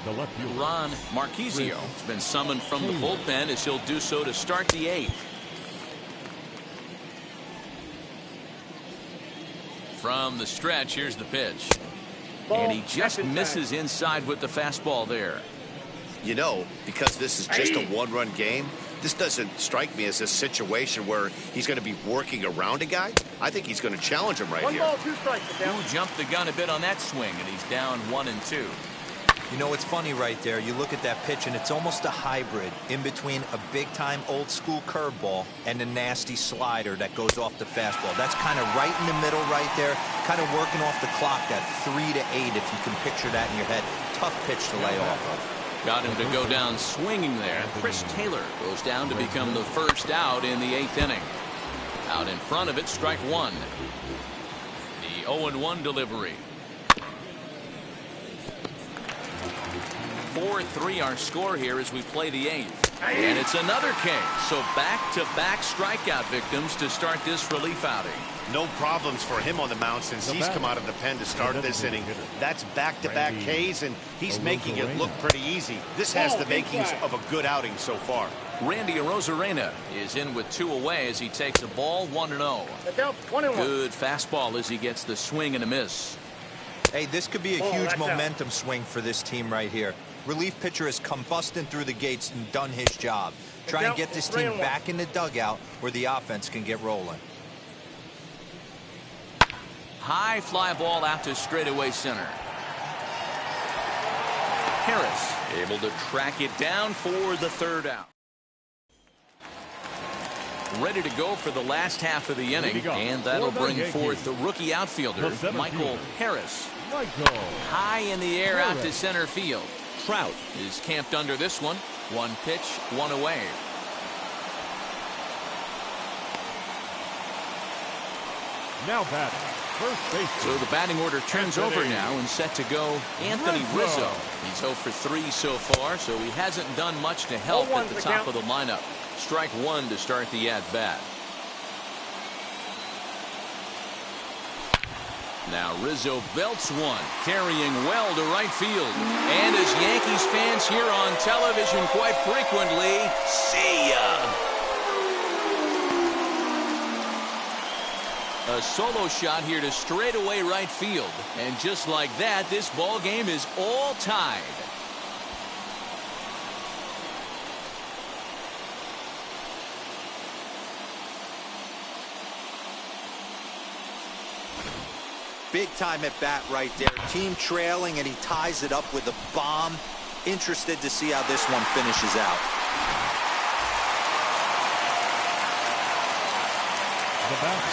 the left fielder, Ron Marquisio has been summoned from the bullpen as he'll do so to start the 8th. From the stretch, here's the pitch. And he just misses inside with the fastball there. You know, because this is just a 1-run game, This doesn't strike me as a situation where he's going to be working around a guy. I think he's going to challenge him right here. 1 ball, 2 strikes. Who jumped the gun a bit on that swing, and he's down 1-2. You know, it's funny right there. You look at that pitch, and it's almost a hybrid in between a big-time old-school curveball and a nasty slider that goes off the fastball. That's kind of right in the middle right there, kind of working off the clock, that 3 to 8, if you can picture that in your head. Tough pitch to lay off of. Got him to go down swinging there. Chris Taylor goes down to become the first out in the 8th inning. Out in front of it, strike 1. The 0-1 delivery. 4-3 our score here as we play the 8th. And it's another K. So back-to-back strikeout victims to start this relief outing. No problems for him on the mound since he's come out of the pen to start this inning. That's back-to-back Ks, and he's making it look pretty easy. This has the makings of a good outing so far. Randy Arozarena is in with 2 away as he takes a ball 1-0. Good fastball as he gets the swing and a miss. Hey, this could be a huge momentum swing for this team right here. Relief pitcher has come busting through the gates and done his job. Try and get this team back in the dugout where the offense can get rolling. High fly ball out to straightaway center. Harris able to track it down for the 3rd out. Ready to go for the last half of the inning, and that'll bring forth the rookie outfielder, Michael Harris. High in the air out to center field. Trout is camped under this one. 1 pitch, 1 away. Now batting, first base. So the batting order turns over now and set to go Anthony Rizzo. He's 0 for 3 so far, so he hasn't done much to help at the top of the lineup. Strike 1 to start the at-bat. Now Rizzo belts one, carrying well to right field. And as Yankees fans hear on television quite frequently, see ya! A solo shot here to straightaway right field. And just like that, this ball game is all tied. Big time at bat right there. Team trailing, and he ties it up with a bomb. Interested to see how this one finishes out.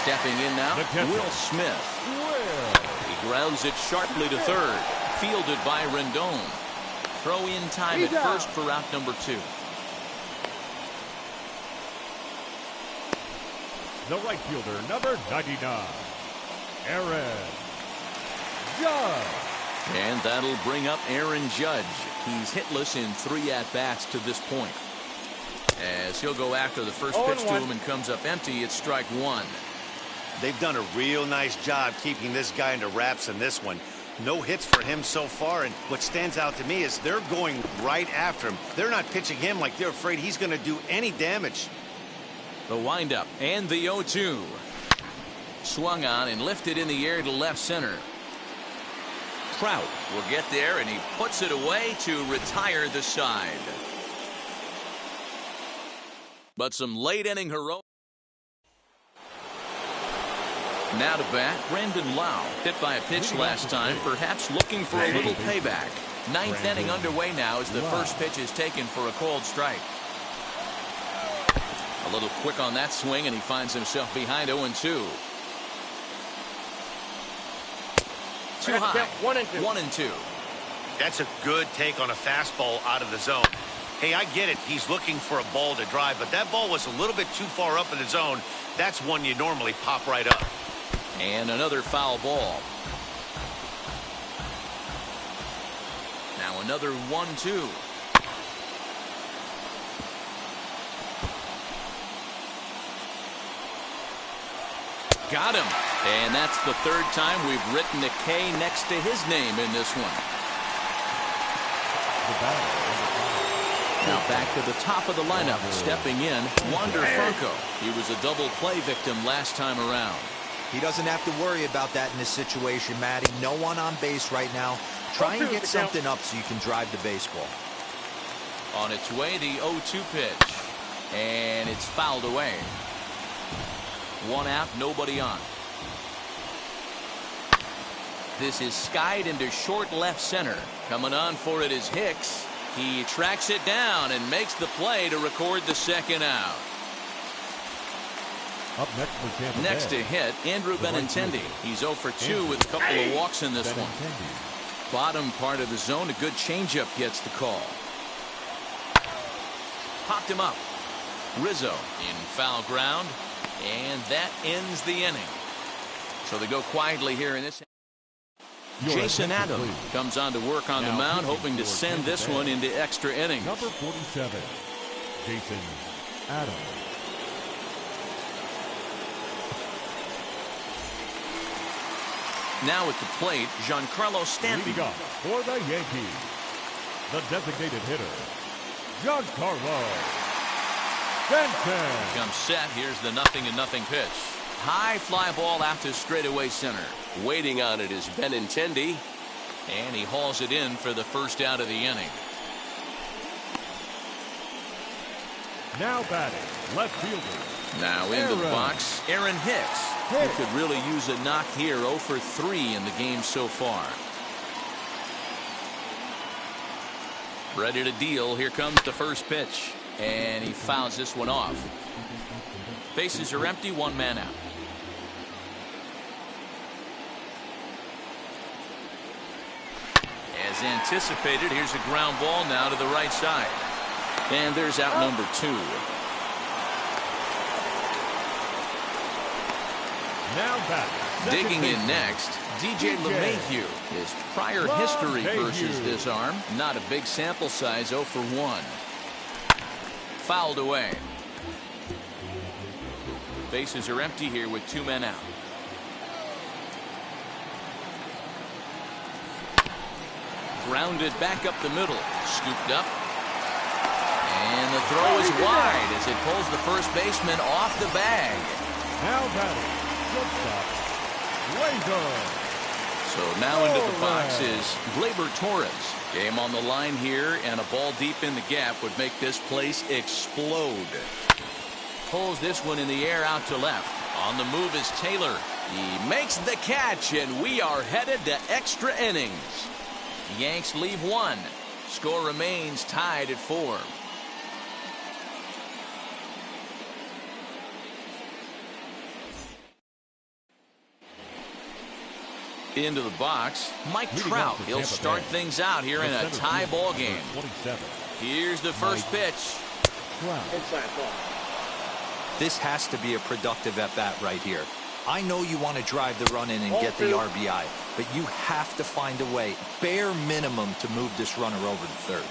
Stepping in now, Will Smith. He grounds it sharply to 3rd. Fielded by Rendon. Throw in time at first for out number 2. The right fielder, number 99, Aaron Judge. And that'll bring up Aaron Judge. He's hitless in 3 at-bats to this point. As he'll go after the first pitch to him and comes up empty, it's strike 1. They've done a real nice job keeping this guy into wraps in this one. No hits for him so far, and what stands out to me is they're going right after him. They're not pitching him like they're afraid he's going to do any damage. The windup and the 0-2. Swung on and lifted in the air to left center. Trout will get there, and he puts it away to retire the side. But some late inning heroics. Now to bat, Brandon Lau, hit by a pitch last time, perhaps looking for a little payback. 9th inning underway now as the first pitch is taken for a called strike. A little quick on that swing, and he finds himself behind 0-2. Too high. 1-2. That's a good take on a fastball out of the zone. Hey, I get it. He's looking for a ball to drive, but that ball was a little bit too far up in the zone. That's one you normally pop right up. And another foul ball. Now another 1-2. Got him. And that's the 3rd time we've written a K next to his name in this one. Now back to the top of the lineup, stepping in, Wander Franco. He was a double play victim last time around. He doesn't have to worry about that in this situation, Matty. No one on base right now. Try and get something up so you can drive the baseball. On its way, the 0-2 pitch. And it's fouled away. 1 out, nobody on. This is skied into short left center. Coming on for it is Hicks. He tracks it down and makes the play to record the second out. Up next for Tampa Next Bay, to hit, Andrew Benintendi. He's 0 for 2 with a couple of walks in this one. Bottom part of the zone, a good changeup gets the call. Popped him up. Rizzo in foul ground, and that ends the inning. So they go quietly here in this. Jason Adams comes on to work on the mound, hoping to send this one into extra innings. Number 47, Jason Adams. Now at the plate, Giancarlo Stanton. Leading off for the Yankees, the designated hitter, Giancarlo Stanton. Comes set. Here's the 0-0 pitch. High fly ball out to straightaway center. Waiting on it is Benintendi, and he hauls it in for the first out of the inning. Now batting, left fielder. Now into the box, Aaron Hicks. Who could really use a knock here. 0 for 3 in the game so far. Ready to deal. Here comes the first pitch, and he fouls this one off. Bases are empty, 1 man out. As anticipated, here's a ground ball now to the right side. And there's out number 2. Now back. Digging in next, DJ LeMahieu. His prior history versus this arm. Not a big sample size, 0 for 1. Fouled away. Bases are empty here with 2 men out. Grounded back up the middle. Scooped up. And the throw is wide as it pulls the first baseman off the bag. Now batting, shortstop, Gleyber. So now into the box is Gleyber Torres. Game on the line here, and a ball deep in the gap would make this place explode. Pulls this one in the air out to left. On the move is Taylor. He makes the catch, and we are headed to extra innings. The Yanks leave 1. Score remains tied at 4. Into the box, Mike Trout. He'll start things out here in a tie ball game. Here's the first pitch. This has to be a productive at-bat right here. I know you want to drive the run in and get the RBI, but you have to find a way, bare minimum, to move this runner over to third.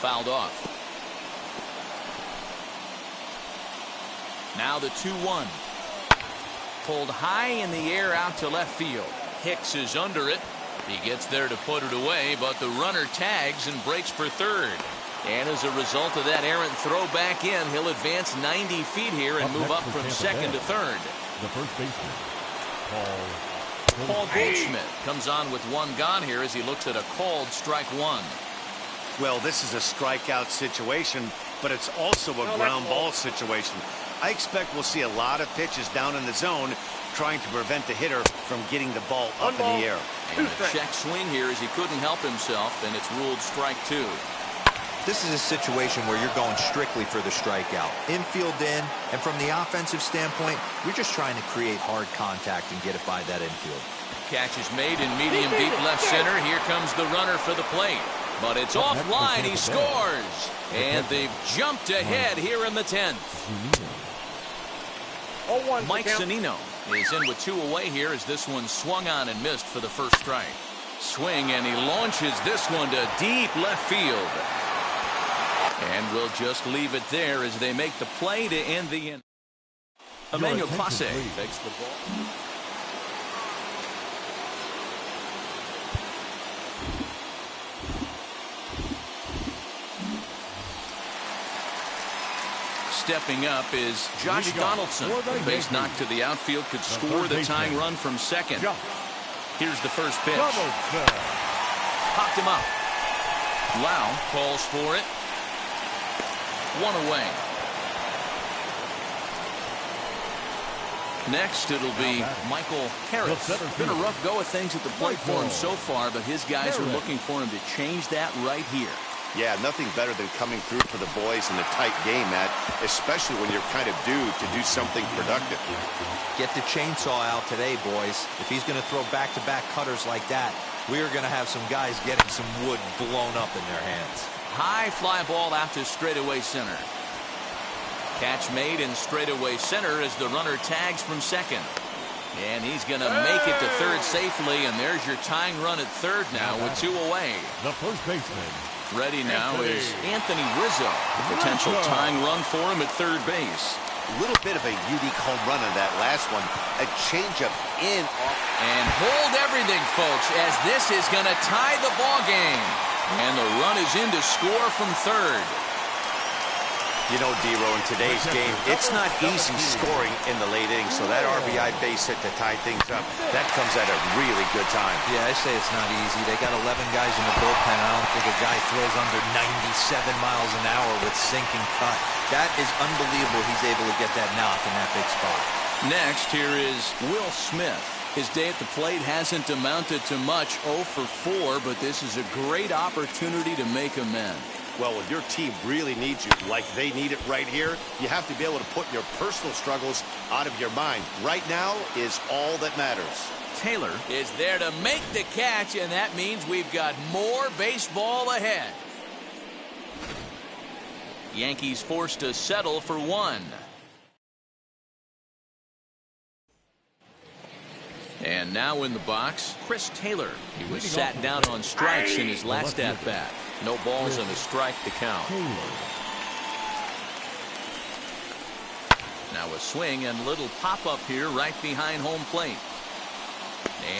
Fouled off. Now the 2-1. Pulled high in the air out to left field. Hicks is under it. He gets there to put it away, but the runner tags and breaks for third. And as a result of that errant throw back in, he'll advance 90 feet here and move up from second to third. The first baseman, Paul Goldschmidt comes on with 1 gone here as he looks at a called strike 1. Well, this is a strikeout situation, but it's also a ground ball situation. I expect we'll see a lot of pitches down in the zone trying to prevent the hitter from getting the ball up in the air. And a check swing here as he couldn't help himself, and it's ruled strike 2. This is a situation where you're going strictly for the strikeout. Infield in, and from the offensive standpoint, you're just trying to create hard contact and get it by that infield. Catch is made in medium deep left center. Here comes the runner for the plate. But it's offline. He scores. And they've jumped ahead here in the 10th. Mike Zunino is in with 2 away here as this one swung on and missed for the first strike. Swing, and he launches this one to deep left field. And we'll just leave it there as they make the play to end the inning. Emmanuel Clase takes the ball. Stepping up is Josh Donaldson. The base knock to the outfield could score the tying run from second. Here's the first pitch. Popped him up. Lau calls for it. 1 away. Next, it'll be Michael Harris. It's been a rough go of things at the plate for him so far, but his guys are looking for him to change that right here. Yeah, nothing better than coming through for the boys in a tight game, Matt, especially when you're kind of due to do something productive. Get the chainsaw out today, boys. If he's going to throw back-to-back cutters like that, we are going to have some guys getting some wood blown up in their hands. High fly ball out to straightaway center. Catch made in straightaway center as the runner tags from second. And he's going to make it to third safely, and there's your tying run at third now with 2 away. The first baseman. Ready now is Anthony Rizzo. The potential tying run for him at third base. A little bit of a unique home run on that last one. A changeup in off. And hold everything, folks, as this is going to tie the ball game. And the run is in to score from third. You know, D-Row, in today's game, it's not easy scoring in the late innings, so that RBI base hit to tie things up, that comes at a really good time. Yeah, I say it's not easy. They got 11 guys in the bullpen. I don't think a guy throws under 97 miles an hour with sinking cut. That is unbelievable he's able to get that knock in that big spot. Next, here is Will Smith. His day at the plate hasn't amounted to much, 0 for 4, but this is a great opportunity to make amends. Well, when your team really needs you, like they need it right here, you have to be able to put your personal struggles out of your mind. Right now is all that matters. Taylor is there to make the catch, and that means we've got more baseball ahead. Yankees forced to settle for 1. And now in the box, Chris Taylor. He was sat down on strikes in his last at-bat. No balls and a strike to count. Now a swing and little pop-up here right behind home plate.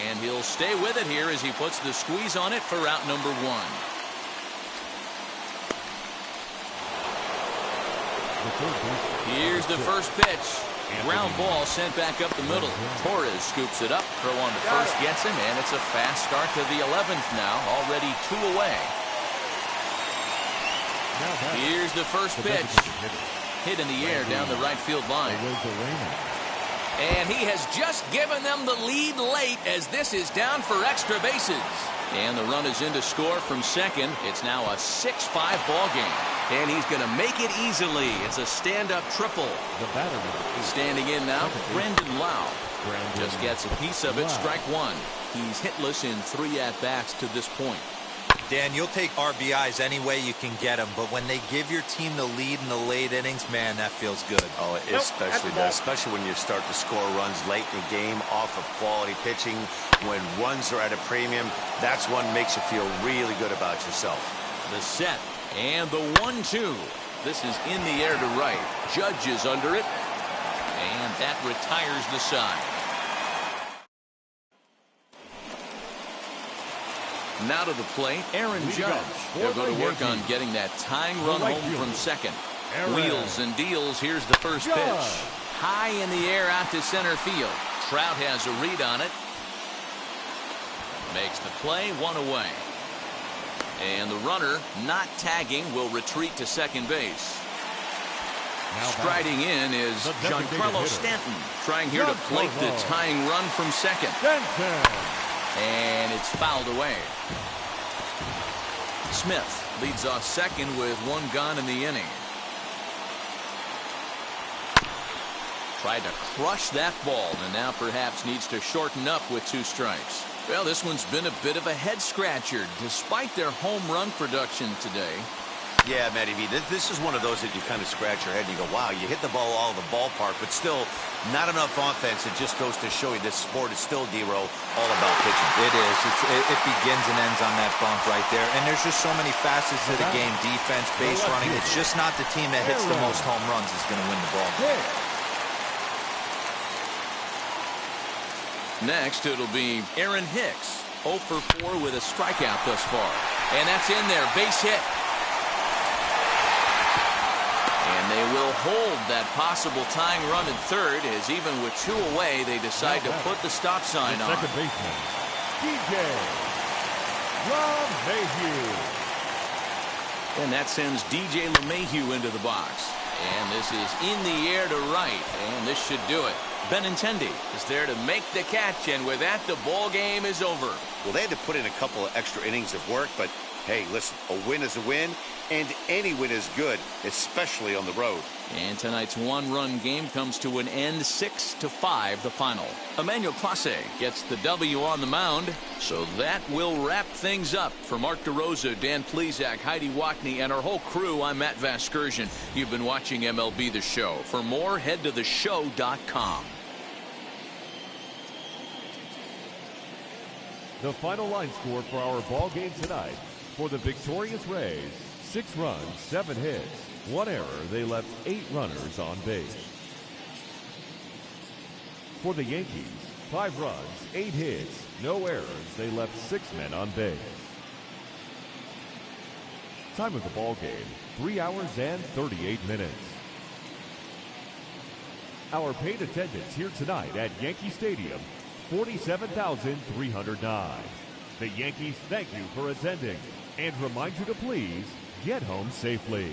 And he'll stay with it here as he puts the squeeze on it for out number 1. Here's the first pitch. Ground ball sent back up the middle. Torres scoops it up. Throw on to first gets him, and it's a fast start to the 11th now. Already 2 away. Here's the first pitch. Hit in the air down the right field line. And he has just given them the lead late as this is down for extra bases. And the run is in to score from second. It's now a 6-5 ball game. And he's going to make it easily. It's a stand-up triple. Standing in now, Brendan Lau. Just gets a piece of it, strike 1. He's hitless in 3 at-bats to this point. Dan, you'll take RBIs any way you can get them, but when they give your team the lead in the late innings, man, that feels good. Oh, it especially does, especially when you start to score runs late in the game off of quality pitching. When runs are at a premium, that's what makes you feel really good about yourself. The set and the 1-2. This is in the air to right. Judge is under it, and that retires the side. Now to the plate, Aaron Judge. They're going to work on getting that tying run home from second. Wheels and deals. Here's the first pitch. High in the air out to center field. Trout has a read on it. Makes the play, 1 away. And the runner, not tagging, will retreat to second base. Striding in is Giancarlo Stanton, trying here to plate the tying run from second. And it's fouled away. Smith leads off second with 1 gone in the inning. Tried to crush that ball, and now perhaps needs to shorten up with 2 strikes. Well, this one's been a bit of a head-scratcher, despite their home run production today. Yeah, Matty V, this is one of those that you kind of scratch your head and you go, wow, you hit the ball all over the ballpark, but still not enough offense. It just goes to show you this sport is still, D-Row, all about pitching. It is. It begins and ends on that bump right there. And there's just so many facets to the game. Defense, base running. It's just not the team that hits the most home runs is going to win the ball. Next, it'll be Aaron Hicks. 0 for 4 with a strikeout thus far. And that's in there. Base hit. And they will hold that possible tying run at third, as even with 2 away, they decide to put the stop sign on. Second baseman, DJ LeMahieu. And that sends DJ LeMahieu into the box. And this is in the air to right. And this should do it. Benintendi is there to make the catch. And with that, the ball game is over. Well, they had to put in a couple of extra innings of work, but hey, listen, a win is a win, and any win is good, especially on the road. And tonight's one-run game comes to an end, 6-5 the final. Emmanuel Clase gets the W on the mound. So that will wrap things up. For Mark DeRosa, Dan Plesac, Heidi Watney, and our whole crew, I'm Matt Vasgersian. You've been watching MLB The Show. For more, head to theshow.com. The final line score for our ball game tonight. For the victorious Rays, 6 runs, 7 hits, 1 error. They left 8 runners on base. For the Yankees, 5 runs, 8 hits, no errors. They left 6 men on base. Time of the ball game, 3 hours and 38 minutes. Our paid attendance here tonight at Yankee Stadium, 47,309. The Yankees thank you for attending and remind you to please get home safely.